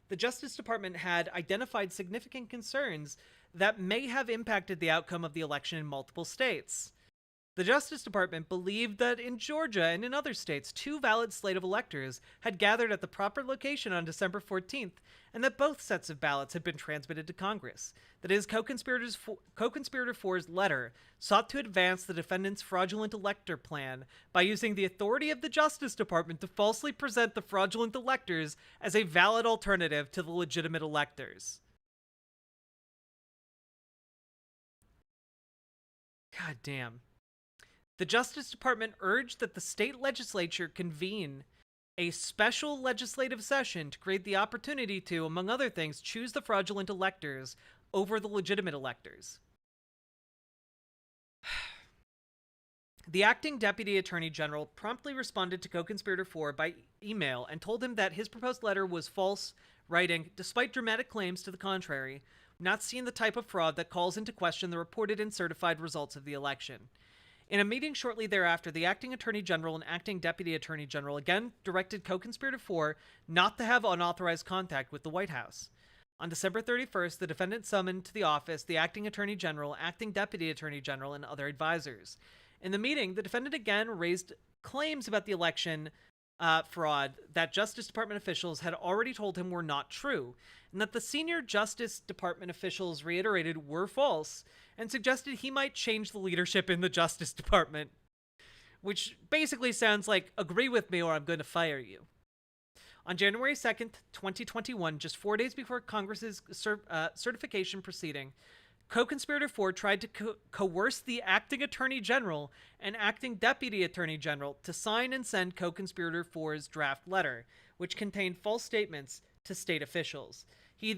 the Justice Department had identified significant concerns that may have impacted the outcome of the election in multiple states. The Justice Department believed that in Georgia and in other states, 2 valid slate of electors had gathered at the proper location on December 14th, and that both sets of ballots had been transmitted to Congress. That is, co-conspirator 4's letter sought to advance the defendant's fraudulent elector plan by using the authority of the Justice Department to falsely present the fraudulent electors as a valid alternative to the legitimate electors. God damn. The Justice Department urged that the state legislature convene a special legislative session to create the opportunity to, among other things, choose the fraudulent electors over the legitimate electors. The acting deputy attorney general promptly responded to co-conspirator 4 by email and told him that his proposed letter was false, writing, despite dramatic claims to the contrary, not seeing the type of fraud that calls into question the reported and certified results of the election. In a meeting shortly thereafter, the acting attorney general and acting deputy attorney general again directed co-conspirator 4 not to have unauthorized contact with the White House. On December 31st, the defendant summoned to the office the acting attorney general, acting deputy attorney general, and other advisors. In the meeting, the defendant again raised claims about the election fraud that Justice Department officials had already told him were not true, and that the senior Justice Department officials reiterated were false, and suggested he might change the leadership in the Justice Department. Which basically sounds like, agree with me or I'm going to fire you. On January 2nd, 2021, just 4 days before Congress's certification proceeding, co-conspirator 4 tried to coerce the acting attorney general and acting deputy attorney general to sign and send co-conspirator 4's draft letter, which contained false statements to state officials. He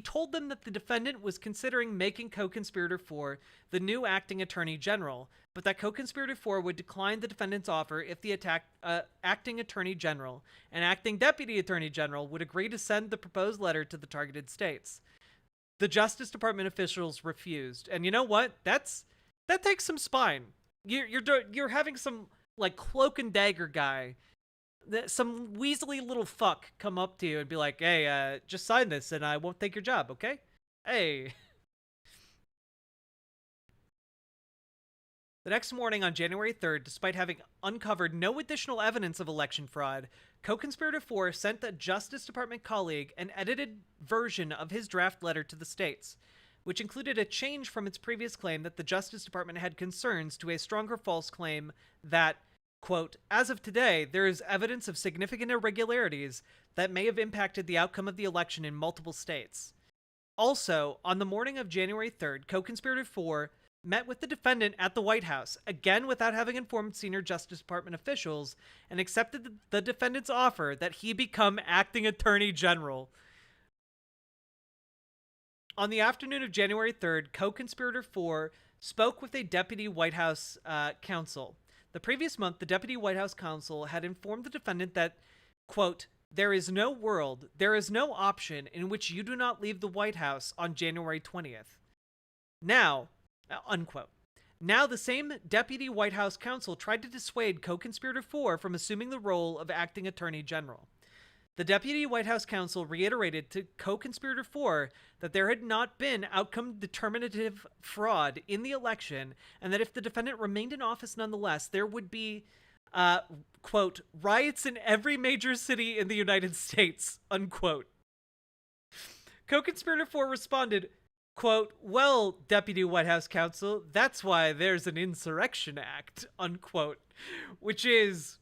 told them that the defendant was considering making co-conspirator 4 the new acting attorney general, but that co-conspirator 4 would decline the defendant's offer if the acting attorney general and acting deputy attorney general would agree to send the proposed letter to the targeted states. The Justice Department officials refused, and you know what? That takes some spine. You're having some like cloak and dagger guy, some weaselly little fuck, come up to you and be like, "Hey, just sign this, and I won't take your job, okay?" Hey. The next morning on January 3rd, despite having uncovered no additional evidence of election fraud, co-conspirator 4 sent a Justice Department colleague an edited version of his draft letter to the states, which included a change from its previous claim that the Justice Department had concerns to a stronger false claim that, quote, as of today, there is evidence of significant irregularities that may have impacted the outcome of the election in multiple states. Also, on the morning of January 3rd, co-conspirator 4 met with the defendant at the White House, again without having informed senior Justice Department officials, and accepted the defendant's offer that he become acting attorney general. On the afternoon of January 3rd, co-conspirator 4 spoke with a deputy White House counsel. The previous month, the deputy White House counsel had informed the defendant that, quote, there is no option in which you do not leave the White House on January 20th. Now, unquote. Now, the same deputy White House counsel tried to dissuade co-conspirator 4 from assuming the role of acting attorney general. The deputy White House counsel reiterated to co-conspirator 4 that there had not been outcome-determinative fraud in the election, and that if the defendant remained in office nonetheless, there would be, quote, riots in every major city in the United States, unquote. Co-conspirator 4 responded, quote, well, Deputy White House counsel, that's why there's an Insurrection Act, unquote, which is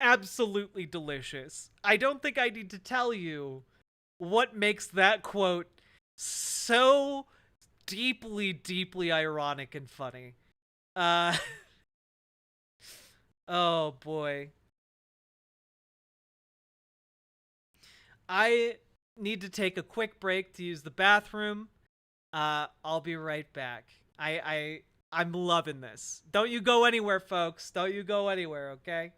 absolutely delicious. I don't think I need to tell you what makes that quote so deeply, deeply ironic and funny. Oh boy. I need to take a quick break to use the bathroom. I'll be right back. I'm loving this. Don't you go anywhere, folks. Don't you go anywhere, okay?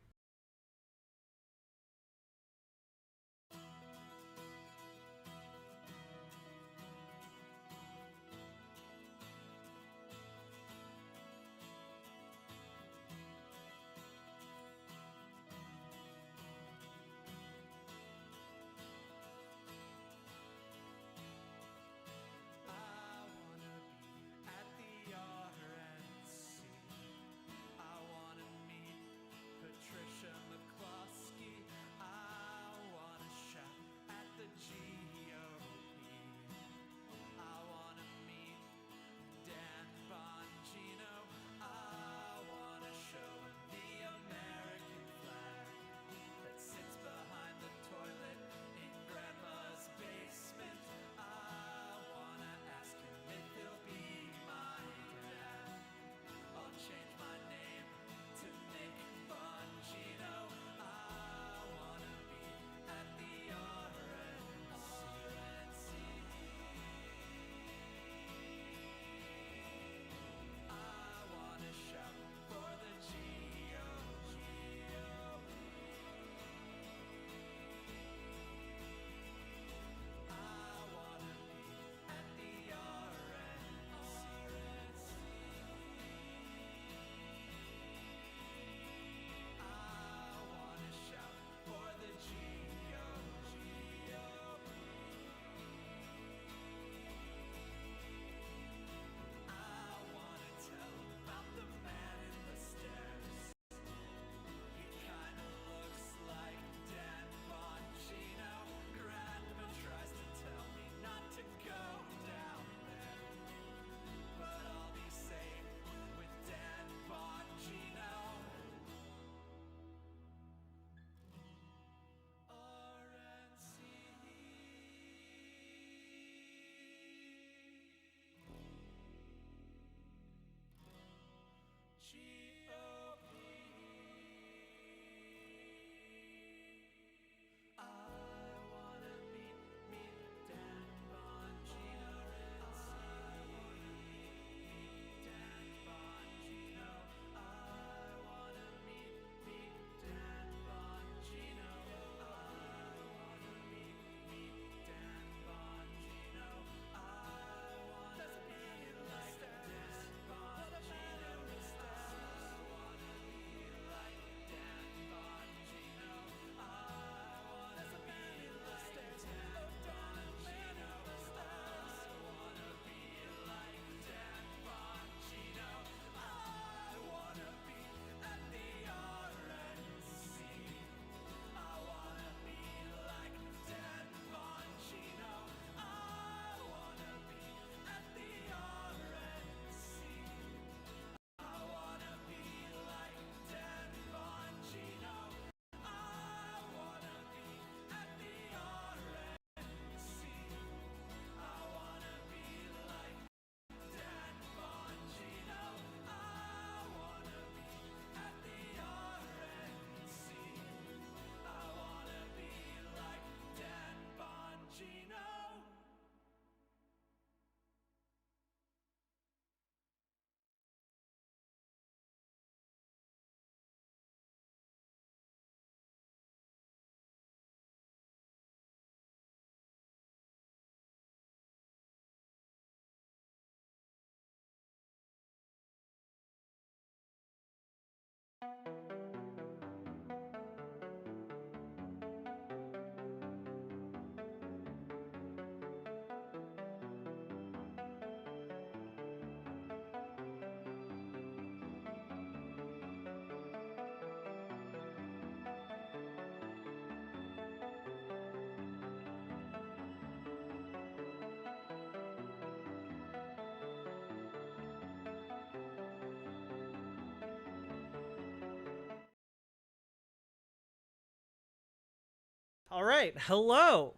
All right. Hello.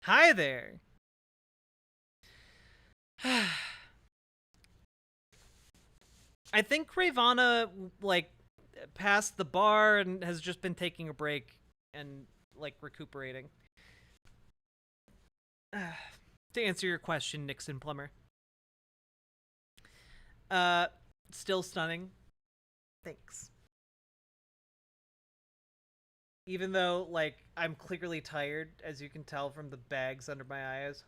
Hi there. I think Ravana like passed the bar and has just been taking a break and like recuperating. To answer your question, Nixon Plumber. Uh, Still stunning. Thanks. Even though, like, I'm clearly tired, as you can tell from the bags under my eyes.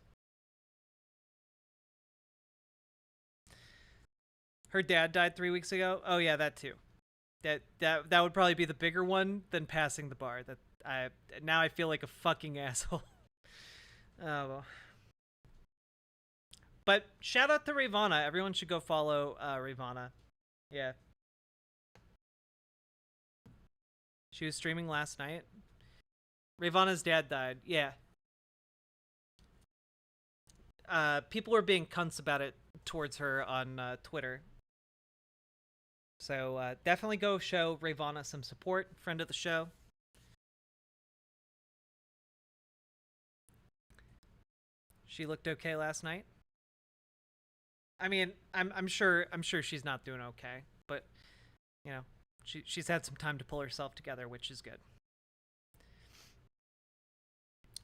Her dad died 3 weeks ago. Oh yeah, that too. That would probably be the bigger one than passing the bar. That I now I feel like a fucking asshole. Oh well. But shout out to Ravana. Everyone should go follow Ravana. Yeah. She was streaming last night. Ravana's dad died. Yeah. People were being cunts about it towards her on Twitter. So definitely go show Ravana some support. Friend of the show. She looked okay last night. I mean, I'm sure she's not doing okay, but you know, she's had some time to pull herself together, which is good.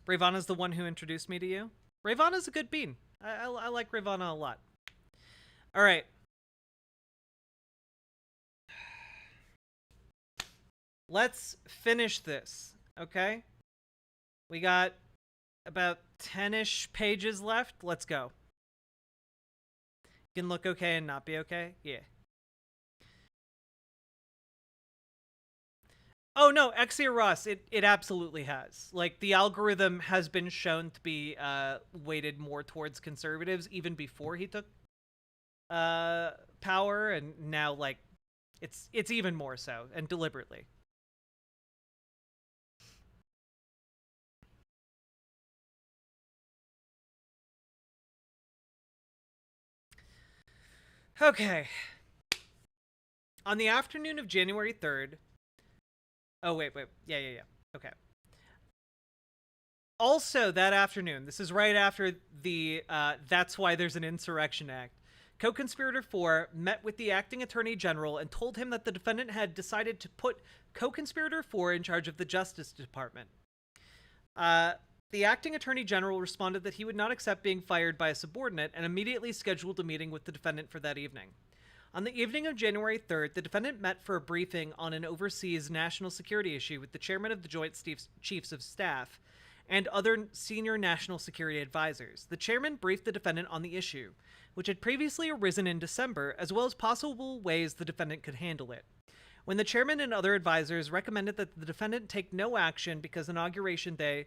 Ravana's the one who introduced me to you. Ravana's a good bean. I like Ravana a lot. All right. Let's finish this, okay? We got about 10-ish pages left. Let's go. You can look okay and not be okay? Yeah. Oh no, Exia Ross, it absolutely has. Like, the algorithm has been shown to be weighted more towards conservatives even before he took power, and now like it's even more so, and deliberately. Okay. On the afternoon of January 3rd. Oh, wait. Yeah. Okay. Also, that afternoon, this is right after the That's Why There's an Insurrection Act, co-conspirator 4 met with the acting attorney general and told him that the defendant had decided to put co-conspirator 4 in charge of the Justice Department. The acting attorney general responded that he would not accept being fired by a subordinate and immediately scheduled a meeting with the defendant for that evening. On the evening of January 3rd, the defendant met for a briefing on an overseas national security issue with the chairman of the Joint Chiefs of Staff and other senior national security advisors. The chairman briefed the defendant on the issue, which had previously arisen in December, as well as possible ways the defendant could handle it. When the chairman and other advisors recommended that the defendant take no action because Inauguration Day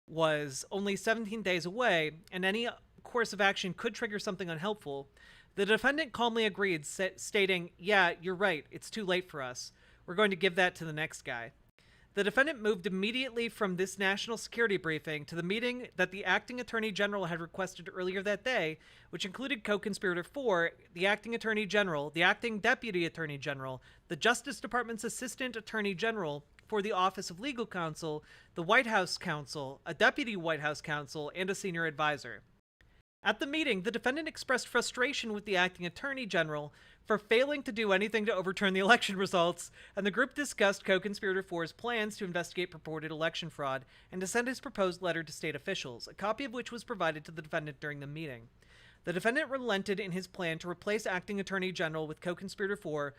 was only 17 days away and any course of action could trigger something unhelpful, the defendant calmly agreed, stating, "Yeah, you're right, it's too late for us. We're going to give that to the next guy." The defendant moved immediately from this national security briefing to the meeting that the acting attorney general had requested earlier that day, which included co-conspirator 4, the acting attorney general, the acting deputy attorney general, the Justice Department's assistant attorney general for the Office of Legal Counsel, the White House counsel, a deputy White House counsel, and a senior advisor. At the meeting, the defendant expressed frustration with the acting attorney general for failing to do anything to overturn the election results, and the group discussed co-conspirator 4's plans to investigate purported election fraud and to send his proposed letter to state officials, a copy of which was provided to the defendant during the meeting. The defendant relented in his plan to replace acting attorney general with co-conspirator 4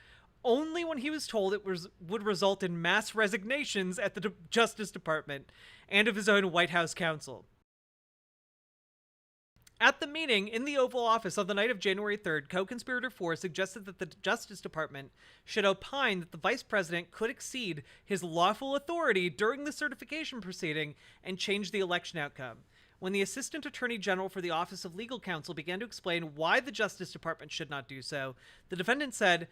only when he was told it would result in mass resignations at the Justice Department and of his own White House counsel. At the meeting in the Oval Office on the night of January 3rd, co-conspirator 4 suggested that the Justice Department should opine that the vice president could exceed his lawful authority during the certification proceeding and change the election outcome. When the Assistant Attorney General for the Office of Legal Counsel began to explain why the Justice Department should not do so, the defendant said,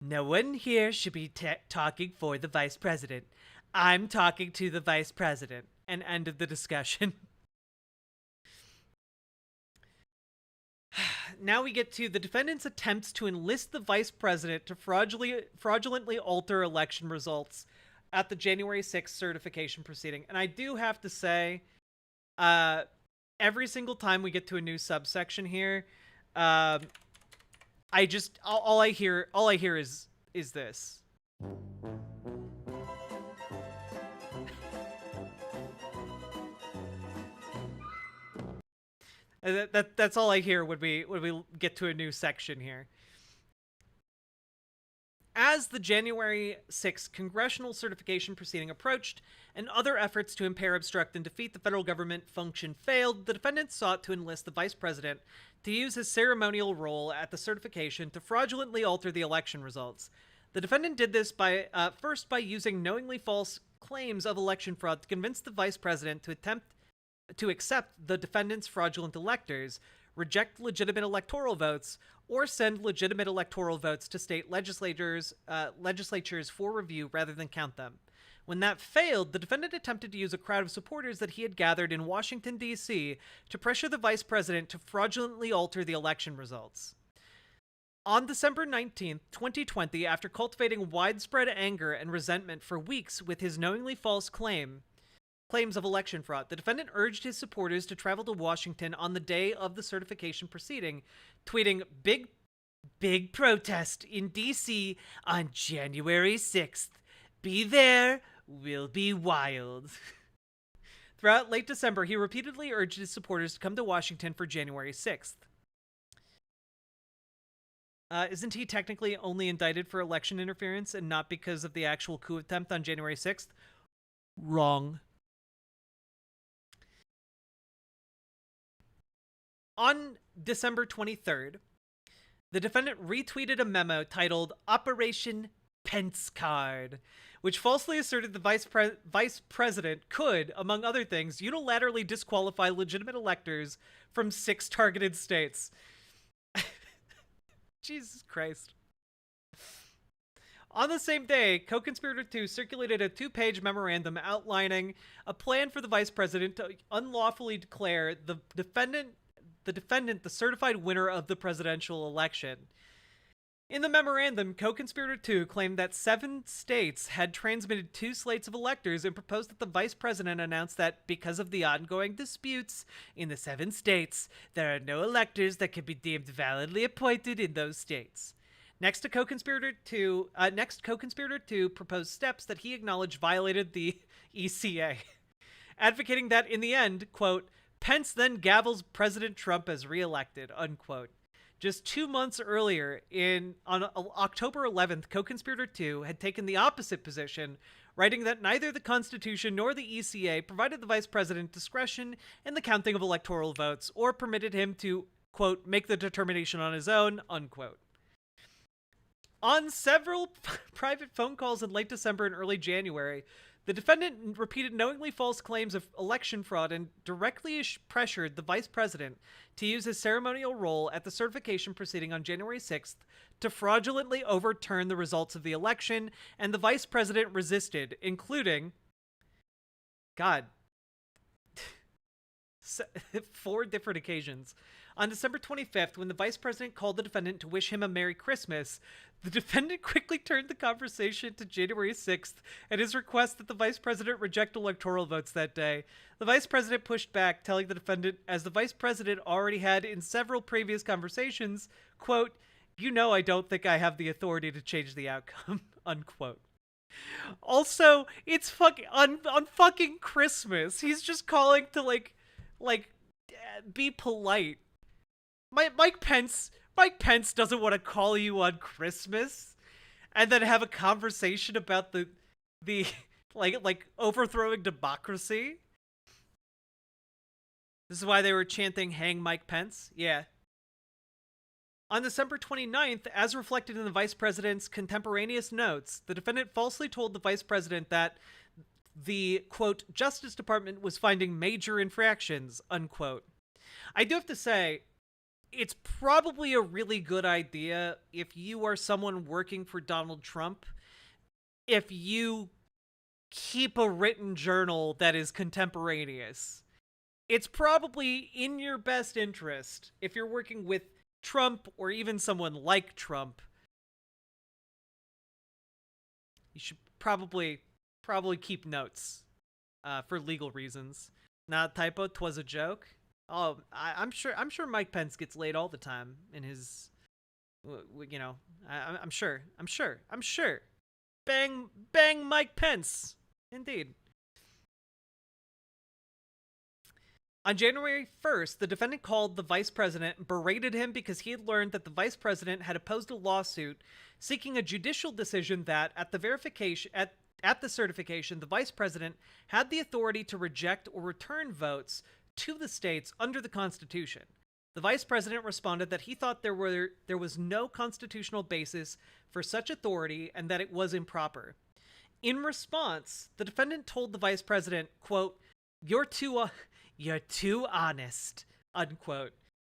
"No one here should be talking for the vice president. I'm talking to the vice president," and ended the discussion. Now we get to the defendant's attempts to enlist the vice president to fraudulently alter election results at the January 6th certification proceeding. And I do have to say, every single time we get to a new subsection here, all I hear is this. That's all I hear when we get to a new section here. As the January 6th congressional certification proceeding approached and other efforts to impair, obstruct, and defeat the federal government function failed, the defendant sought to enlist the vice president to use his ceremonial role at the certification to fraudulently alter the election results. The defendant did this by first by using knowingly false claims of election fraud to convince the vice president to accept the defendant's fraudulent electors, reject legitimate electoral votes, or send legitimate electoral votes to state legislatures for review rather than count them. When that failed, the defendant attempted to use a crowd of supporters that he had gathered in Washington, D.C. to pressure the vice president to fraudulently alter the election results. On December 19th, 2020, after cultivating widespread anger and resentment for weeks with his knowingly false claims of election fraud, the defendant urged his supporters to travel to Washington on the day of the certification proceeding, tweeting, Big protest in D.C. on January 6th. Be there, will be wild." Throughout late December, he repeatedly urged his supporters to come to Washington for January 6th. Isn't he technically only indicted for election interference and not because of the actual coup attempt on January 6th? Wrong. On December 23rd, the defendant retweeted a memo titled Operation Pence Card, which falsely asserted the vice president could, among other things, unilaterally disqualify legitimate electors from 6 targeted states. Jesus Christ. On the same day, co-conspirator 2 circulated a 2-page memorandum outlining a plan for the vice president to unlawfully declare the defendant the certified winner of the presidential election. In the memorandum, co-conspirator 2 claimed that 7 states had transmitted 2 slates of electors and proposed that the vice president announce that because of the ongoing disputes in the 7 states, there are no electors that can be deemed validly appointed in those states. Next, co-conspirator 2 proposed steps that he acknowledged violated the ECA, advocating that in the end, quote, Pence then gavels President Trump as reelected, unquote. Just 2 months earlier, on October 11th, co-conspirator 2 had taken the opposite position, writing that neither the Constitution nor the ECA provided the vice president discretion in the counting of electoral votes or permitted him to, quote, make the determination on his own, unquote. On several private phone calls in late December and early January, the defendant repeated knowingly false claims of election fraud and directly pressured the vice president to use his ceremonial role at the certification proceeding on January 6th to fraudulently overturn the results of the election, and the vice president resisted, including, 4 different occasions. On December 25th, when the vice president called the defendant to wish him a Merry Christmas, the defendant quickly turned the conversation to January 6th and his request that the vice president reject electoral votes that day. The vice president pushed back, telling the defendant, as the vice president already had in several previous conversations, quote, "You know I don't think I have the authority to change the outcome," unquote. Also, it's on fucking Christmas. He's just calling to like be polite. Mike Pence doesn't want to call you on Christmas and then have a conversation about the like overthrowing democracy. This is why they were chanting, "Hang Mike Pence." Yeah. On December 29th, as reflected in the vice president's contemporaneous notes, the defendant falsely told the vice president that the, quote, Justice Department was finding major infractions, unquote. I do have to say, it's probably a really good idea if you are someone working for Donald Trump, if you keep a written journal that is contemporaneous. It's probably in your best interest, if you're working with Trump or even someone like Trump, you should probably keep notes for legal reasons. Not a typo, 'twas a joke. Oh, I'm sure Mike Pence gets laid all the time in his, you know, I'm sure. Bang Mike Pence. Indeed. On January 1st, the defendant called the vice president and berated him because he had learned that the vice president had opposed a lawsuit seeking a judicial decision that, at the certification, the vice president had the authority to reject or return votes to the states under the Constitution. The vice president responded that he thought there was no constitutional basis for such authority and that it was improper. In response, the defendant told the vice president, quote, You're too honest, unquote.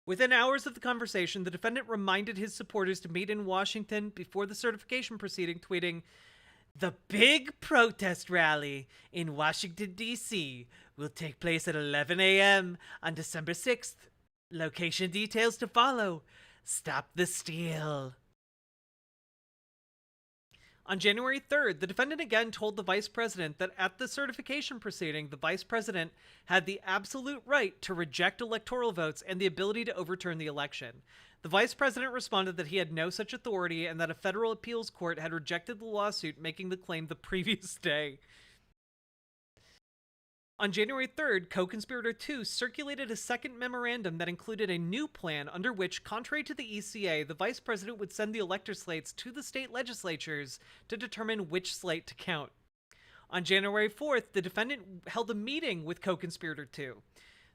Within hours of the conversation, the defendant reminded his supporters to meet in Washington before the certification proceeding, tweeting, The big protest rally in Washington, D.C. will take place at 11 a.m. on December 6th. Location details to follow. Stop the steal. On January 3rd, the defendant again told the vice president that at the certification proceeding, the vice president had the absolute right to reject electoral votes and the ability to overturn the election. The vice president responded that he had no such authority and that a federal appeals court had rejected the lawsuit making the claim the previous day. On January 3rd, co-conspirator 2 circulated a second memorandum that included a new plan under which, contrary to the ECA, the vice president would send the elector slates to the state legislatures to determine which slate to count. On January 4th, the defendant held a meeting with co-conspirator 2,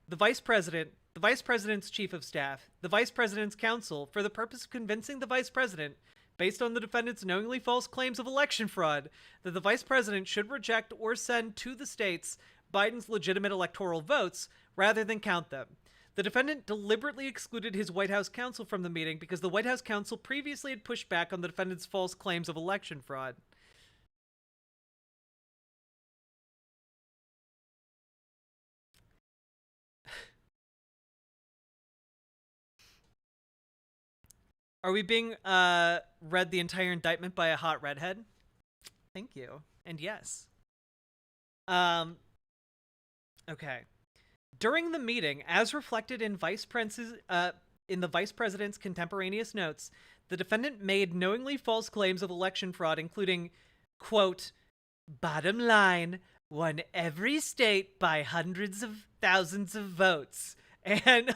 the vice president's chief of staff, the vice president's counsel, for the purpose of convincing the vice president, based on the defendant's knowingly false claims of election fraud, that the vice president should reject or send to the states Biden's legitimate electoral votes rather than count them. The defendant deliberately excluded his White House counsel from the meeting because the White House counsel previously had pushed back on the defendant's false claims of election fraud. Are we being read the entire indictment by a hot redhead? Thank you. And yes. Okay. During the meeting, as reflected in the vice president's contemporaneous notes, the defendant made knowingly false claims of election fraud, including, quote, bottom line, won every state by hundreds of thousands of votes, and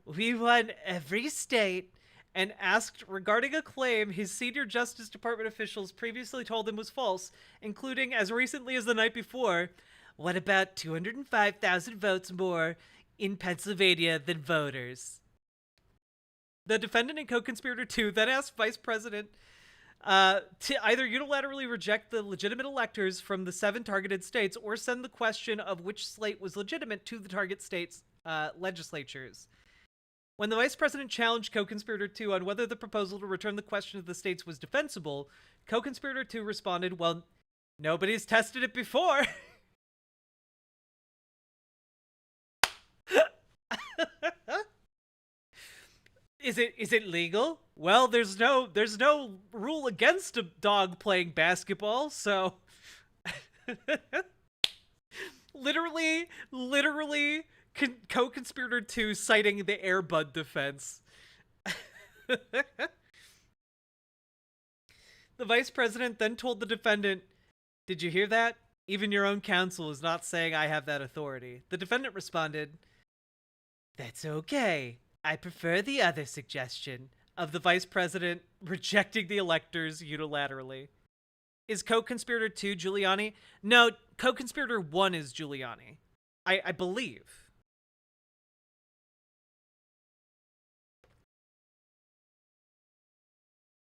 we won every state, and asked regarding a claim his senior Justice Department officials previously told him was false, including, as recently as the night before, what about 205,000 votes more in Pennsylvania than voters? The defendant and co-conspirator 2 then asked Vice President to either unilaterally reject the legitimate electors from the 7 targeted states or send the question of which slate was legitimate to the target states' legislatures. When the Vice President challenged co-conspirator 2 on whether the proposal to return the question to the states was defensible, co-conspirator 2 responded, well, nobody's tested it before. Is it legal? Well, there's no rule against a dog playing basketball, so literally co-conspirator 2 citing the Air Bud defense. The vice president then told the defendant, "Did you hear that? Even your own counsel is not saying I have that authority." The defendant responded, "That's okay. I prefer the other suggestion of the vice president rejecting the electors unilaterally." Is co-conspirator 2 Giuliani? No, co-conspirator 1 is Giuliani. I believe.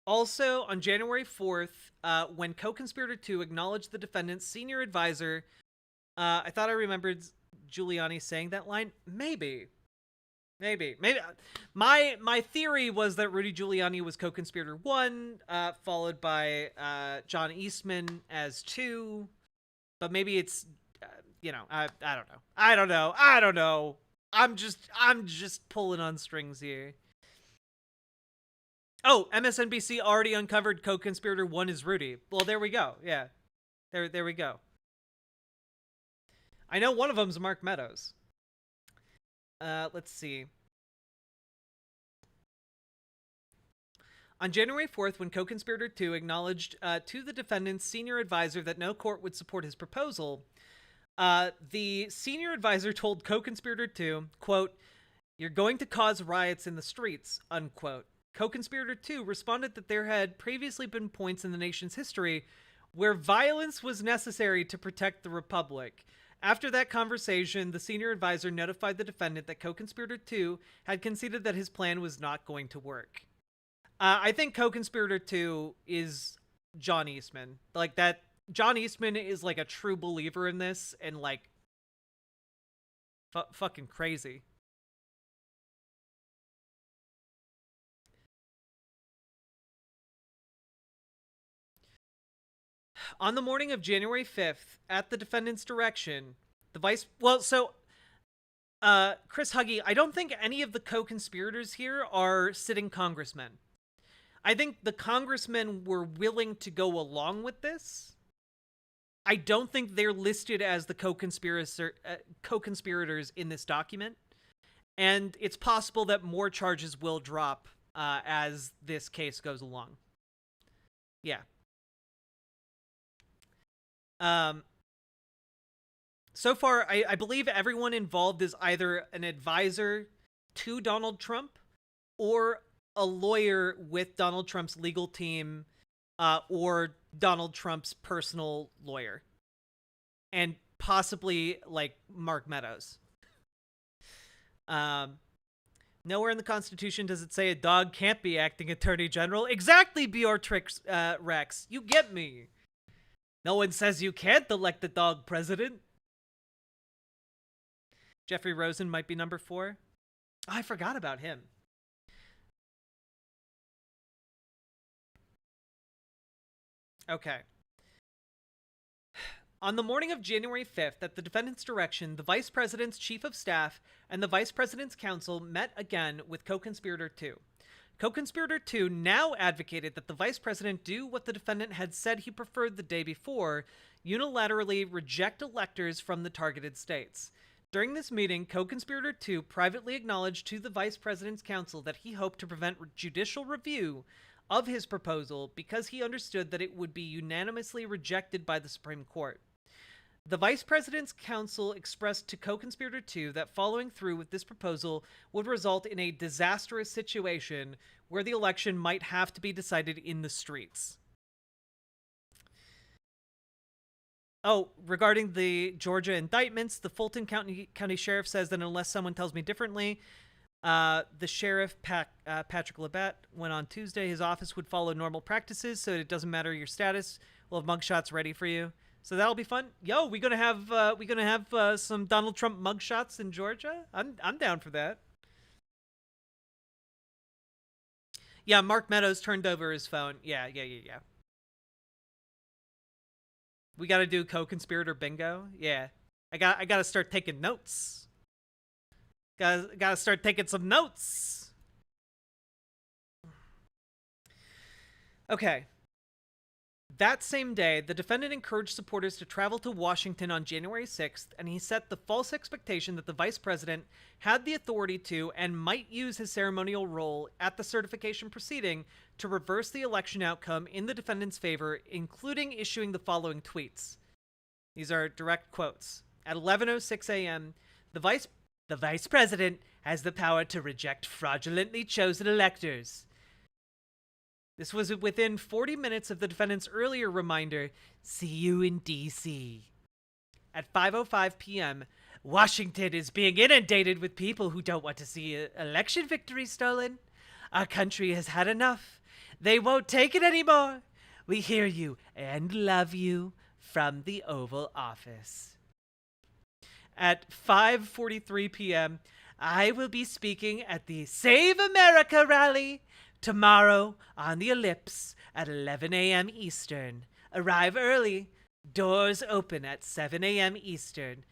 Also, on January 4th, when co-conspirator 2 acknowledged the defendant's senior advisor, I thought I remembered Giuliani saying that line. Maybe. My theory was that Rudy Giuliani was co-conspirator 1, followed by John Eastman as 2, but maybe it's I don't know. I'm just pulling on strings here. Oh, MSNBC already uncovered co-conspirator 1 is Rudy. Well, there we go. Yeah. There we go. I know one of them's Mark Meadows. Let's see. On January 4th, when co-conspirator 2 acknowledged to the defendant's senior advisor that no court would support his proposal, the senior advisor told co-conspirator 2, quote, "You're going to cause riots in the streets," unquote. Co-conspirator 2 responded that there had previously been points in the nation's history where violence was necessary to protect the republic. After that conversation, the senior advisor notified the defendant that co-conspirator 2 had conceded that his plan was not going to work. I think co-conspirator 2 is John Eastman. Like, that John Eastman is like a true believer in this and like fucking crazy. On the morning of January 5th, at the defendant's direction, the vice... Well, so, Chris Huggy, I don't think any of the co-conspirators here are sitting congressmen. I think the congressmen were willing to go along with this. I don't think they're listed as the co-conspirators in this document. And it's possible that more charges will drop as this case goes along. Yeah. So far, I believe everyone involved is either an advisor to Donald Trump or a lawyer with Donald Trump's legal team or Donald Trump's personal lawyer. And possibly, like, Mark Meadows. Nowhere in the Constitution does it say a dog can't be acting attorney general. Exactly, Beatrix Rex. You get me. No one says you can't elect the dog president. Jeffrey Rosen might be number 4. Oh, I forgot about him. Okay. On the morning of January 5th, at the defendant's direction, the vice president's chief of staff and the vice president's counsel met again with co-conspirator 2. Co-conspirator 2 now advocated that the vice president do what the defendant had said he preferred the day before, unilaterally reject electors from the targeted states. During this meeting, co-conspirator 2 privately acknowledged to the vice president's counsel that he hoped to prevent judicial review of his proposal because he understood that it would be unanimously rejected by the Supreme Court. The vice president's counsel expressed to co-conspirator 2 that following through with this proposal would result in a disastrous situation where the election might have to be decided in the streets. Oh, regarding the Georgia indictments, the Fulton County Sheriff says that unless someone tells me differently, the sheriff, Patrick Labatt, went on Tuesday. His office would follow normal practices, so it doesn't matter your status. We'll have mugshots ready for you. So that'll be fun. Yo, we gonna have some Donald Trump mugshots in Georgia? I'm down for that. Yeah, Mark Meadows turned over his phone. Yeah. We gotta do co-conspirator bingo. Yeah, I gotta start taking notes. Gotta start taking some notes. Okay. That same day, the defendant encouraged supporters to travel to Washington on January 6th, and he set the false expectation that the vice president had the authority to and might use his ceremonial role at the certification proceeding to reverse the election outcome in the defendant's favor, including issuing the following tweets. These are direct quotes. At 11:06 a.m., the vice president has the power to reject fraudulently chosen electors. This was within 40 minutes of the defendant's earlier reminder, "See you in D.C." At 5:05 p.m., Washington is being inundated with people who don't want to see election victory stolen. Our country has had enough. They won't take it anymore. We hear you and love you from the Oval Office. At 5:43 p.m., I will be speaking at the Save America rally tomorrow on the Ellipse at 11 a.m. Eastern. Arrive early. Doors open at 7 a.m. Eastern.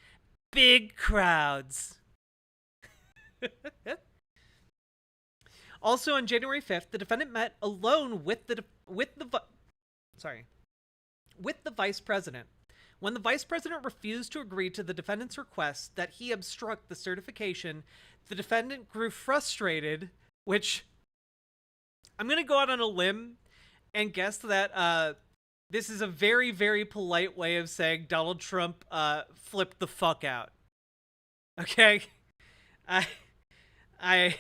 Big crowds. Also on January 5th, the defendant met alone with the vice president. When the vice president refused to agree to the defendant's request that he obstruct the certification, the defendant grew frustrated, which I'm going to go out on a limb and guess that this is a very, very polite way of saying Donald Trump flipped the fuck out. Okay? I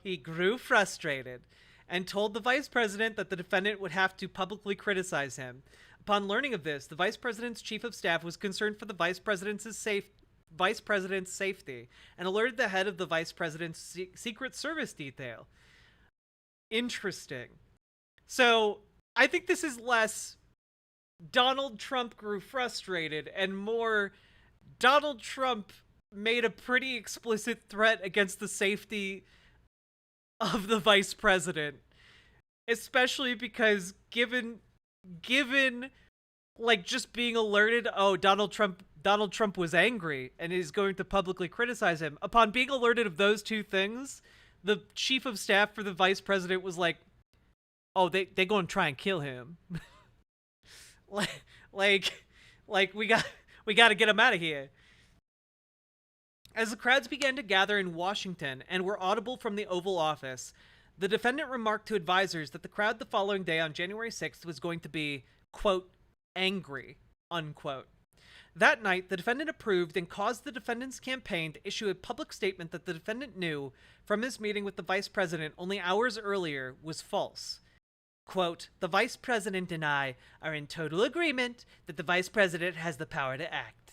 he grew frustrated and told the vice president that the defendant would have to publicly criticize him. Upon learning of this, the vice president's chief of staff was concerned for the vice president's safety and alerted the head of the vice president's Secret Service detail. Interesting. So, I think this is less Donald Trump grew frustrated and more Donald Trump made a pretty explicit threat against the safety of the vice president, especially because given like just being alerted, oh, Donald Trump was angry and is going to publicly criticize him. Upon being alerted of those two things, the chief of staff for the vice president was like, oh, they going to try and kill him. like we got to get him out of here. As the crowds began to gather in Washington and were audible from the Oval Office, the defendant remarked to advisors that the crowd the following day on January 6th was going to be, quote, angry, unquote. That night, the defendant approved and caused the defendant's campaign to issue a public statement that the defendant knew from his meeting with the vice president only hours earlier was false. Quote, the vice president and I are in total agreement that the vice president has the power to act.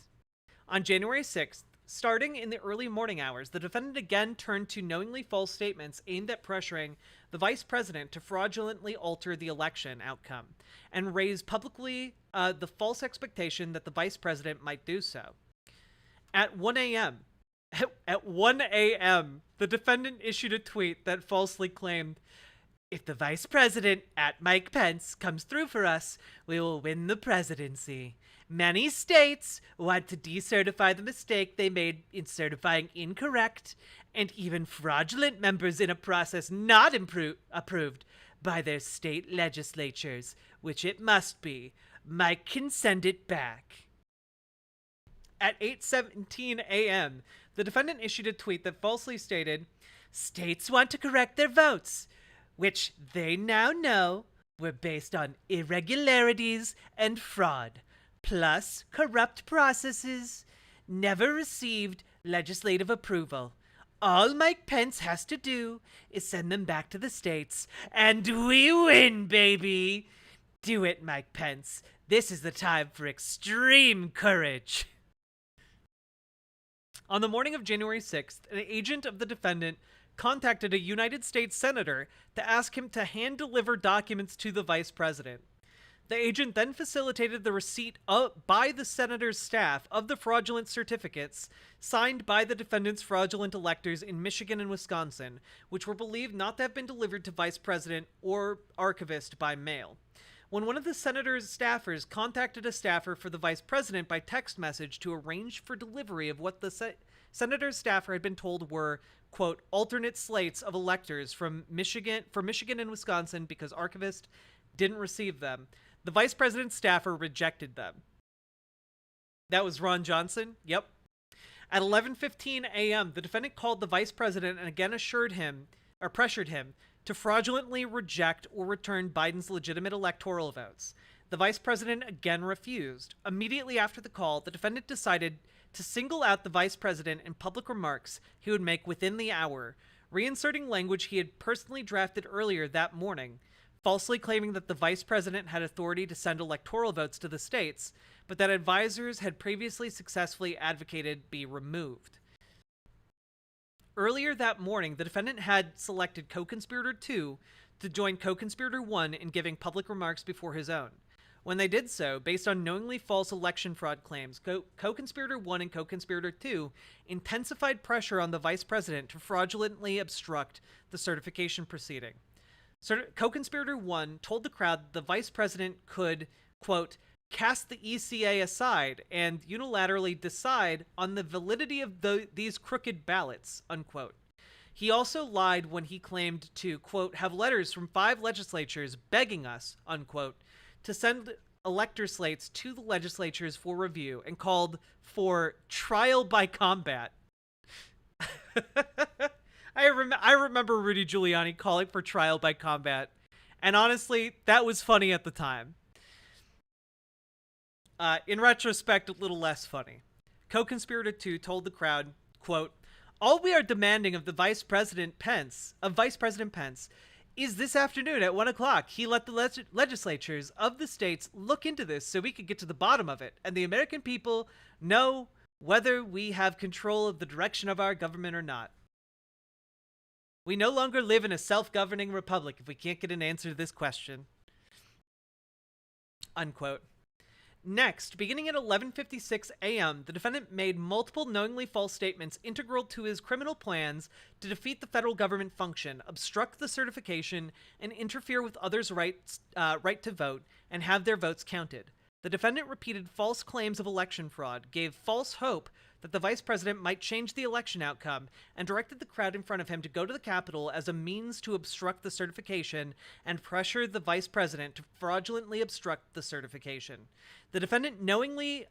On January 6th, starting in the early morning hours, the defendant again turned to knowingly false statements aimed at pressuring the vice president to fraudulently alter the election outcome and raise publicly the false expectation that the vice president might do so. At 1 a.m., the defendant issued a tweet that falsely claimed, if the vice president, at Mike Pence, comes through for us, we will win the presidency. Many states want to decertify the mistake they made in certifying incorrect and even fraudulent members in a process not approved by their state legislatures, which it must be. Mike can send it back. At 8:17 a.m., the defendant issued a tweet that falsely stated, states want to correct their votes, which they now know were based on irregularities and fraud, plus corrupt processes, never received legislative approval. All Mike Pence has to do is send them back to the states, and we win, baby! Do it, Mike Pence. This is the time for extreme courage. On the morning of January 6th, an agent of the defendant contacted a United States senator to ask him to hand-deliver documents to the vice president. The agent then facilitated the receipt by the senator's staff of the fraudulent certificates signed by the defendant's fraudulent electors in Michigan and Wisconsin, which were believed not to have been delivered to vice president or archivist by mail. When one of the senator's staffers contacted a staffer for the vice president by text message to arrange for delivery of what the senator's staffer had been told were, quote, alternate slates of electors for Michigan and Wisconsin because archivist didn't receive them, the vice president's staffer rejected them. That was Ron Johnson? Yep. At 11:15 a.m., the defendant called the vice president and again pressured him to fraudulently reject or return Biden's legitimate electoral votes. The vice president again refused. Immediately after the call, the defendant decided to single out the vice president in public remarks he would make within the hour, reinserting language he had personally drafted earlier that morning, falsely claiming that the vice president had authority to send electoral votes to the states, but that advisors had previously successfully advocated be removed. Earlier that morning, the defendant had selected co-conspirator 2 to join co-conspirator 1 in giving public remarks before his own. When they did so, based on knowingly false election fraud claims, co-conspirator 1 and co-conspirator 2 intensified pressure on the vice president to fraudulently obstruct the certification proceeding. Co-conspirator 1 told the crowd the vice president could, quote, cast the ECA aside and unilaterally decide on the validity of these crooked ballots, unquote. He also lied when he claimed to, quote, have letters from 5 legislatures begging us, unquote, to send elector slates to the legislatures for review and called for trial by combat. I remember Rudy Giuliani calling for trial by combat, and honestly, that was funny at the time. In retrospect, a little less funny. Co-conspirator 2 told the crowd, quote, all we are demanding of Vice President Pence, is this afternoon at 1 o'clock he let the legislatures of the states look into this so we could get to the bottom of it, and the American people know whether we have control of the direction of our government or not. We no longer live in a self-governing republic if we can't get an answer to this question. Unquote. Next, beginning at 11:56 a.m., the defendant made multiple knowingly false statements integral to his criminal plans to defeat the federal government function, obstruct the certification, and interfere with others' right to vote and have their votes counted. The defendant repeated false claims of election fraud, gave false hope that the vice president might change the election outcome, and directed the crowd in front of him to go to the Capitol as a means to obstruct the certification and pressure the vice president to fraudulently obstruct the certification. The defendant's knowingly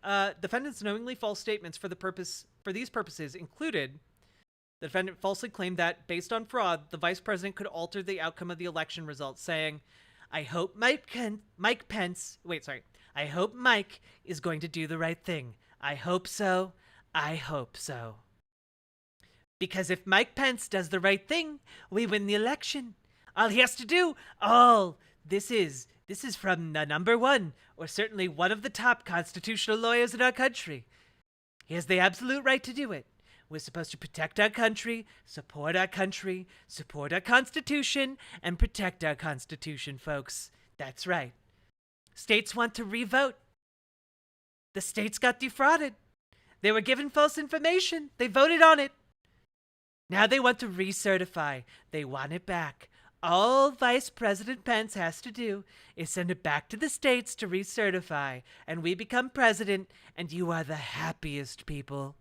false statements for these purposes included: the defendant falsely claimed that, based on fraud, the vice president could alter the outcome of the election results, saying, I hope Mike is going to do the right thing. I hope so. I hope so. Because if Mike Pence does the right thing, we win the election. All he has to do, this is from the number one, or certainly one of the top constitutional lawyers in our country. He has the absolute right to do it. We're supposed to protect our country, support our Constitution, and protect our Constitution, folks. That's right. States want to revote. The states got defrauded. They were given false information. They voted on it. Now they want to recertify. They want it back. All Vice President Pence has to do is send it back to the states to recertify, and we become president, and you are the happiest people.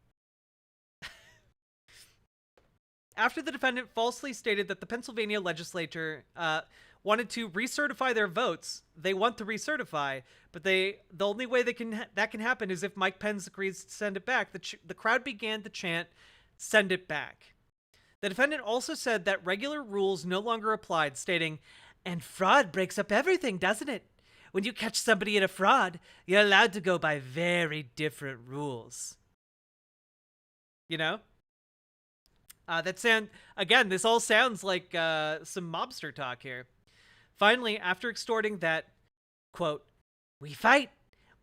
After the defendant falsely stated that the Pennsylvania legislature wanted to recertify their votes, they want to recertify, but the only way that can happen is if Mike Pence agrees to send it back. The crowd began to chant, "Send it back." The defendant also said that regular rules no longer applied, stating, "And fraud breaks up everything, doesn't it? When you catch somebody in a fraud, you're allowed to go by very different rules." You know? This all sounds like some mobster talk here. Finally, after extorting that, quote, we fight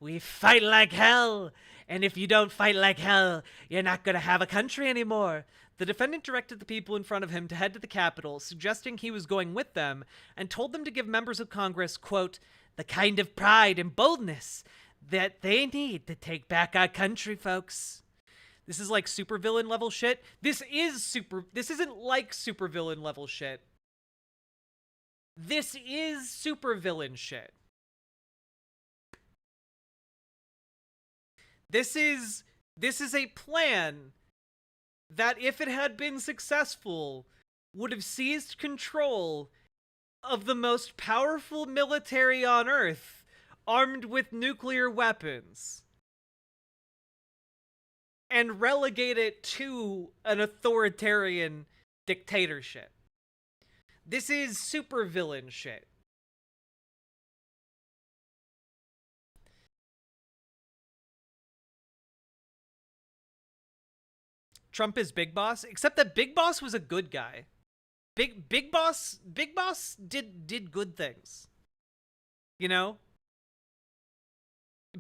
like hell, and if you don't fight like hell, you're not going to have a country anymore, the defendant directed the people in front of him to head to the Capitol, suggesting he was going with them, and told them to give members of Congress, quote, the kind of pride and boldness that they need to take back our country, folks. This is like supervillain level shit. This isn't like supervillain level shit. This is supervillain shit. This is a plan that, if it had been successful, would have seized control of the most powerful military on Earth, armed with nuclear weapons, and relegate it to an authoritarian dictatorship. This is supervillain shit. Trump is Big Boss, except that Big Boss was a good guy. Big Boss did good things. You know?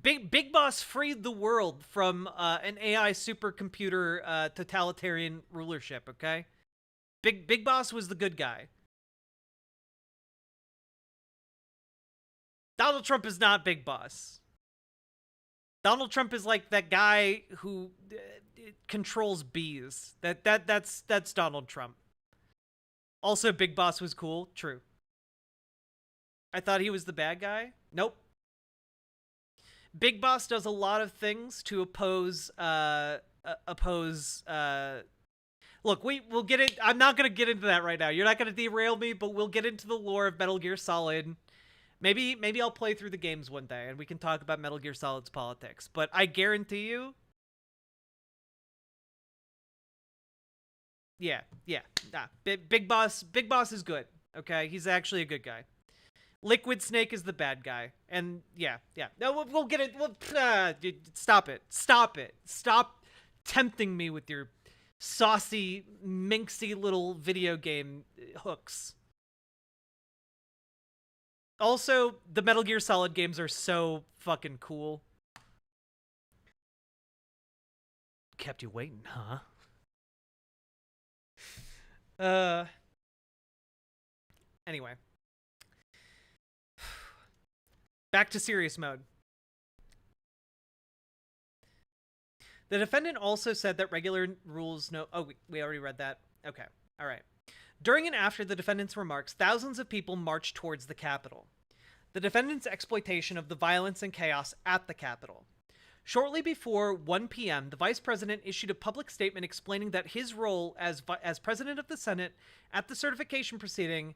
Big Boss freed the world from an AI supercomputer totalitarian rulership. Okay, Big Boss was the good guy. Donald Trump is not Big Boss. Donald Trump is like that guy who controls bees. That's Donald Trump. Also, Big Boss was cool. True. I thought he was the bad guy. Nope. Big Boss does a lot of things to oppose. Look, we'll get it. I'm not gonna get into that right now. You're not gonna derail me, but we'll get into the lore of Metal Gear Solid. Maybe I'll play through the games one day and we can talk about Metal Gear Solid's politics. But I guarantee you, yeah, nah. Big Boss is good. Okay, he's actually a good guy. Liquid Snake is the bad guy, and yeah. No, we'll get it. Stop it. Stop tempting me with your saucy, minxy little video game hooks. Also, the Metal Gear Solid games are so fucking cool. Kept you waiting, huh? Anyway. Back to serious mode. The defendant also said that regular rules no... Oh, we already read that. Okay. All right. During and after the defendant's remarks, thousands of people marched towards the Capitol. The defendant's exploitation of the violence and chaos at the Capitol. Shortly before 1 p.m., the vice president issued a public statement explaining that his role as president of the Senate at the certification proceeding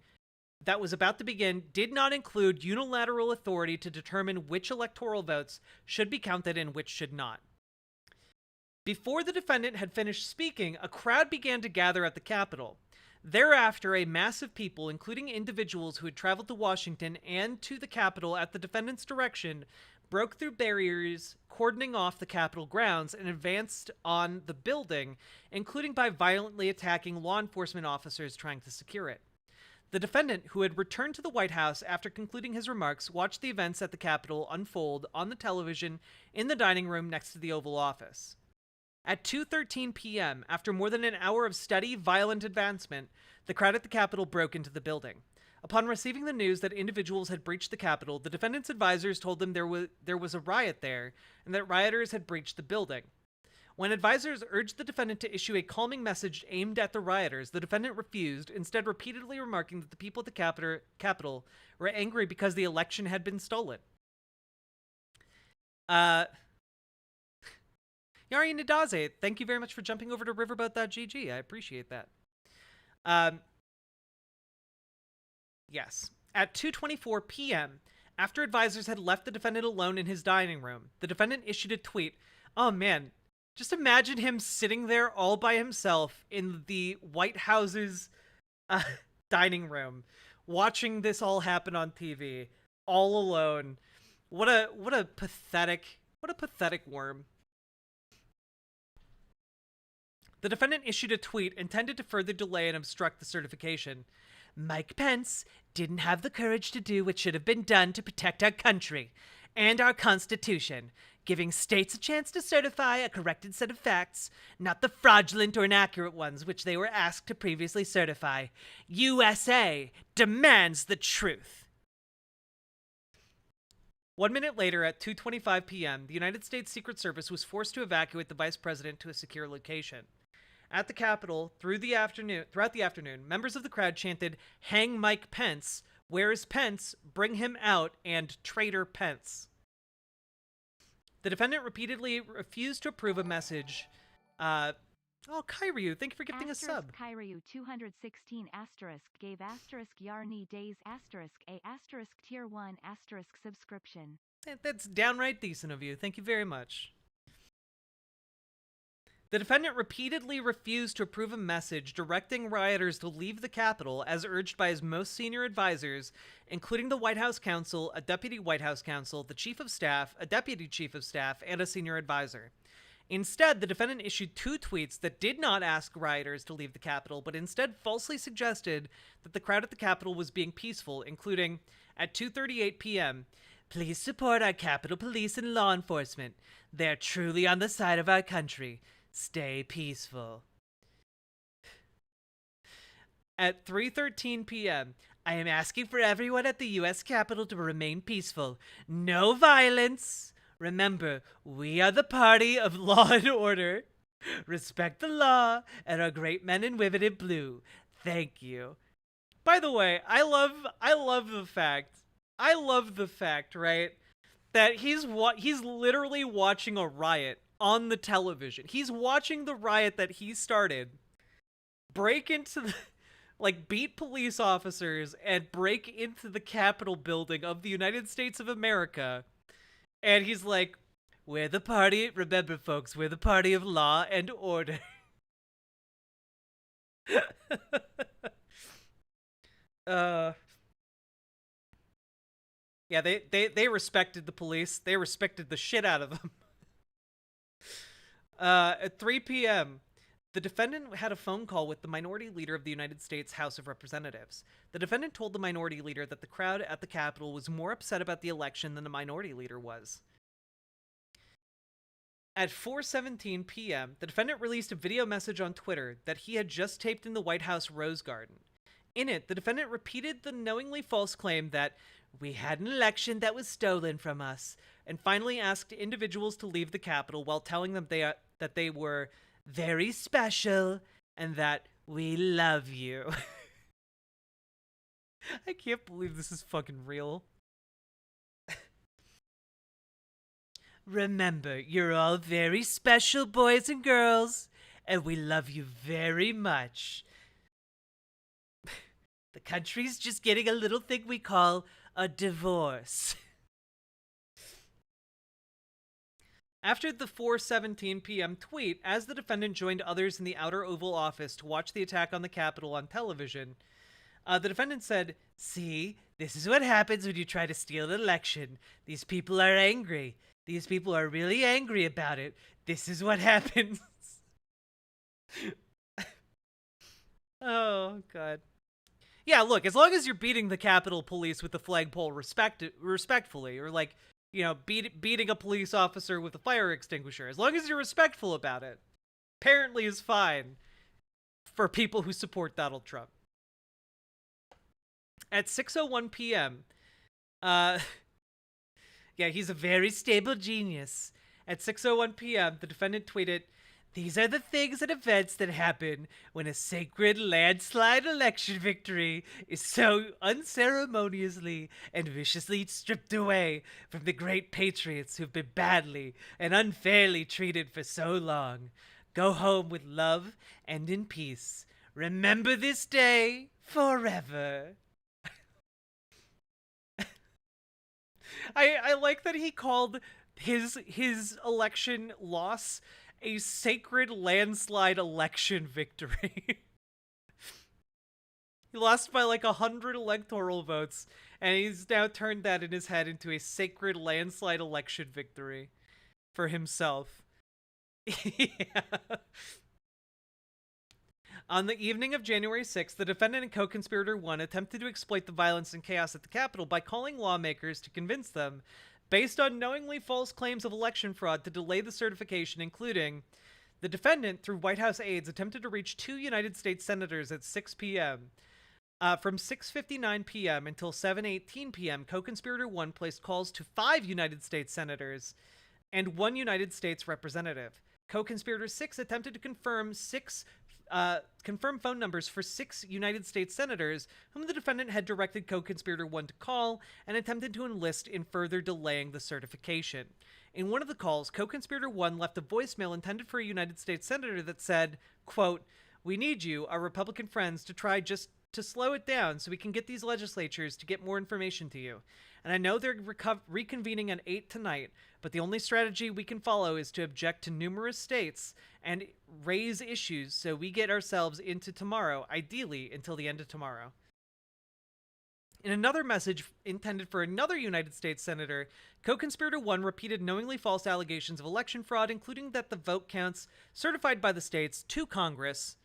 that was about to begin did not include unilateral authority to determine which electoral votes should be counted and which should not. Before the defendant had finished speaking, a crowd began to gather at the Capitol. Thereafter, a mass of people, including individuals who had traveled to Washington and to the Capitol at the defendant's direction, broke through barriers cordoning off the Capitol grounds and advanced on the building, including by violently attacking law enforcement officers trying to secure it. The defendant, who had returned to the White House after concluding his remarks, watched the events at the Capitol unfold on the television in the dining room next to the Oval Office. At 2:13 p.m., after more than an hour of steady, violent advancement, the crowd at the Capitol broke into the building. Upon receiving the news that individuals had breached the Capitol, the defendant's advisors told them there was a riot there and that rioters had breached the building. When advisors urged the defendant to issue a calming message aimed at the rioters, the defendant refused, instead repeatedly remarking that the people at the Capitol were angry because the election had been stolen. Yari Nadaze, thank you very much for jumping over to riverboat.gg. I appreciate that. Yes. At 2:24 p.m., after advisors had left the defendant alone in his dining room, the defendant issued a tweet. Oh man, just imagine him sitting there all by himself in the White House's dining room, watching this all happen on TV, all alone. What a pathetic worm. The defendant issued a tweet intended to further delay and obstruct the certification. Mike Pence didn't have the courage to do what should have been done to protect our country and our Constitution, giving states a chance to certify a corrected set of facts, not the fraudulent or inaccurate ones which they were asked to previously certify. USA demands the truth. 1 minute later, at 2:25 p.m., the United States Secret Service was forced to evacuate the vice president to a secure location. At the Capitol, throughout the afternoon, members of the crowd chanted, "Hang Mike Pence," "Where's Pence?" "Bring him out," and "Traitor Pence." The defendant repeatedly refused to approve a message. Oh, Kairyu, thank you for gifting a sub. Kairyu 216 gave Yarny Days a tier 1 subscription. That's downright decent of you. Thank you very much. The defendant repeatedly refused to approve a message directing rioters to leave the Capitol as urged by his most senior advisors, including the White House counsel, a deputy White House counsel, the chief of staff, a deputy chief of staff, and a senior advisor. Instead, the defendant issued 2 tweets that did not ask rioters to leave the Capitol, but instead falsely suggested that the crowd at the Capitol was being peaceful, including, at 2:38 p.m., Please support our Capitol Police and law enforcement. They're truly on the side of our country. Stay peaceful. At 3:13 p.m., I am asking for everyone at the U.S. Capitol to remain peaceful. No violence. Remember, we are the party of law and order. Respect the law and our great men and women in blue. Thank you. By the way, I love the fact, right, that he's literally watching a riot on the television. He's watching the riot that he started break into the beat police officers and break into the Capitol building of the United States of America. And he's like, we're the party, remember folks, we're the party of law and order. Yeah, they respected the police. They respected the shit out of them. At 3 p.m., the defendant had a phone call with the minority leader of the United States House of Representatives. The defendant told the minority leader that the crowd at the Capitol was more upset about the election than the minority leader was. At 4:17 p.m., the defendant released a video message on Twitter that he had just taped in the White House Rose Garden. In it, the defendant repeated the knowingly false claim that we had an election that was stolen from us, and finally asked individuals to leave the Capitol while telling them that they were very special and that we love you. I can't believe this is fucking real. Remember, you're all very special boys and girls, and we love you very much. The country's just getting a little thing we call a divorce. After the 4:17 p.m. tweet, as the defendant joined others in the outer Oval Office to watch the attack on the Capitol on television, the defendant said, "See, this is what happens when you try to steal an election. These people are angry. These people are really angry about it. This is what happens." Oh, God. Yeah, look, as long as you're beating the Capitol Police with the flagpole respectfully, or beating a police officer with a fire extinguisher, as long as you're respectful about it, apparently is fine for people who support Donald Trump. At 6:01 p.m., yeah, he's a very stable genius. At 6:01 p.m., the defendant tweeted, "These are the things and events that happen when a sacred landslide election victory is so unceremoniously and viciously stripped away from the great patriots who've been badly and unfairly treated for so long. Go home with love and in peace. Remember this day forever." I like that he called his election loss a sacred landslide election victory. He lost by 100 electoral votes, and he's now turned that in his head into a sacred landslide election victory for himself. Yeah. On the evening of January 6th, the defendant and co-conspirator 1 attempted to exploit the violence and chaos at the Capitol by calling lawmakers to convince them, based on knowingly false claims of election fraud, to delay the certification, including the defendant, through White House aides, attempted to reach 2 United States senators at 6 p.m. From 6:59 p.m. until 7:18 p.m., co-conspirator 1 placed calls to 5 United States senators and 1 United States representative. Co-conspirator 6 attempted to confirm phone numbers for 6 United States senators whom the defendant had directed co-conspirator 1 to call, and attempted to enlist in further delaying the certification. In one of the calls, co-conspirator 1 left a voicemail intended for a United States senator that said, quote, "We need you, our Republican friends, to try just to slow it down so we can get these legislatures to get more information to you. And I know they're reconvening at 8 tonight, but the only strategy we can follow is to object to numerous states and raise issues so we get ourselves into tomorrow, ideally until the end of tomorrow." In another message intended for another United States senator, co-conspirator 1 repeated knowingly false allegations of election fraud, including that the vote counts certified by the states to Congress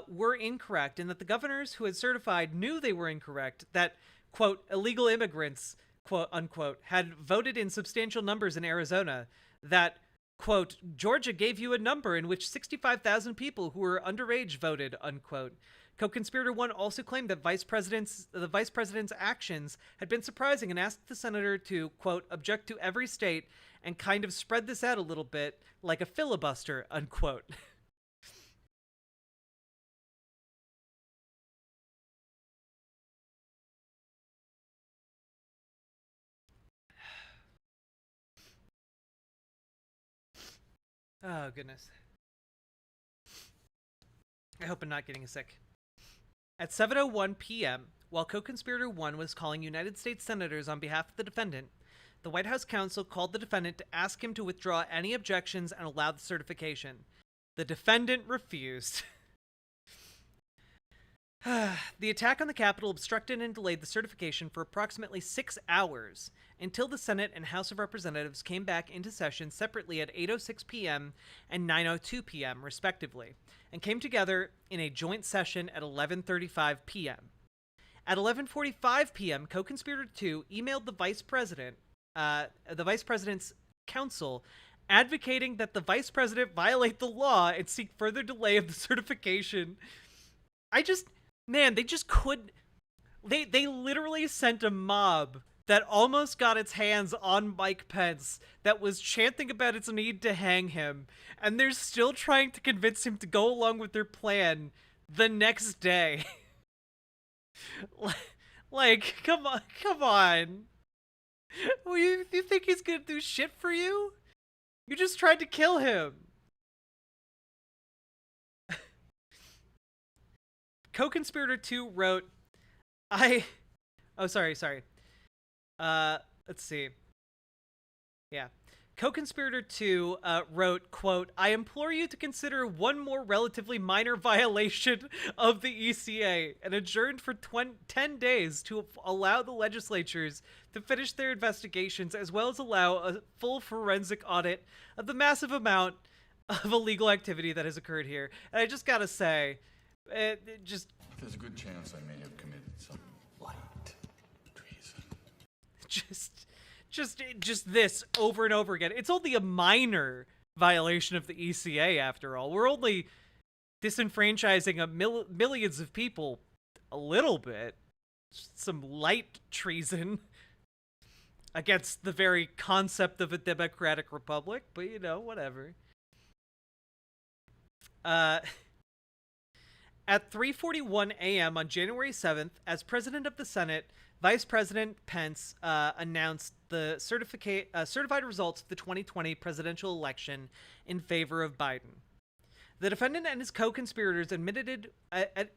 were incorrect, and that the governors who had certified knew they were incorrect, that, quote, illegal immigrants quote unquote, had voted in substantial numbers in Arizona, that, quote, Georgia gave you a number in which 65,000 people who were underage voted, unquote. Co-conspirator 1 also claimed that the vice president's actions had been surprising and asked the senator to, quote, object to every state and kind of spread this out a little bit like a filibuster, unquote. Oh, goodness. I hope I'm not getting sick. At 7:01 p.m., while co-conspirator 1 was calling United States senators on behalf of the defendant, the White House counsel called the defendant to ask him to withdraw any objections and allow the certification. The defendant refused. The attack on the Capitol obstructed and delayed the certification for approximately 6 hours until the Senate and House of Representatives came back into session separately at 8:06 p.m. and 9:02 p.m., respectively, and came together in a joint session at 11:35 p.m. At 11:45 p.m., co-conspirator 2 emailed the vice president's counsel, advocating that the vice president violate the law and seek further delay of the certification. Man, they just couldn't. They literally sent a mob that almost got its hands on Mike Pence, that was chanting about its need to hang him, and they're still trying to convince him to go along with their plan the next day. Like, come on. You think he's gonna do shit for you? You just tried to kill him. Co-conspirator 2 wrote, sorry. Let's see. Yeah. Co-conspirator 2 wrote, quote, I implore you to consider one more relatively minor violation of the ECA and adjourned for 10 days to allow the legislatures to finish their investigations, as well as allow a full forensic audit of the massive amount of illegal activity that has occurred here. And I just gotta say, There's a good chance I may have committed some light treason. Just this over and over again. It's only a minor violation of the ECA, after all. We're only disenfranchising millions of people a little bit. Just some light treason against the very concept of a democratic republic, but you know, whatever. At 3:41 a.m. on January 7th, as President of the Senate, Vice President Pence announced the certified results of the 2020 presidential election in favor of Biden. The defendant and his co-conspirators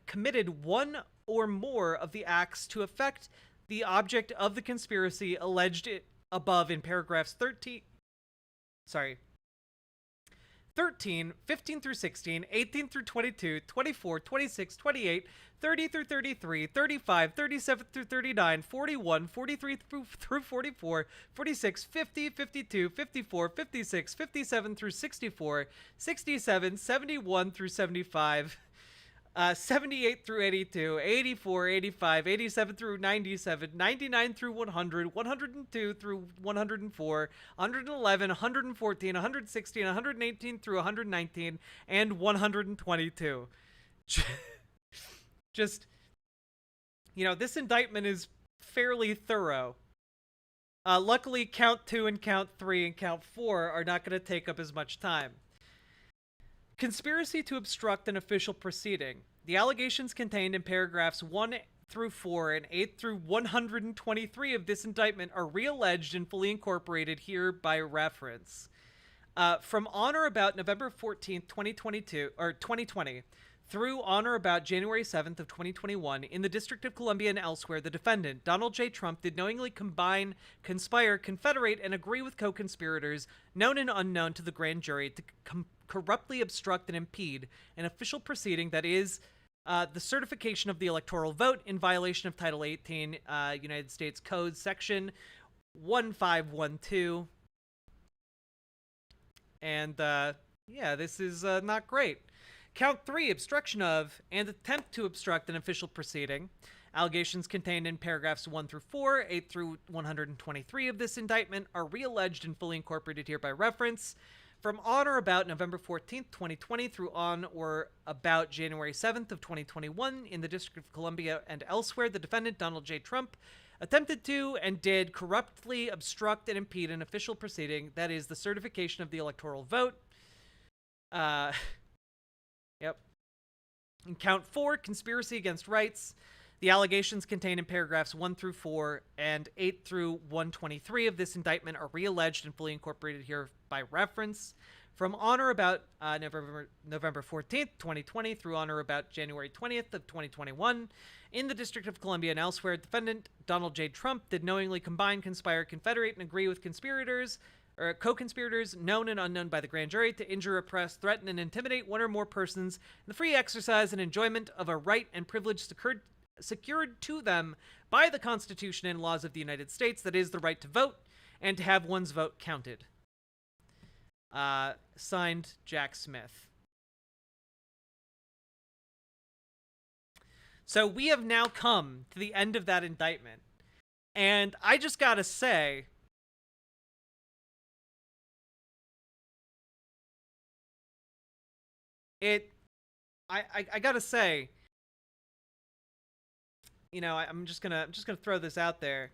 committed one or more of the acts to affect the object of the conspiracy alleged above in paragraphs 13, 15 through 16, 18 through 22, 24, 26, 28, 30 through 33, 35, 37 through 39, 41, 43 through 44, 46, 50, 52, 54, 56, 57 through 64, 67, 71 through 75, 78 through 82, 84, 85, 87 through 97, 99 through 100, 102 through 104, 111, 114, 116, 118 through 119, and 122. Just, you know, this indictment is fairly thorough. Luckily, count 2 and count 3 and count 4 are not going to take up as much time. Conspiracy to obstruct an official proceeding. The allegations contained in paragraphs 1 through 4 and 8 through 123 of this indictment are re-alleged and fully incorporated here by reference. From on or about November 14th, 2020, through on or about January 7th of 2021, in the District of Columbia and elsewhere, the defendant, Donald J. Trump, did knowingly combine, conspire, confederate, and agree with co-conspirators, known and unknown to the grand jury, to corruptly obstruct and impede an official proceeding that is the certification of the electoral vote in violation of Title 18 United States Code, Section 1512. And, yeah, this is not great. Count 3, obstruction of and attempt to obstruct an official proceeding. Allegations contained in paragraphs 1 through 4, 8 through 123 of this indictment are re-alleged and fully incorporated here by reference. From on or about November 14th, 2020 through on or about January 7th of 2021 in the District of Columbia and elsewhere, the defendant, Donald J. Trump, attempted to and did corruptly obstruct and impede an official proceeding, that is, the certification of the electoral vote. Yep. In count 4, conspiracy against rights. The allegations contained in paragraphs 1 through 4 and 8 through 123 of this indictment are re-alleged and fully incorporated here by reference. From on or about November 14th, 2020 through on or about January 20th of 2021 in the District of Columbia and elsewhere, defendant Donald J. Trump did knowingly combine, conspire, confederate, and agree with conspirators or co-conspirators known and unknown by the grand jury to injure, oppress, threaten, and intimidate one or more persons in the free exercise and enjoyment of a right and privilege secured to them by the Constitution and laws of the United States, that is, the right to vote and to have one's vote counted. Signed, Jack Smith. So we have now come to the end of that indictment. And I just gotta say, I gotta say, you know, I'm just gonna throw this out there.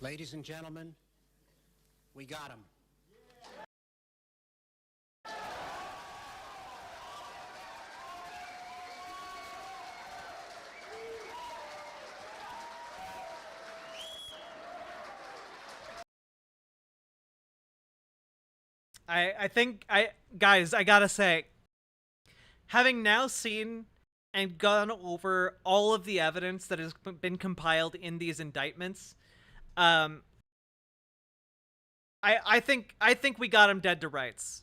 Ladies and gentlemen, we got him. Guys, I gotta say, having now seen and gone over all of the evidence that has been compiled in these indictments, I think we got him dead to rights.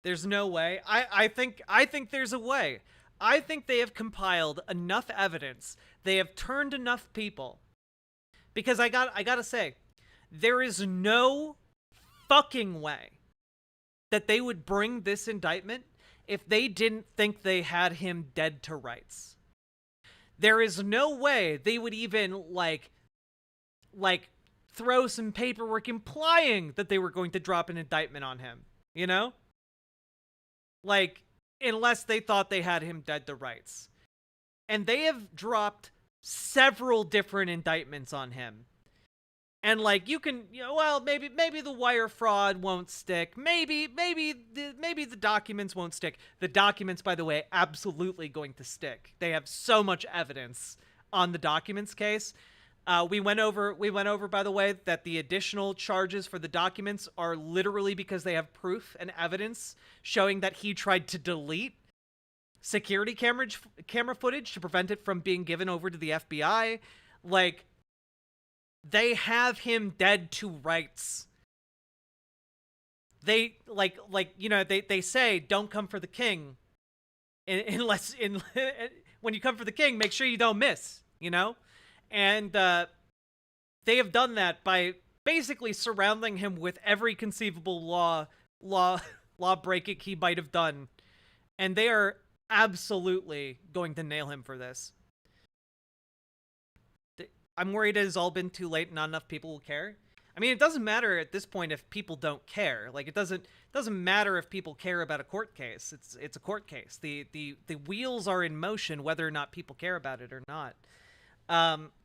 There's no way. I think there's a way. I think they have compiled enough evidence. They have turned enough people. Because I gotta say, there is no fucking way that they would bring this indictment if they didn't think they had him dead to rights. There is no way they would even, like, throw some paperwork implying that they were going to drop an indictment on him, you know? Like, unless they thought they had him dead to rights. And they have dropped several different indictments on him. And, like, you can, you know, well, maybe the wire fraud won't stick. Maybe the documents won't stick. The documents, by the way, absolutely going to stick. They have so much evidence on the documents case. We went over, by the way, that the additional charges for the documents are literally because they have proof and evidence showing that he tried to delete security camera footage to prevent it from being given over to the FBI. Like, they have him dead to rights. They, like, you know, they say, don't come for the king. Unless, when you come for the king, make sure you don't miss, you know? And, they have done that by basically surrounding him with every conceivable law breaking he might have done. And they are absolutely going to nail him for this. I'm worried it has all been too late and not enough people will care. I mean, it doesn't matter at this point if people don't care. Like, it doesn't matter if people care about a court case. It's a court case. The wheels are in motion whether or not people care about it or not.